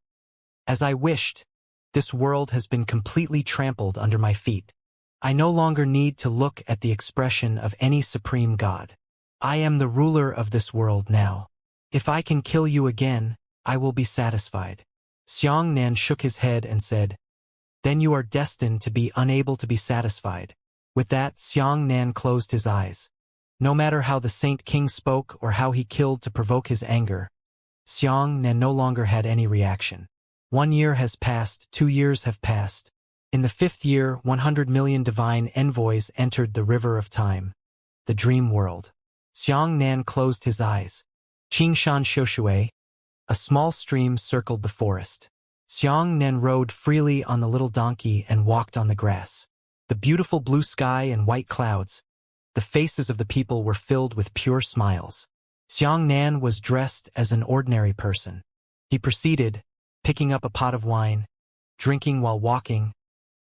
"As I wished, this world has been completely trampled under my feet. I no longer need to look at the expression of any supreme god. I am the ruler of this world now. If I can kill you again, I will be satisfied." Xianxia shook his head and said, "Then you are destined to be unable to be satisfied." With that, Xianxia closed his eyes. No matter how the Saint King spoke or how he killed to provoke his anger, Xianxia no longer had any reaction. 1 year has passed, 2 years have passed. In the 5th year, 100 million divine envoys entered the river of time, the dream world. Xianxia closed his eyes. Qingshan Shoshui, a small stream circled the forest. Xianxia rode freely on the little donkey and walked on the grass. The beautiful blue sky and white clouds, the faces of the people were filled with pure smiles. Xianxia was dressed as an ordinary person. He proceeded, picking up a pot of wine, drinking while walking,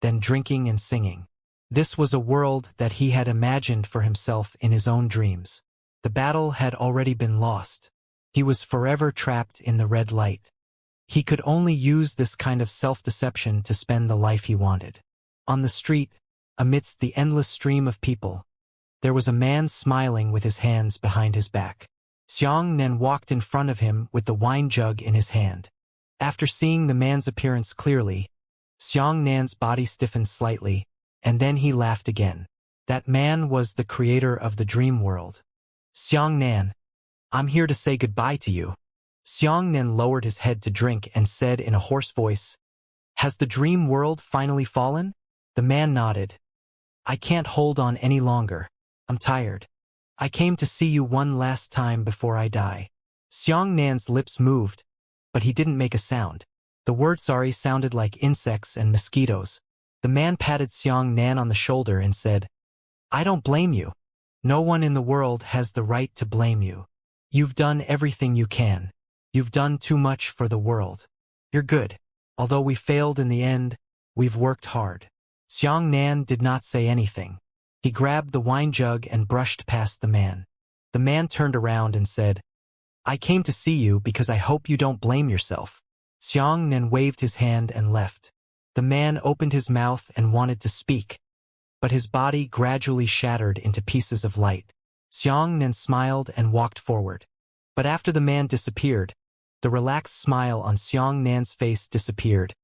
then drinking and singing. This was a world that he had imagined for himself in his own dreams. The battle had already been lost. He was forever trapped in the red light. He could only use this kind of self-deception to spend the life he wanted. On the street, amidst the endless stream of people, there was a man smiling with his hands behind his back. Xianxia walked in front of him with the wine jug in his hand. After seeing the man's appearance clearly, Xiangxia's body stiffened slightly, and then he laughed again. That man was the creator of the dream world. "Xianxia, I'm here to say goodbye to you." Xianxia lowered his head to drink and said in a hoarse voice, "Has the dream world finally fallen?" The man nodded. "I can't hold on any longer. I'm tired. I came to see you one last time before I die." Xiangxia's lips moved, but he didn't make a sound. The word sorry sounded like insects and mosquitoes. The man patted Xianxia on the shoulder and said, "I don't blame you. No one in the world has the right to blame you. You've done everything you can. You've done too much for the world. You're good. Although we failed in the end, we've worked hard." Xianxia did not say anything. He grabbed the wine jug and brushed past the man. The man turned around and said, "I came to see you because I hope you don't blame yourself." Xianxia waved his hand and left. The man opened his mouth and wanted to speak, but his body gradually shattered into pieces of light. Xianxia smiled and walked forward. But after the man disappeared, the relaxed smile on Xiangxia's face disappeared,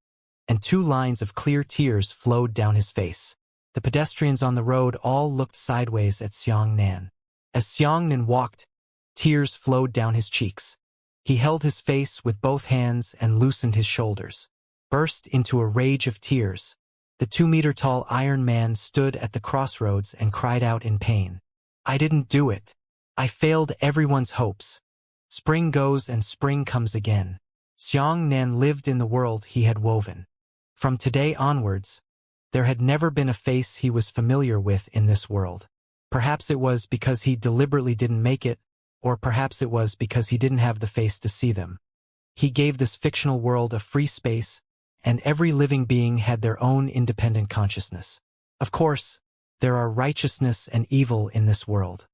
and 2 lines of clear tears flowed down his face. The pedestrians on the road all looked sideways at Xianxia. As Xianxia walked, tears flowed down his cheeks. He held his face with both hands and loosened his shoulders. Burst into a rage of tears. The 2-meter-tall Iron Man stood at the crossroads and cried out in pain. "I didn't do it. I failed everyone's hopes. Spring goes and spring comes again. Xianxia lived in the world he had woven. From today onwards, there had never been a face he was familiar with in this world. Perhaps it was because he deliberately didn't make it, or perhaps it was because he didn't have the face to see them. He gave this fictional world a free space, and every living being had their own independent consciousness. Of course, there are righteousness and evil in this world.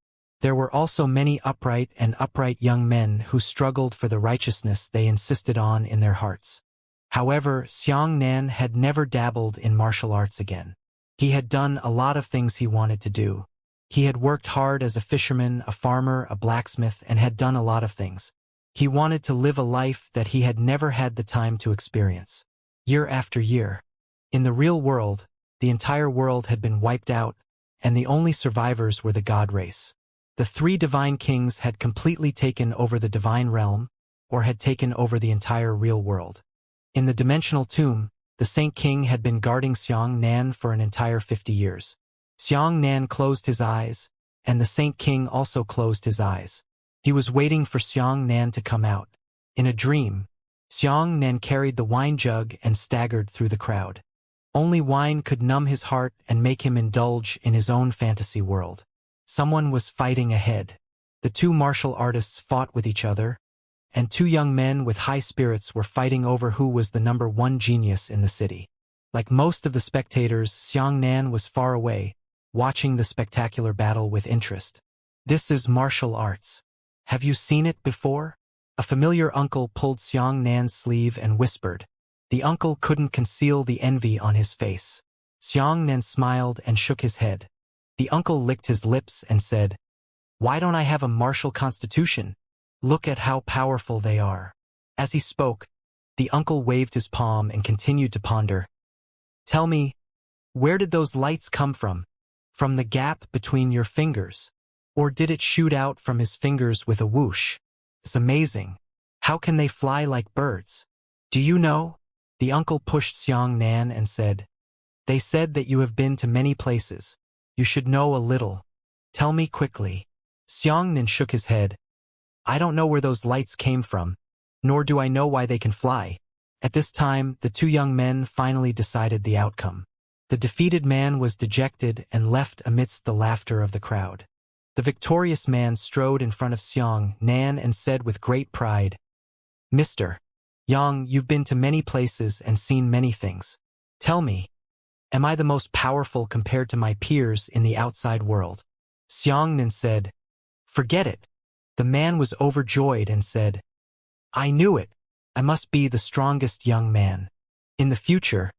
There were also many upright young men who struggled for the righteousness they insisted on in their hearts. However, Xianxia had never dabbled in martial arts again. He had done a lot of things he wanted to do. He had worked hard as a fisherman, a farmer, a blacksmith, and had done a lot of things. He wanted to live a life that he had never had the time to experience. Year after year. In the real world, the entire world had been wiped out, and the only survivors were the god race. The three divine kings had completely taken over the divine realm, or had taken over the entire real world. In the dimensional tomb, the Saint King had been guarding Xianxia for an entire 50 years. Xianxia closed his eyes, and the Saint King also closed his eyes. He was waiting for Xianxia to come out. In a dream, Xianxia carried the wine jug and staggered through the crowd. Only wine could numb his heart and make him indulge in his own fantasy world. Someone was fighting ahead. The two martial artists fought with each other, and two young men with high spirits were fighting over who was the number one genius in the city. Like most of the spectators, Xianxia was far away, watching the spectacular battle with interest. This is martial arts. Have you seen it before? A familiar uncle pulled Xianxia's sleeve and whispered. The uncle couldn't conceal the envy on his face. Xianxia smiled and shook his head. The uncle licked his lips and said, "Why don't I have a martial constitution? Look at how powerful they are." As he spoke, the uncle waved his palm and continued to ponder. "Tell me, where did those lights come from? From the gap between your fingers? Or did it shoot out from his fingers with a whoosh? It's amazing. How can they fly like birds? Do you know?" The uncle pushed Xianxia and said, "They said that you have been to many places. You should know a little. Tell me quickly." Xianxia shook his head. "I don't know where those lights came from, nor do I know why they can fly." At this time, the two young men finally decided the outcome. The defeated man was dejected and left amidst the laughter of the crowd. The victorious man strode in front of Xianxia and said with great pride, "Mr. Yang, you've been to many places and seen many things. Tell me, am I the most powerful compared to my peers in the outside world?" Xianxia said, "Forget it." The man was overjoyed and said, "I knew it. I must be the strongest young man. In the future,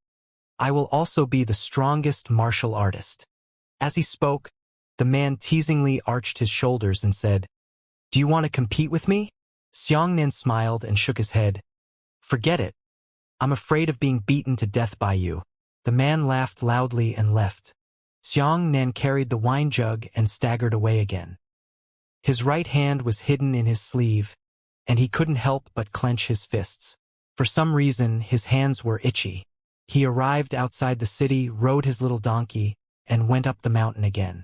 I will also be the strongest martial artist." As he spoke, the man teasingly arched his shoulders and said, "Do you want to compete with me?" Xianxia smiled and shook his head. "Forget it. I'm afraid of being beaten to death by you." The man laughed loudly and left. Xianxia carried the wine jug and staggered away again. His right hand was hidden in his sleeve, and he couldn't help but clench his fists. For some reason, his hands were itchy. He arrived outside the city, rode his little donkey, and went up the mountain again.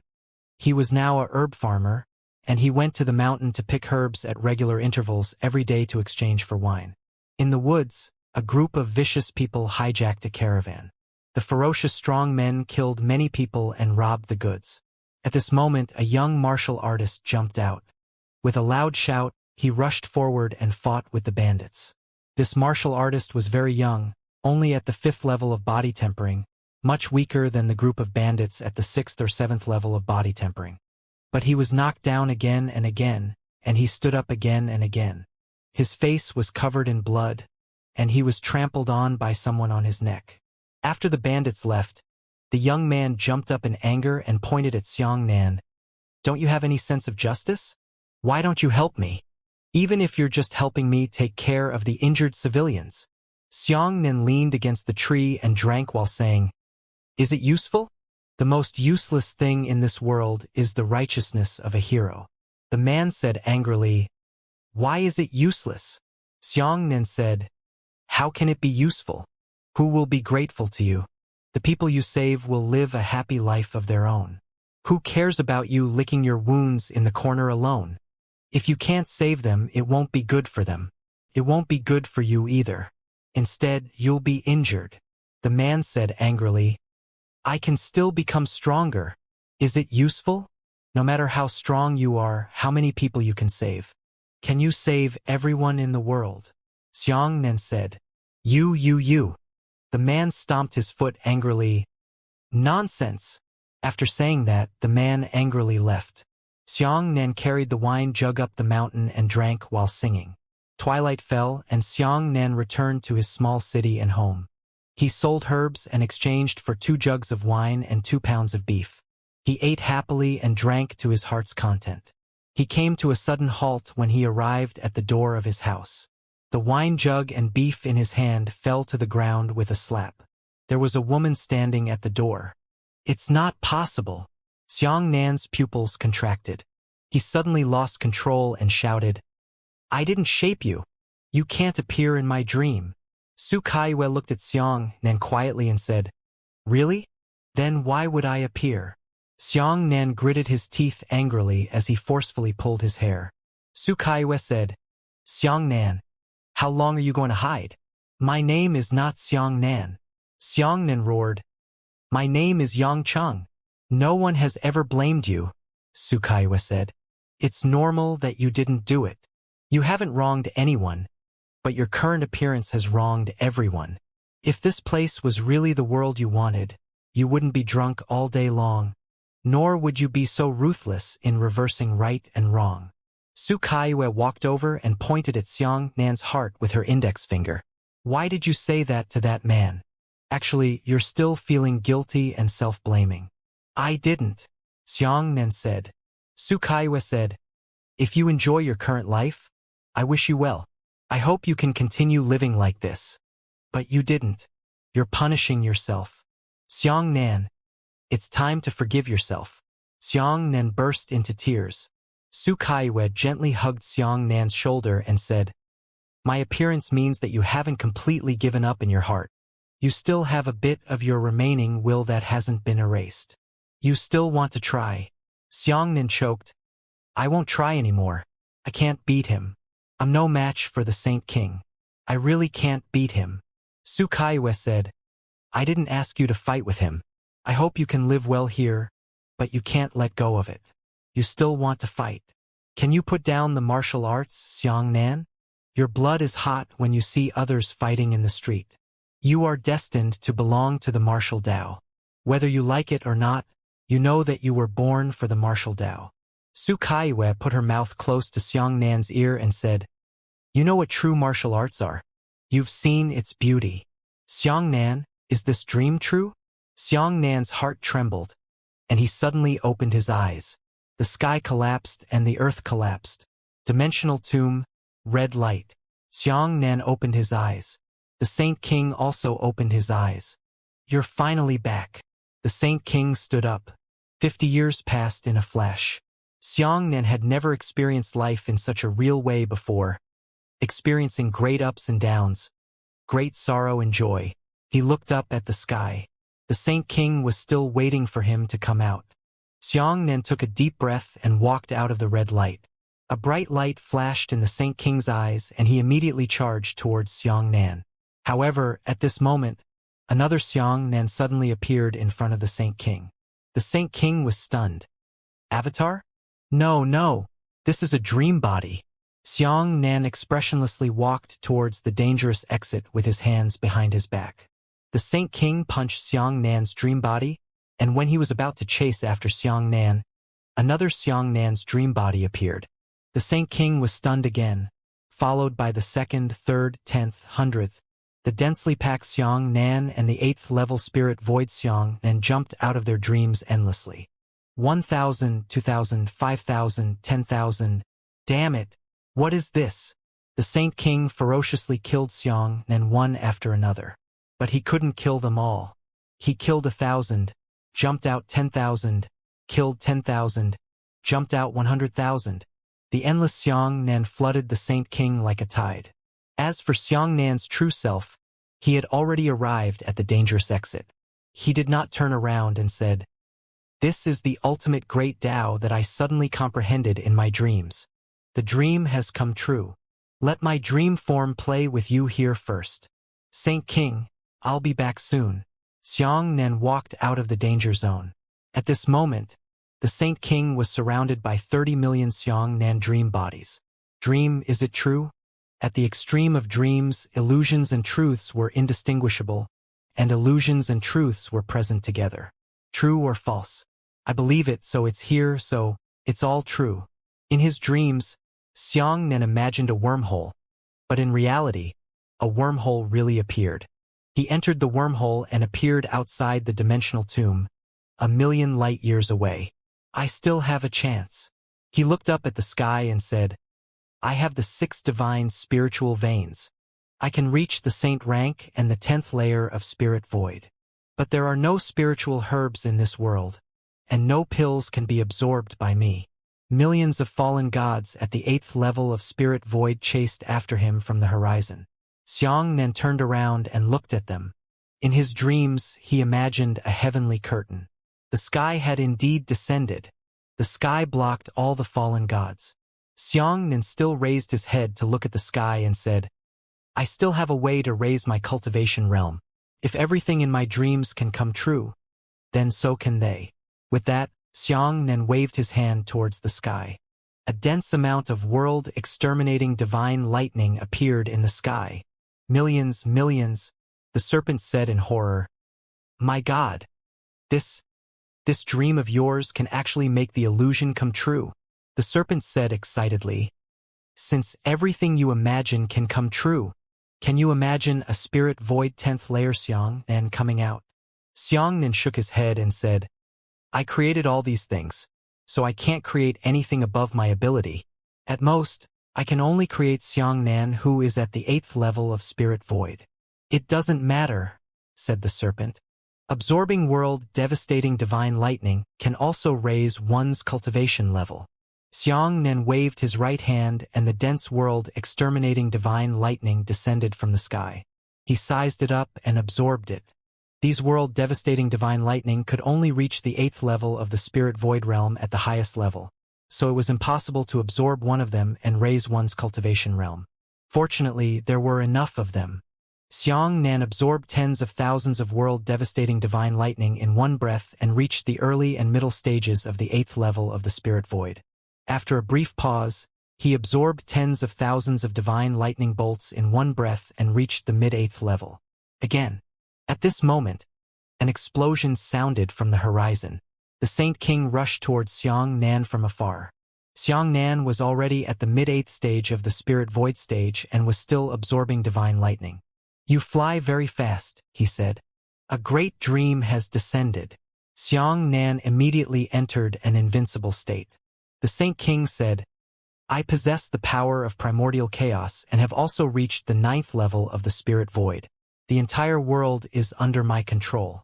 He was now a herb farmer, and he went to the mountain to pick herbs at regular intervals every day to exchange for wine. In the woods, a group of vicious people hijacked a caravan. The ferocious strong men killed many people and robbed the goods. At this moment, a young martial artist jumped out. With a loud shout, he rushed forward and fought with the bandits. This martial artist was very young, only at the 5th level of body tempering, much weaker than the group of bandits at the 6th or 7th level of body tempering. But he was knocked down again and again, and he stood up again and again. His face was covered in blood, and he was trampled on by someone on his neck. After the bandits left, the young man jumped up in anger and pointed at Xianxia. "Don't you have any sense of justice? Why don't you help me? Even if you're just helping me take care of the injured civilians." Xianxia leaned against the tree and drank while saying, "Is it useful? The most useless thing in this world is the righteousness of a hero." The man said angrily, "Why is it useless?" Xianxia said, "How can it be useful? Who will be grateful to you? The people you save will live a happy life of their own. Who cares about you licking your wounds in the corner alone? If you can't save them, it won't be good for them. It won't be good for you either. Instead, you'll be injured. The man said angrily, I can still become stronger. Is it useful? No matter how strong you are, how many people you can save. Can you save everyone in the world? Xianxia said, You. The man stomped his foot angrily. Nonsense. After saying that, the man angrily left. Xianxia carried the wine jug up the mountain and drank while singing. Twilight fell, and Xianxia returned to his small city and home. He sold herbs and exchanged for 2 jugs of wine and 2 pounds of beef. He ate happily and drank to his heart's content. He came to a sudden halt when he arrived at the door of his house. The wine jug and beef in his hand fell to the ground with a slap. There was a woman standing at the door. It's not possible. Xianxia's pupils contracted. He suddenly lost control and shouted, I didn't shape you. You can't appear in my dream. Su Kaiwe looked at Xianxia quietly and said, Really? Then why would I appear? Xianxia gritted his teeth angrily as he forcefully pulled his hair. Su Kaiwe said, Xianxia, how long are you going to hide? My name is not Xianxia. Xianxia roared, My name is Yangcheng. No one has ever blamed you, Su Kaiwe said. It's normal that you didn't do it. You haven't wronged anyone, but your current appearance has wronged everyone. If this place was really the world you wanted, you wouldn't be drunk all day long, nor would you be so ruthless in reversing right and wrong. Su Kaiwe walked over and pointed at Xianxia's heart with her index finger. Why did you say that to that man? Actually, you're still feeling guilty and self-blaming. I didn't, Xianxia said. Su Kaiwe said, If you enjoy your current life, I wish you well. I hope you can continue living like this. But you didn't. You're punishing yourself. Xianxia, it's time to forgive yourself. Xianxia burst into tears. Su Kaiwe gently hugged Xianxia's shoulder and said, My appearance means that you haven't completely given up in your heart. You still have a bit of your remaining will that hasn't been erased. You still want to try. Xianxia choked. I won't try anymore. I can't beat him. I'm no match for the Saint King. I really can't beat him. Su Kaiwe said, I didn't ask you to fight with him. I hope you can live well here, but you can't let go of it. You still want to fight. Can you put down the martial arts, Xianxia? Your blood is hot when you see others fighting in the street. You are destined to belong to the martial Tao. Whether you like it or not, you know that you were born for the martial Tao. Su Kaiwe put her mouth close to Xianxia's ear and said, You know what true martial arts are. You've seen its beauty. Xianxia, is this dream true? Xianxia's heart trembled, and he suddenly opened his eyes. The sky collapsed and the earth collapsed. Dimensional tomb, red light. Xianxia opened his eyes. The Saint King also opened his eyes. You're finally back. The Saint King stood up. 50 years passed in a flash. Xianxia had never experienced life in such a real way before, experiencing great ups and downs, great sorrow and joy. He looked up at the sky. The Saint King was still waiting for him to come out. Xianxia took a deep breath and walked out of the red light. A bright light flashed in the Saint King's eyes, and he immediately charged towards Xianxia. However, at this moment, another Xianxia suddenly appeared in front of the Saint King. The Saint King was stunned. Avatar? No. This is a dream body. Xianxia expressionlessly walked towards the dangerous exit with his hands behind his back. The Saint King punched Xianxia's dream body, and when he was about to chase after Xianxia, another Xianxia's dream body appeared. The Saint King was stunned again, followed by the 2nd, 3rd, 10th, 100th. The densely packed Xianxia and the 8th level spirit void Xianxia jumped out of their dreams endlessly. 1,000, 2,000, 5,000, 10,000. Damn it! What is this? The Saint King ferociously killed Xianxia one after another. But he couldn't kill them all. He killed 1,000, jumped out 10,000, killed 10,000, jumped out 100,000. The endless Xianxia flooded the Saint King like a tide. As for Xianxia's true self, he had already arrived at the dangerous exit. He did not turn around and said, This is the ultimate great Tao that I suddenly comprehended in my dreams. The dream has come true. Let my dream form play with you here first. Saint King, I'll be back soon. Xianxia walked out of the danger zone. At this moment, the Saint King was surrounded by 30 million Xianxia dream bodies. Dream, is it true? At the extreme of dreams, illusions and truths were indistinguishable, and illusions and truths were present together. True or false? I believe it, so it's here, so it's all true. In his dreams, Xianxia imagined a wormhole, but in reality, a wormhole really appeared. He entered the wormhole and appeared outside the dimensional tomb, 1,000,000 light years away. I still have a chance. He looked up at the sky and said, I have the 6 divine spiritual veins. I can reach the saint rank and the 10th layer of spirit void. But there are no spiritual herbs in this world, and no pills can be absorbed by me. Millions of fallen gods at the 8th level of spirit void chased after him from the horizon. Xianxia turned around and looked at them. In his dreams, he imagined a heavenly curtain. The sky had indeed descended. The sky blocked all the fallen gods. Xianxia still raised his head to look at the sky and said, I still have a way to raise my cultivation realm. If everything in my dreams can come true, then so can they. With that, Xianxia waved his hand towards the sky. A dense amount of world-exterminating divine lightning appeared in the sky. Millions, millions, the serpent said in horror. My God, this dream of yours can actually make the illusion come true. The serpent said excitedly. Since everything you imagine can come true, can you imagine a spirit void 10th layer Xianxia coming out? Xianxia shook his head and said, I created all these things, so I can't create anything above my ability. At most, I can only create Xianxia who is at the 8th level of spirit void. It doesn't matter, said the serpent. Absorbing world-devastating divine lightning can also raise one's cultivation level. Xianxia waved his right hand and the dense world-exterminating divine lightning descended from the sky. He sized it up and absorbed it. These world-devastating divine lightning could only reach the 8th level of the spirit void realm at the highest level, so it was impossible to absorb one of them and raise one's cultivation realm. Fortunately, there were enough of them. Xianxia absorbed tens of thousands of world-devastating divine lightning in one breath and reached the early and middle stages of the 8th level of the spirit void. After a brief pause, he absorbed tens of thousands of divine lightning bolts in one breath and reached the mid-8th level. Again. At this moment, an explosion sounded from the horizon. The Saint King rushed towards Xianxia from afar. Xianxia was already at the mid-8th stage of the spirit void stage and was still absorbing divine lightning. You fly very fast, he said. A great dream has descended. Xianxia immediately entered an invincible state. The Saint King said, I possess the power of primordial chaos and have also reached the 9th level of the spirit void. The entire world is under my control.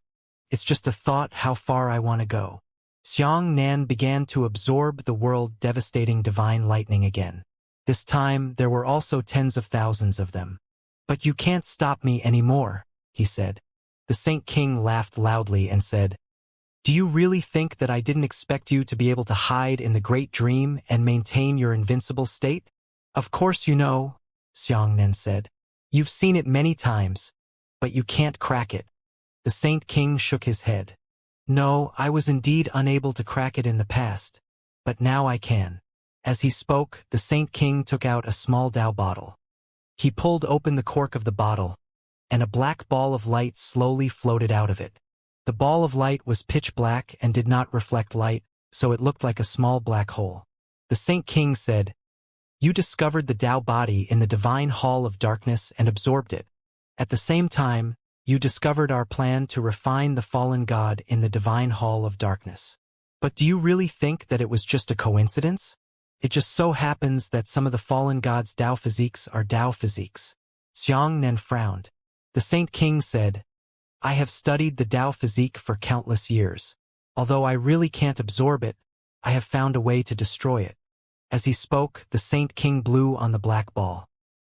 It's just a thought how far I want to go. Xianxia began to absorb the world-devastating divine lightning again. This time, there were also tens of thousands of them. But you can't stop me anymore, he said. The Saint King laughed loudly and said, Do you really think that I didn't expect you to be able to hide in the great dream and maintain your invincible state? Of course you know, Xianxia said. You've seen it many times, but you can't crack it. The Saint King shook his head. No, I was indeed unable to crack it in the past, but now I can. As he spoke, the Saint King took out a small Tao bottle. He pulled open the cork of the bottle, and a black ball of light slowly floated out of it. The ball of light was pitch black and did not reflect light, so it looked like a small black hole. The Saint King said, You discovered the Tao body in the divine hall of darkness and absorbed it. At the same time, you discovered our plan to refine the fallen god in the divine hall of darkness. But do you really think that it was just a coincidence? It just so happens that some of the fallen gods' Tao physiques are Tao physiques. Xianxia frowned. The Saint King said, I have studied the Tao physique for countless years. Although I really can't absorb it, I have found a way to destroy it. As he spoke, the Saint King blew on the black ball.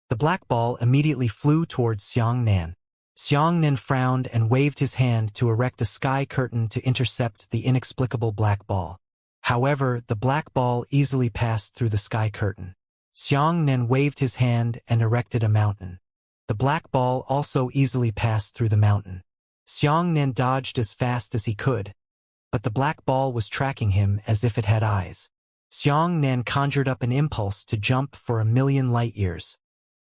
The black ball immediately flew towards Xianxia. Xianxia frowned and waved his hand to erect a sky curtain to intercept the inexplicable black ball. However, the black ball easily passed through the sky curtain. Xianxia waved his hand and erected a mountain. The black ball also easily passed through the mountain. Xianxia dodged as fast as he could, but the black ball was tracking him as if it had eyes. Xianxia conjured up an impulse to jump for 1,000,000 light-years.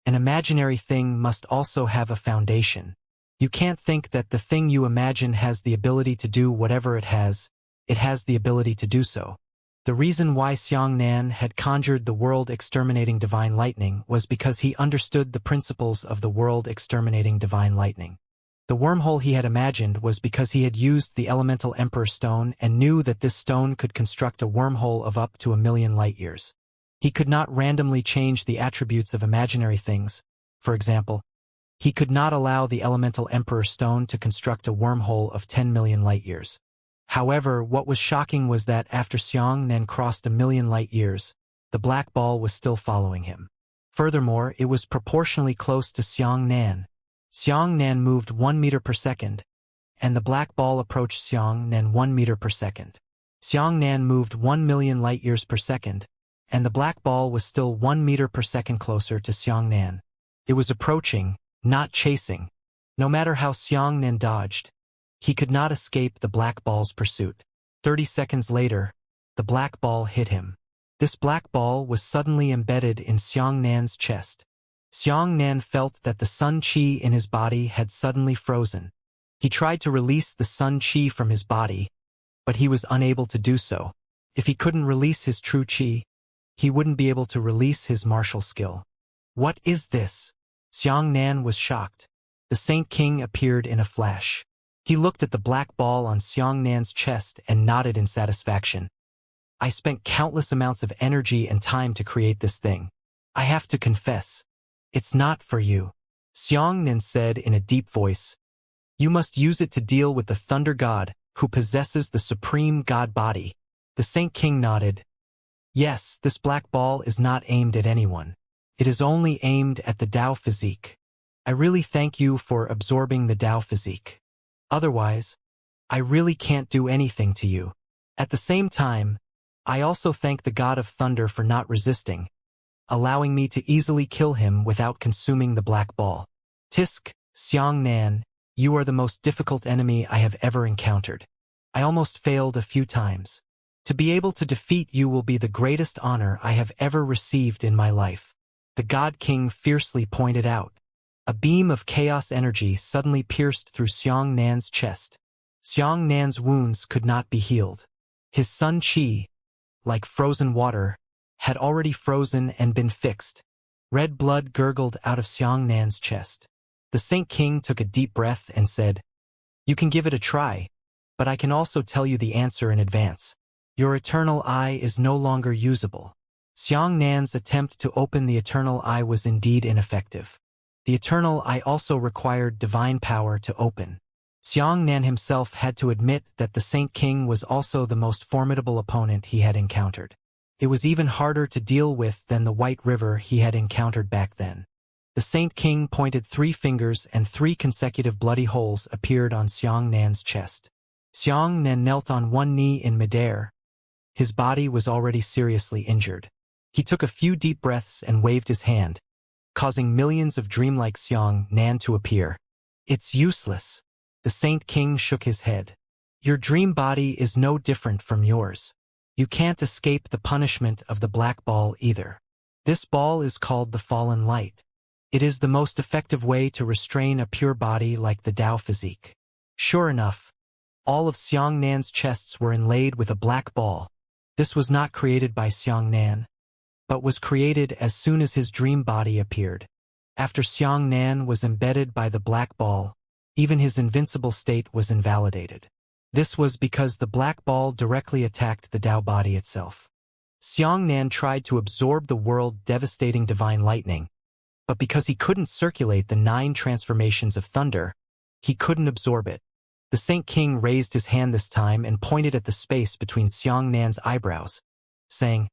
An imaginary thing must also have a foundation. You can't think that the thing you imagine has the ability to do whatever it has the ability to do so. The reason why Xianxia had conjured the world-exterminating divine lightning was because he understood the principles of the world-exterminating divine lightning. The wormhole he had imagined was because he had used the elemental Emperor Stone and knew that this stone could construct a wormhole of up to 1,000,000 light-years. He could not randomly change the attributes of imaginary things. For example, he could not allow the elemental Emperor Stone to construct a wormhole of 10 million light-years. However, what was shocking was that after Xianxia crossed 1,000,000 light-years, the black ball was still following him. Furthermore, it was proportionally close to Xianxia. Xianxia moved 1 meter per second, and the black ball approached Xianxia 1 meter per second. Xianxia moved 1,000,000 light-years per second, and the black ball was still 1 meter per second closer to Xianxia. It was approaching, not chasing. No matter how Xianxia dodged, he could not escape the black ball's pursuit. 30 seconds later, the black ball hit him. This black ball was suddenly embedded in Xianxia's chest. Xianxia felt that the sun qi in his body had suddenly frozen. He tried to release the sun qi from his body, but he was unable to do so. If he couldn't release his true qi, he wouldn't be able to release his martial skill. What is this? Xianxia was shocked. The Saint King appeared in a flash. He looked at the black ball on Xianxia's chest and nodded in satisfaction. I spent countless amounts of energy and time to create this thing. I have to confess, it's not for you. Xianxia said in a deep voice. You must use it to deal with the Thunder God, who possesses the supreme God body. The Saint King nodded. Yes, this black ball is not aimed at anyone. It is only aimed at the Tao physique. I really thank you for absorbing the Tao physique. Otherwise, I really can't do anything to you. At the same time, I also thank the God of Thunder for not resisting, allowing me to easily kill him without consuming the black ball. Tisk, Xianxia, you are the most difficult enemy I have ever encountered. I almost failed a few times. To be able to defeat you will be the greatest honor I have ever received in my life. The God King fiercely pointed out. A beam of chaos energy suddenly pierced through Xianxia's chest. Xianxia's wounds could not be healed. His sun qi, like frozen water, had already frozen and been fixed. Red blood gurgled out of Xianxia's chest. The Saint King took a deep breath and said, You can give it a try, but I can also tell you the answer in advance. Your eternal eye is no longer usable. Xianxia's attempt to open the eternal eye was indeed ineffective. The eternal eye also required divine power to open. Xianxia himself had to admit that the Saint King was also the most formidable opponent he had encountered. It was even harder to deal with than the White River he had encountered back then. The Saint King pointed 3 fingers and 3 consecutive bloody holes appeared on Xianxia's chest. Xianxia knelt on one knee in midair. His body was already seriously injured. He took a few deep breaths and waved his hand, causing millions of dreamlike Xianxia to appear. It's useless. The Saint King shook his head. Your dream body is no different from yours. You can't escape the punishment of the black ball either. This ball is called the fallen light. It is the most effective way to restrain a pure body like the Tao physique. Sure enough, all of Xianxia's chests were inlaid with a black ball. This was not created by Xianxia, but was created as soon as his dream body appeared. After Xianxia was embedded by the black ball, even his invincible state was invalidated. This was because the black ball directly attacked the Tao body itself. Xianxia tried to absorb the world-devastating divine lightning, but because he couldn't circulate the 9 transformations of thunder, he couldn't absorb it. The Saint King raised his hand this time and pointed at the space between Xianxia's eyebrows, saying,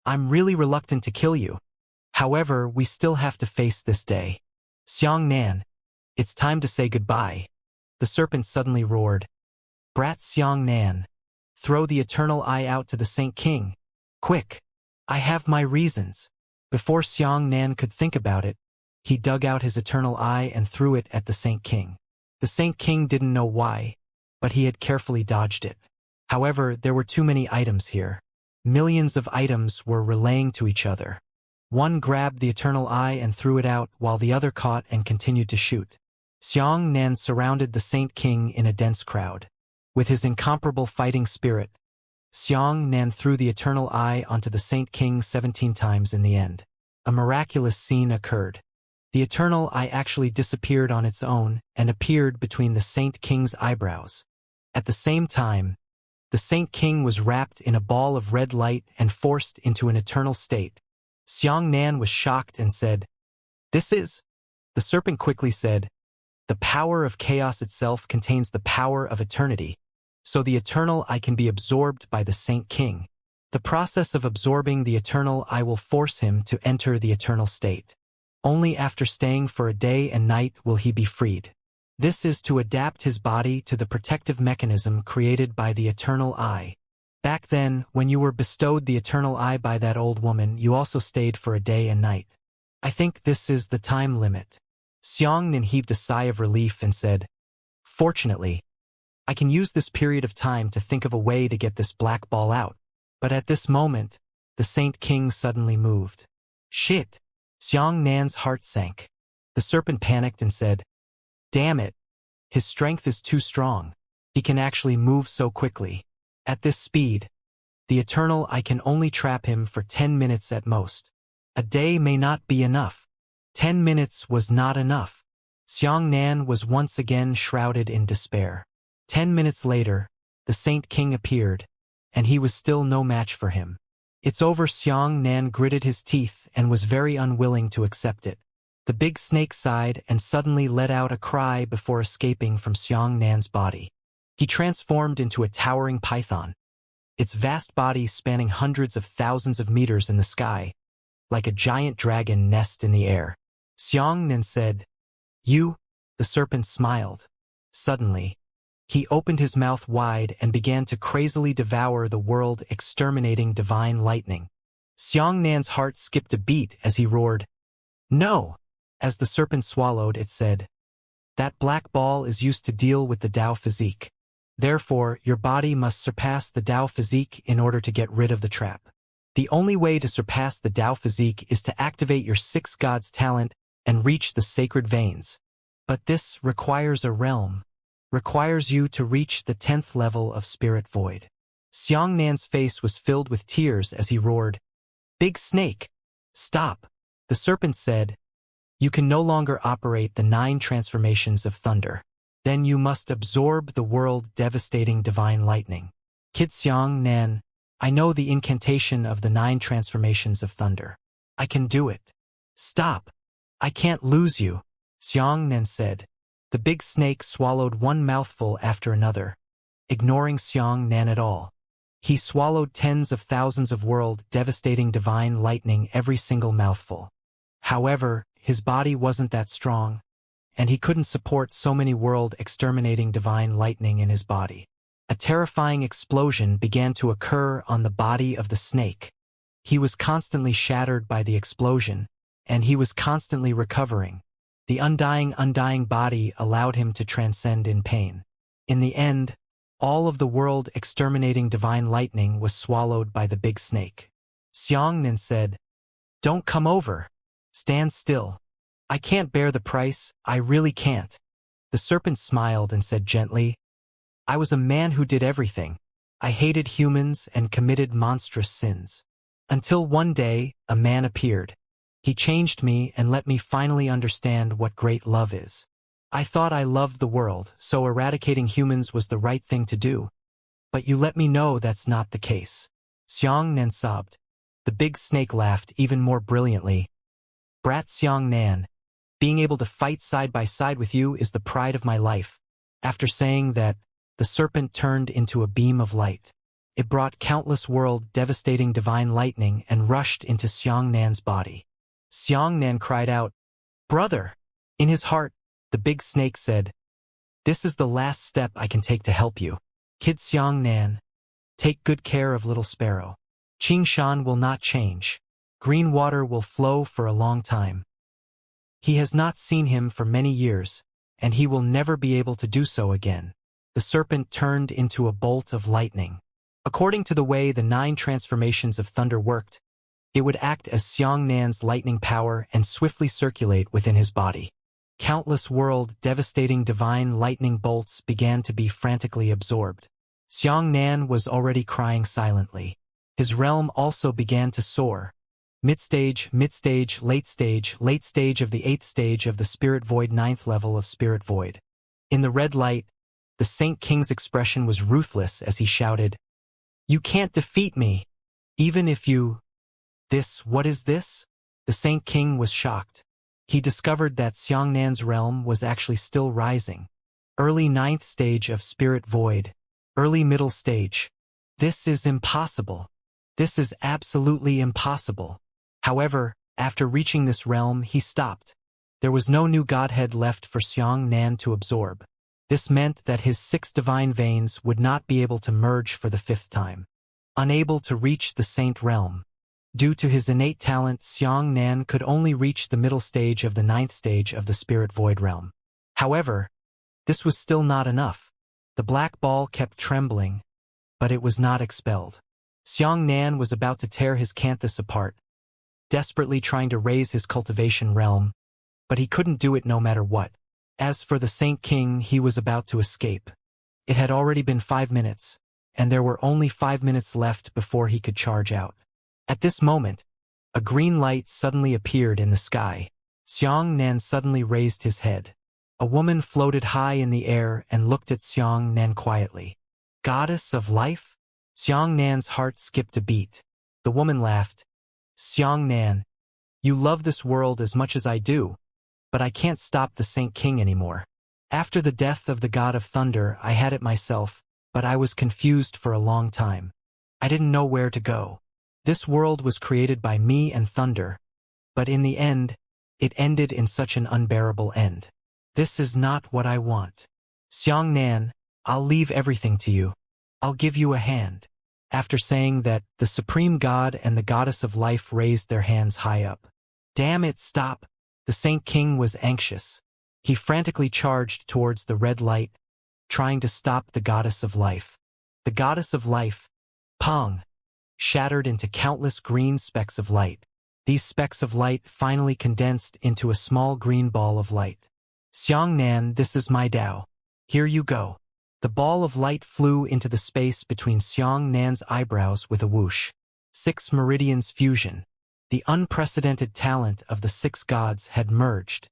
I'm really reluctant to kill you. However, we still have to face this day. Xianxia, It's time to say goodbye. The serpent suddenly roared. Brat Xianxia, throw the eternal eye out to the Saint King. Quick! I have my reasons. Before Xianxia could think about it, he dug out his eternal eye and threw it at the Saint King. The Saint King didn't know why, but he had carefully dodged it. However, there were too many items here. Millions of items were relaying to each other. One grabbed the eternal eye and threw it out, while the other caught and continued to shoot. Xianxia surrounded the Saint King in a dense crowd. With his incomparable fighting spirit, Xianxia threw the eternal eye onto the Saint King 17 times in the end. A miraculous scene occurred. The eternal eye actually disappeared on its own and appeared between the Saint King's eyebrows. At the same time, the Saint King was wrapped in a ball of red light and forced into an eternal state. Xianxia was shocked and said, "This is..." The serpent quickly said, "The power of chaos itself contains the power of eternity, so the eternal eye can be absorbed by the Saint King. The process of absorbing the eternal eye will force him to enter the eternal state. Only after staying for a day and night will he be freed. This is to adapt his body to the protective mechanism created by the eternal eye. Back then, when you were bestowed the eternal eye by that old woman, you also stayed for a day and night. I think this is the time limit." Xianxia heaved a sigh of relief and said, "Fortunately, I can use this period of time to think of a way to get this black ball out." But at this moment, the Saint King suddenly moved. "Shit!" Xianxia's heart sank. The serpent panicked and said, "Damn it! His strength is too strong. He can actually move so quickly. At this speed, the eternal eye can only trap him for 10 minutes at most. A day may not be enough." 10 minutes was not enough. Xianxia was once again shrouded in despair. 10 minutes later, the Saint King appeared, and he was still no match for him. "It's over." Xianxia gritted his teeth and was very unwilling to accept it. The big snake sighed and suddenly let out a cry before escaping from Xianxia's body. He transformed into a towering python, its vast body spanning hundreds of thousands of meters in the sky, like a giant dragon nest in the air. Xianxia said, "You?" The serpent smiled. Suddenly, he opened his mouth wide and began to crazily devour the world, exterminating divine lightning. Xianxia's heart skipped a beat as he roared, "No!" As the serpent swallowed, it said, "That black ball is used to deal with the Tao physique. Therefore, your body must surpass the Tao physique in order to get rid of the trap. The only way to surpass the Tao physique is to activate your 6 gods' talent and reach the sacred veins. But this requires a realm, requires you to reach the 10th level of spirit void." Xianxia's face was filled with tears as he roared, "Big snake, stop!" The serpent said, "You can no longer operate the 9 transformations of thunder. Then you must absorb the world-devastating divine lightning." "Kid Xianxia, I know the incantation of the 9 transformations of thunder. I can do it." "Stop! I can't lose you," Xianxia said. The big snake swallowed one mouthful after another, ignoring Xianxia at all. He swallowed tens of thousands of world-devastating divine lightning every single mouthful. However, his body wasn't that strong, and he couldn't support so many world-exterminating divine lightning in his body. A terrifying explosion began to occur on the body of the snake. He was constantly shattered by the explosion, and he was constantly recovering. The undying body allowed him to transcend in pain. In the end, all of the world-exterminating divine lightning was swallowed by the big snake. Xianxia said, "Don't come over. Stand still. I can't bear the price, I really can't." The serpent smiled and said gently, "I was a man who did everything. I hated humans and committed monstrous sins. Until one day, a man appeared. He changed me and let me finally understand what great love is. I thought I loved the world, so eradicating humans was the right thing to do. But you let me know that's not the case." Xianxia sobbed. The big snake laughed even more brilliantly. "Brat Xianxia, being able to fight side by side with you is the pride of my life." After saying that, the serpent turned into a beam of light. It brought countless world-devastating divine lightning and rushed into Xianxia's body. Xianxia cried out, "Brother!" In his heart, The big snake said, "This is the last step I can take to help you. Kid Xianxia, take good care of little sparrow. Qingshan will not change. Green water will flow for a long time. He has not seen him for many years, and he will never be able to do so again." The serpent turned into a bolt of lightning. According to the way the 9 transformations of thunder worked, it would act as Xianxia's lightning power and swiftly circulate within his body. Countless world-devastating divine lightning bolts began to be frantically absorbed. Xianxia was already crying silently. His realm also began to soar. Mid-stage, late stage of the 8th stage of the Spirit Void, 9th level of Spirit Void. In the red light, the Saint King's expression was ruthless as he shouted, "You can't defeat me, even if you—" What is this? The Saint King was shocked. He discovered that Xianxia's realm was actually still rising. Early 9th stage of Spirit Void. Early middle stage. This is impossible. This is absolutely impossible. However, after reaching this realm, he stopped. There was no new godhead left for Xianxia to absorb. This meant that his 6 divine veins would not be able to merge for the 5th time. Unable to reach the saint realm. Due to his innate talent, Xianxia could only reach the middle stage of the 9th stage of the Spirit Void realm. However, this was still not enough. The black ball kept trembling, but it was not expelled. Xianxia was about to tear his canthus apart, desperately trying to raise his cultivation realm, but he couldn't do it no matter what. As for the Saint King, he was about to escape. It had already been 5 minutes, and there were only 5 minutes left before he could charge out. At this moment, a green light suddenly appeared in the sky. Xianxia suddenly raised his head. A woman floated high in the air and looked at Xianxia quietly. "Goddess of life?" Xianxia's heart skipped a beat. The woman laughed. "Xianxia, you love this world as much as I do, but I can't stop the Saint King anymore. After the death of the God of Thunder, I had it myself, but I was confused for a long time. I didn't know where to go. This world was created by me and Thunder, but in the end, it ended in such an unbearable end. This is not what I want. Xianxia, I'll leave everything to you. I'll give you a hand." After saying that, the Supreme God and the Goddess of Life raised their hands high up. "Damn it, stop!" The Saint King was anxious. He frantically charged towards the red light, trying to stop the Goddess of Life. The Goddess of Life, Pong, shattered into countless green specks of light. These specks of light finally condensed into a small green ball of light. "Xianxia, this is my Tao. Here you go." The ball of light flew into the space between Xianxia's eyebrows with a whoosh. 6 meridians fusion. The unprecedented talent of the 6 gods had merged.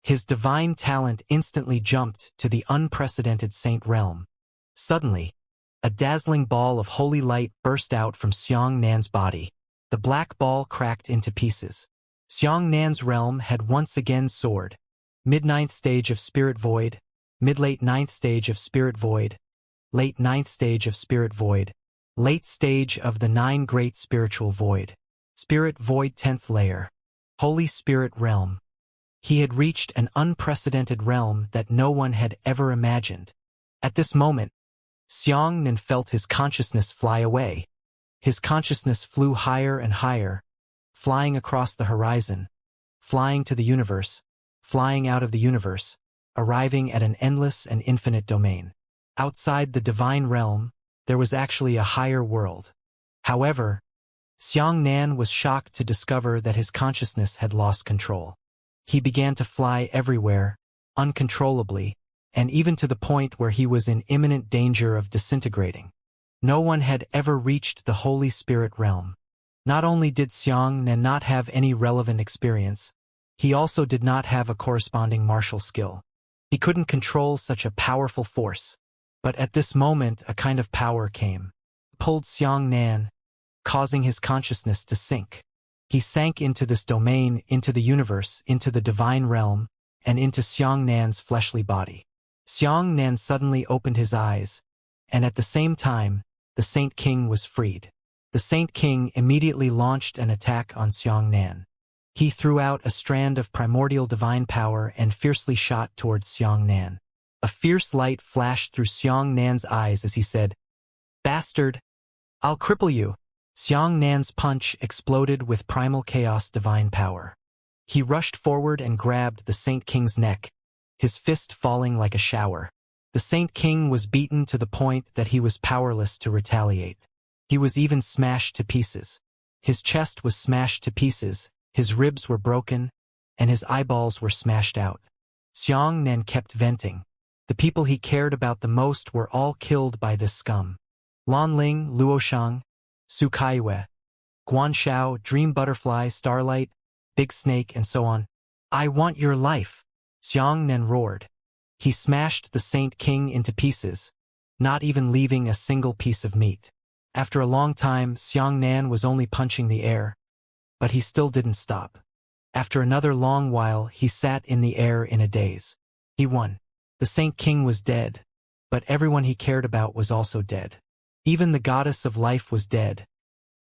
His divine talent instantly jumped to the unprecedented saint realm. Suddenly, a dazzling ball of holy light burst out from Xianxia's body. The black ball cracked into pieces. Xianxia's realm had once again soared. Mid-9th stage of Spirit Void, mid-late 9th stage of Spirit Void, late 9th stage of Spirit Void, late stage of the 9 Great Spiritual Void. Spirit Void 10th layer. Holy Spirit Realm. He had reached an unprecedented realm that no one had ever imagined. At this moment, Xianxia felt his consciousness fly away. His consciousness flew higher and higher, flying across the horizon, flying to the universe, flying out of the universe, arriving at an endless and infinite domain. Outside the divine realm, there was actually a higher world. However, Xianxia was shocked to discover that his consciousness had lost control. He began to fly everywhere, uncontrollably, and even to the point where he was in imminent danger of disintegrating. No one had ever reached the Holy Spirit realm. Not only did Xianxia not have any relevant experience, he also did not have a corresponding martial skill. He couldn't control such a powerful force. But at this moment, a kind of power came, pulled Xianxia, causing his consciousness to sink. He sank into this domain, into the universe, into the divine realm, and into Xianxia's fleshly body. Xianxia suddenly opened his eyes, and at the same time, the Saint King was freed. The Saint King immediately launched an attack on Xianxia. He threw out a strand of primordial divine power and fiercely shot towards Xianxia. A fierce light flashed through Xianxia's eyes as he said, "Bastard! I'll cripple you." Xianxia's punch exploded with primal chaos divine power. He rushed forward and grabbed the Saint King's neck, his fist falling like a shower. The Saint King was beaten to the point that he was powerless to retaliate. He was even smashed to pieces. His chest was smashed to pieces, his ribs were broken, and his eyeballs were smashed out. Xianxia kept venting. The people he cared about the most were all killed by this scum. Lanling, Luoshang, Su Kaiyue, Guanshao, Dream Butterfly, Starlight, Big Snake, and so on. "I want your life," Xianxia roared. He smashed the Saint King into pieces, not even leaving a single piece of meat. After a long time, Xianxia was only punching the air, but he still didn't stop. After another long while, he sat in the air in a daze. He won. The Saint King was dead, but everyone he cared about was also dead. Even the goddess of life was dead,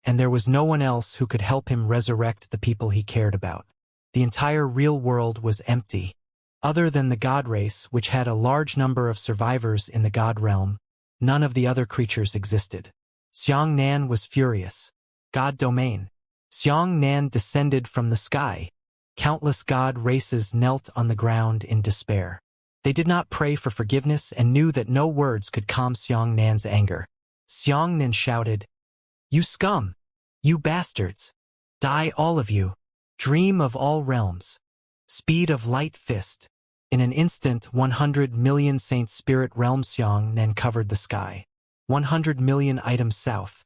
and there was no one else who could help him resurrect the people he cared about. The entire real world was empty. Other than the god race, which had a large number of survivors in the god realm, none of the other creatures existed. Xianxia was furious. God domain. Xianxia descended from the sky. Countless god races knelt on the ground in despair. They did not pray for forgiveness and knew that no words could calm Xianxia's anger. Xianxia shouted, "You scum! You bastards! Die all of you! Dream of all realms! Speed of light fist!" In an instant, 100 million Saint Spirit realm Xianxia covered the sky. 100 million items south.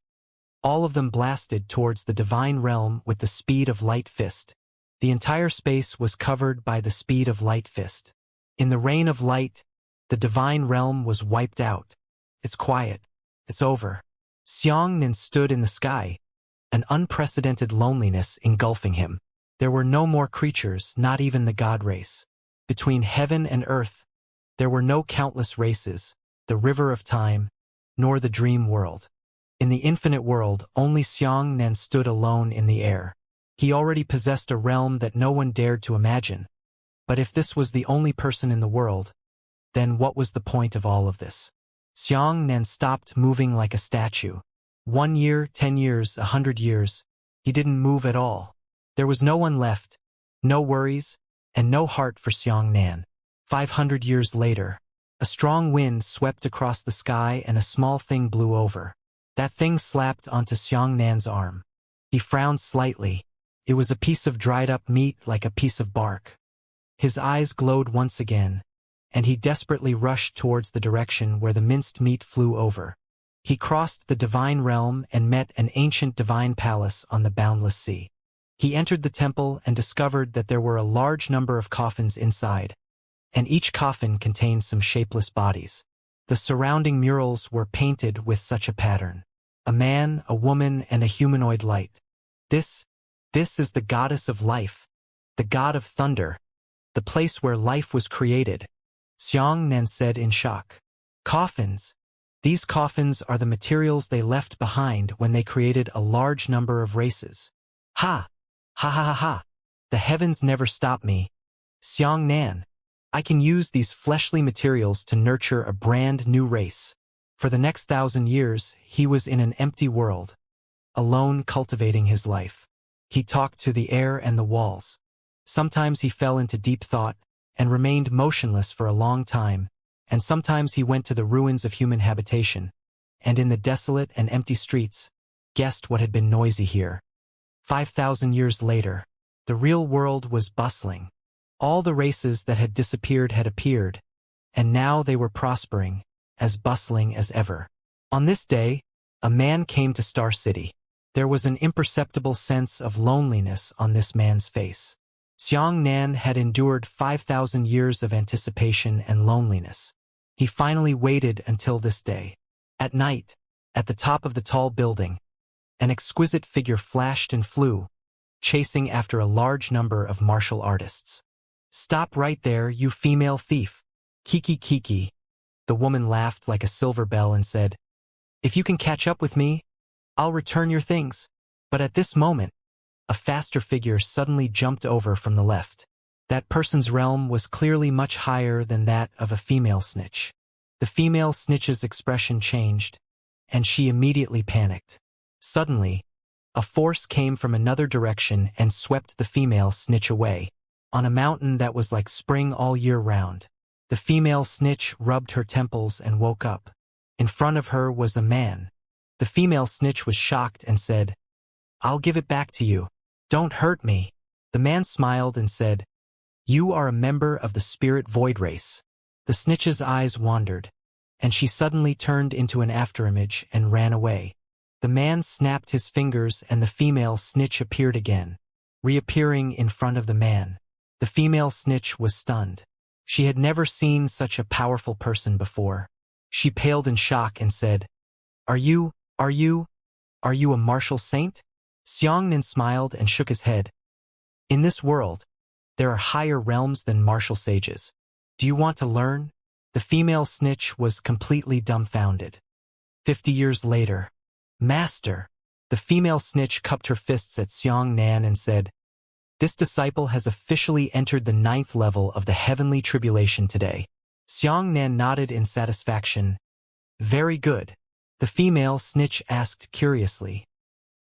All of them blasted towards the divine realm with the speed of light fist. The entire space was covered by the speed of light fist. In the rain of light, the divine realm was wiped out. It's quiet. It's over. Xianxia stood in the sky, an unprecedented loneliness engulfing him. There were no more creatures, not even the god race. Between heaven and earth, there were no countless races, the river of time, nor the dream world. In the infinite world, only Xianxia stood alone in the air. He already possessed a realm that no one dared to imagine. But if this was the only person in the world, then what was the point of all of this? Xianxia stopped moving like a statue. 1 year, 10 years, 100 years, he didn't move at all. There was no one left, no worries, and no heart for Xianxia. 500 years later, a strong wind swept across the sky and a small thing blew over. That thing slapped onto Xianxia's arm. He frowned slightly. It was a piece of dried-up meat like a piece of bark. His eyes glowed once again, and he desperately rushed towards the direction where the minced meat flew over. He crossed the divine realm and met an ancient divine palace on the boundless sea. He entered the temple and discovered that there were a large number of coffins inside, and each coffin contained some shapeless bodies. The surrounding murals were painted with such a pattern. A man, a woman, and a humanoid light. This is the goddess of life, the god of thunder, the place where life was created, Xianxia said in shock. Coffins. These coffins are the materials they left behind when they created a large number of races. Ha! Ha ha ha ha! The heavens never stop me. Xianxia, I can use these fleshly materials to nurture a brand new race. For the next 1,000 years, he was in an empty world, alone cultivating his life. He talked to the air and the walls. Sometimes he fell into deep thought and remained motionless for a long time, and sometimes he went to the ruins of human habitation, and in the desolate and empty streets, guessed what had been noisy here. 5,000 years later, the real world was bustling. All the races that had disappeared had appeared, and now they were prospering, as bustling as ever. On this day, a man came to Star City. There was an imperceptible sense of loneliness on this man's face. Xianxia had endured 5,000 years of anticipation and loneliness. He finally waited until this day. At night, at the top of the tall building, an exquisite figure flashed and flew, chasing after a large number of martial artists. Stop right there, you female thief. Kiki Kiki. The woman laughed like a silver bell and said, If you can catch up with me, I'll return your things. But at this moment, a faster figure suddenly jumped over from the left. That person's realm was clearly much higher than that of a female snitch. The female snitch's expression changed, and she immediately panicked. Suddenly, a force came from another direction and swept the female snitch away, on a mountain that was like spring all year round. The female snitch rubbed her temples and woke up. In front of her was a man. The female snitch was shocked and said, "I'll give it back to you. Don't hurt me." The man smiled and said, "You are a member of the spirit void race." The snitch's eyes wandered, and she suddenly turned into an afterimage and ran away. The man snapped his fingers and the female snitch appeared again, reappearing in front of the man. The female snitch was stunned. She had never seen such a powerful person before. She paled in shock and said, Are you a martial saint?" Xianxia smiled and shook his head. "In this world, there are higher realms than martial sages. Do you want to learn?" The female snitch was completely dumbfounded. 50 years later, "Master!" The female snitch cupped her fists at Xianxia and said, "This disciple has officially entered the 9th level of the heavenly tribulation today." Xianxia nodded in satisfaction. "Very good." The female snitch asked curiously,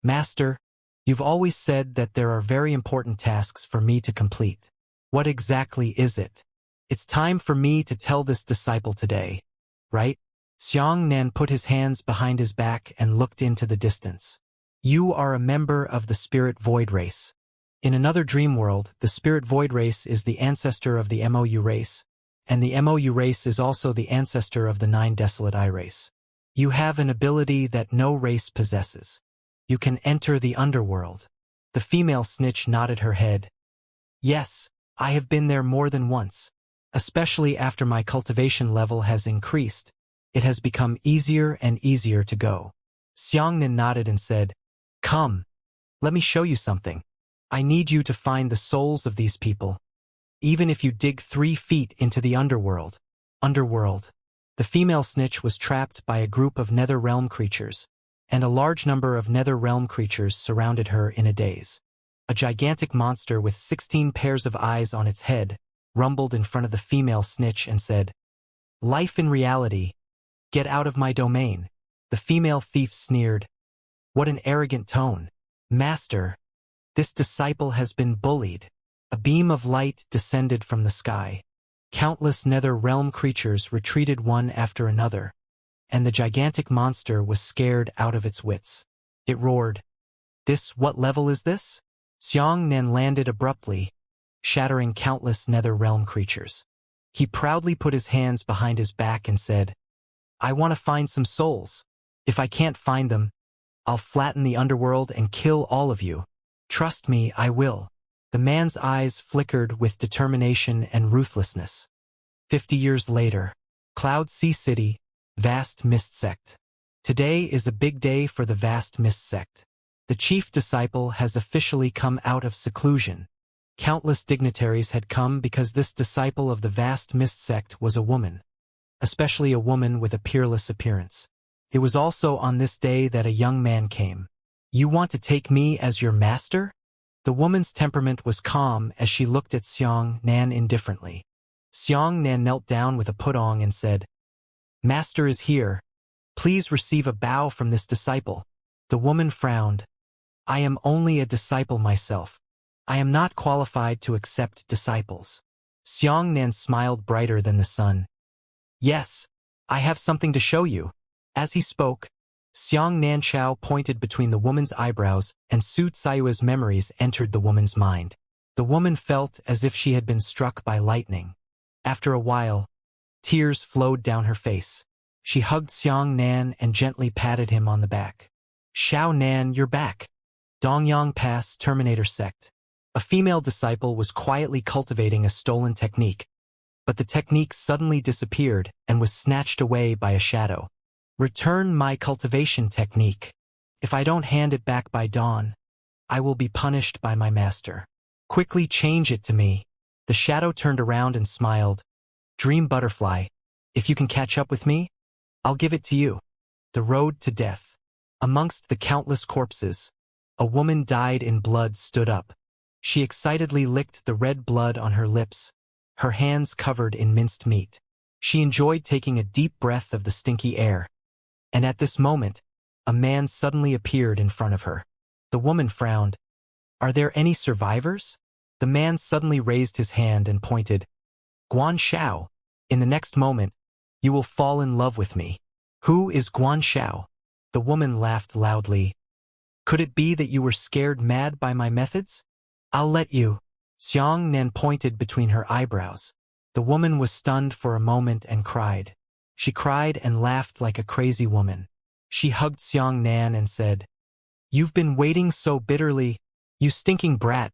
"Master, you've always said that there are very important tasks for me to complete. What exactly is it?" "It's time for me to tell this disciple today, right?" Xianxia put his hands behind his back and looked into the distance. "You are a member of the spirit void race. In another dream world, the spirit void race is the ancestor of the MOU race, and the MOU race is also the ancestor of the 9 desolate eye race. You have an ability that no race possesses. You can enter the underworld." The female snitch nodded her head. "Yes, I have been there more than once. Especially after my cultivation level has increased, it has become easier and easier to go." Xianxia nodded and said, "Come, let me show you something. I need you to find the souls of these people, even if you dig 3 feet into the underworld." Underworld. The female snitch was trapped by a group of nether realm creatures, and a large number of nether realm creatures surrounded her in a daze. A gigantic monster with 16 pairs of eyes on its head rumbled in front of the female snitch and said, "Life in reality, get out of my domain." The female thief sneered. "What an arrogant tone. Master, this disciple has been bullied." A beam of light descended from the sky. Countless nether realm creatures retreated one after another, and the gigantic monster was scared out of its wits. It roared, What level is this?" Xianxia landed abruptly, shattering countless nether realm creatures. He proudly put his hands behind his back and said, "I want to find some souls. If I can't find them, I'll flatten the underworld and kill all of you. Trust me, I will." The man's eyes flickered with determination and ruthlessness. 50 years later, Cloud Sea City, Vast Mist Sect. Today is a big day for the Vast Mist Sect. The chief disciple has officially come out of seclusion. Countless dignitaries had come because this disciple of the Vast Mist Sect was a woman, especially a woman with a peerless appearance. It was also on this day that a young man came. "You want to take me as your master?" The woman's temperament was calm as she looked at Xianxia indifferently. Xianxia knelt down with a putong and said, "Master is here. Please receive a bow from this disciple." The woman frowned. "I am only a disciple myself. I am not qualified to accept disciples." Xianxia smiled brighter than the sun. "Yes, I have something to show you." As he spoke, Xianxia pointed between the woman's eyebrows, and Su Tsayua's memories entered the woman's mind. The woman felt as if she had been struck by lightning. After a while, tears flowed down her face. She hugged Xianxia and gently patted him on the back. "Xiao Nan, you're back." Dongyang Pass Terminator Sect. A female disciple was quietly cultivating a stolen technique, but the technique suddenly disappeared and was snatched away by a shadow. "Return my cultivation technique. If I don't hand it back by dawn, I will be punished by my master. Quickly change it to me." The shadow turned around and smiled. "Dream butterfly, if you can catch up with me, I'll give it to you." The road to death. Amongst the countless corpses, A woman dyed in blood stood up. She excitedly licked the red blood on her lips, her hands covered in minced meat. She enjoyed taking a deep breath of the stinky air. And at this moment, a man suddenly appeared in front of her. The woman frowned. Are there any survivors? The man suddenly raised his hand and pointed. Guan Shao. In the next moment, you will fall in love with me. Who is Guan Shao? The woman laughed loudly. Could it be that you were scared mad by my methods? I'll let you. Xianxia pointed between her eyebrows. The woman was stunned for a moment and cried. She cried and laughed like a crazy woman. She hugged Xianxia and said, You've been waiting so bitterly, you stinking brat.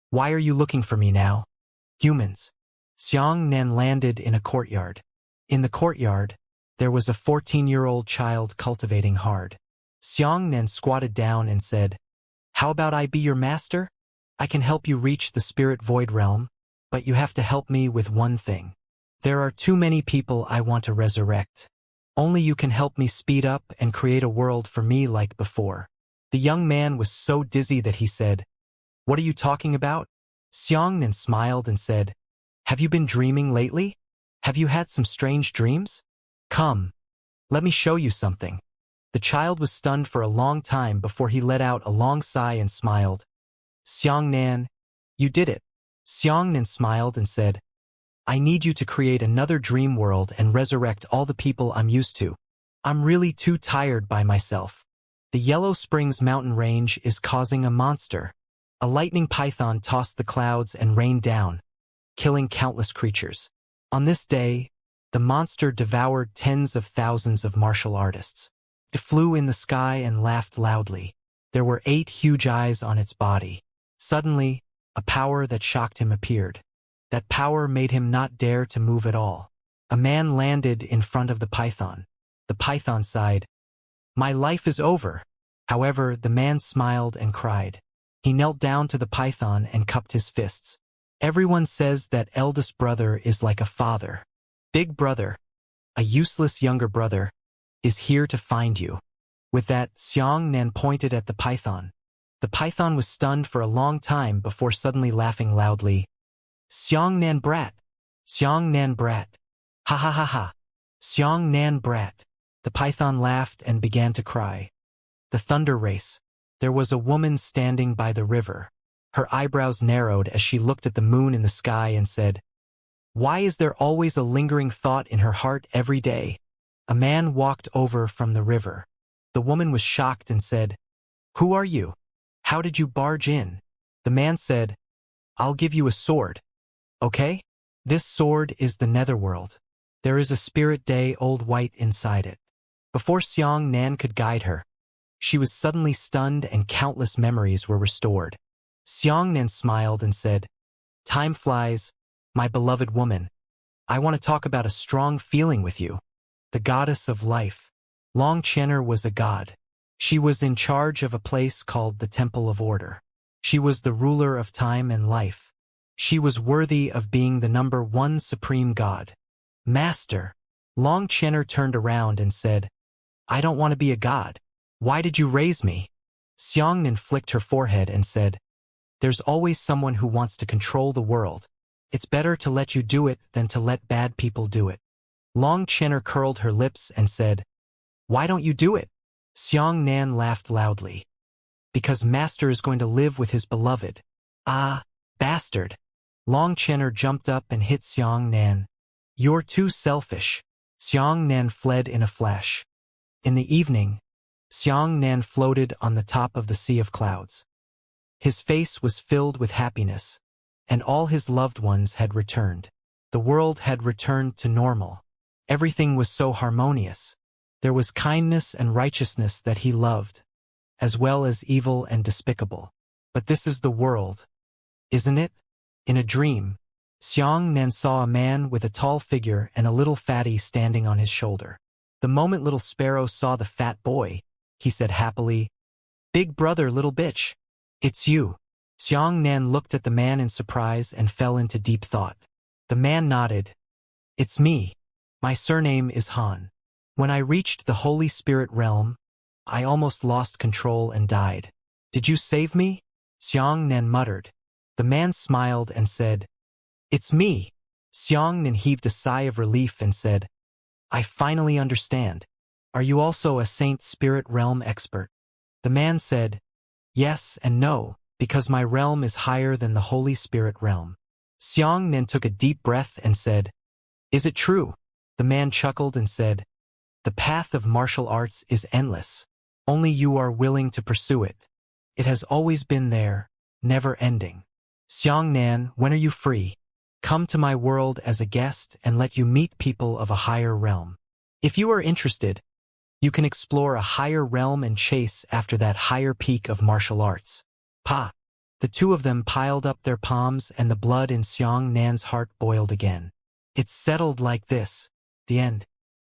Why are you looking for me now? Humans. Xianxia landed in a courtyard. In the courtyard, there was a 14-year-old child cultivating hard. Xianxia squatted down and said, How about I be your master? I can help you reach the spirit void realm, but you have to help me with one thing. There are too many people I want to resurrect. Only you can help me speed up and create a world for me like before. The young man was so dizzy that he said, What are you talking about? Xianxia smiled and said, Have you been dreaming lately? Have you had some strange dreams? Come, let me show you something. The child was stunned for a long time before he let out a long sigh and smiled. Xianxia, you did it. Xianxia smiled and said, I need you to create another dream world and resurrect all the people I'm used to. I'm really too tired by myself. The Yellow Springs mountain range is causing a monster. A lightning python tossed the clouds and rained down, killing countless creatures. On this day, the monster devoured tens of thousands of martial artists. It flew in the sky and laughed loudly. There were 8 huge eyes on its body. Suddenly, a power that shocked him appeared. That power made him not dare to move at all. A man landed in front of the python. The python sighed. My life is over. However, the man smiled and cried. He knelt down to the python and cupped his fists. Everyone says that eldest brother is like a father. Big brother, a useless younger brother, is here to find you. With that, Xianxia pointed at the python. The python was stunned for a long time before suddenly laughing loudly. Xianxia brat! Xianxia brat! Ha ha ha ha! Xianxia brat! The python laughed and began to cry. The thunder race. There was a woman standing by the river. Her eyebrows narrowed as she looked at the moon in the sky and said, Why is there always a lingering thought in her heart every day? A man walked over from the river. The woman was shocked and said, Who are you? How did you barge in? The man said, I'll give you a sword. Okay? This sword is the netherworld. There is a spirit day old white inside it. Before Xianxia could guide her, she was suddenly stunned and countless memories were restored. Xianxia smiled and said, Time flies, my beloved woman. I want to talk about a strong feeling with you. The goddess of life. Long Chenner was a god. She was in charge of a place called the Temple of Order. She was the ruler of time and life. She was worthy of being the #1 supreme god. Master. Long Chenner turned around and said, I don't want to be a god. Why did you raise me? Xianxia flicked her forehead and said, There's always someone who wants to control the world. It's better to let you do it than to let bad people do it. Long Chenner curled her lips and said, Why don't you do it? Xianxia laughed loudly. Because Master is going to live with his beloved. Ah, bastard. Long Chenner jumped up and hit Xianxia. You're too selfish. Xianxia fled in a flash. In the evening, Xianxia floated on the top of the sea of clouds. His face was filled with happiness, and all his loved ones had returned. The world had returned to normal. Everything was so harmonious. There was kindness and righteousness that he loved, as well as evil and despicable. But this is the world, isn't it? In a dream, Xianxia saw a man with a tall figure and a little fatty standing on his shoulder. The moment little sparrow saw the fat boy, he said happily, Big brother, little bitch. It's you. Xianxia looked at the man in surprise and fell into deep thought. The man nodded. It's me. My surname is Han. When I reached the Holy Spirit realm, I almost lost control and died. Did you save me? Xianxia muttered. The man smiled and said, It's me. Xianxia heaved a sigh of relief and said, I finally understand. Are you also a Saint Spirit Realm expert? The man said, Yes and no, because my realm is higher than the Holy Spirit realm. Xianxia took a deep breath and said, Is it true? The man chuckled and said, The path of martial arts is endless. Only you are willing to pursue it. It has always been there, never ending. Xianxia, when are you free? Come to my world as a guest and let you meet people of a higher realm. If you are interested, you can explore a higher realm and chase after that higher peak of martial arts. Pa! The two of them piled up their palms and the blood in Xianxia's heart boiled again. It's settled like this. The end.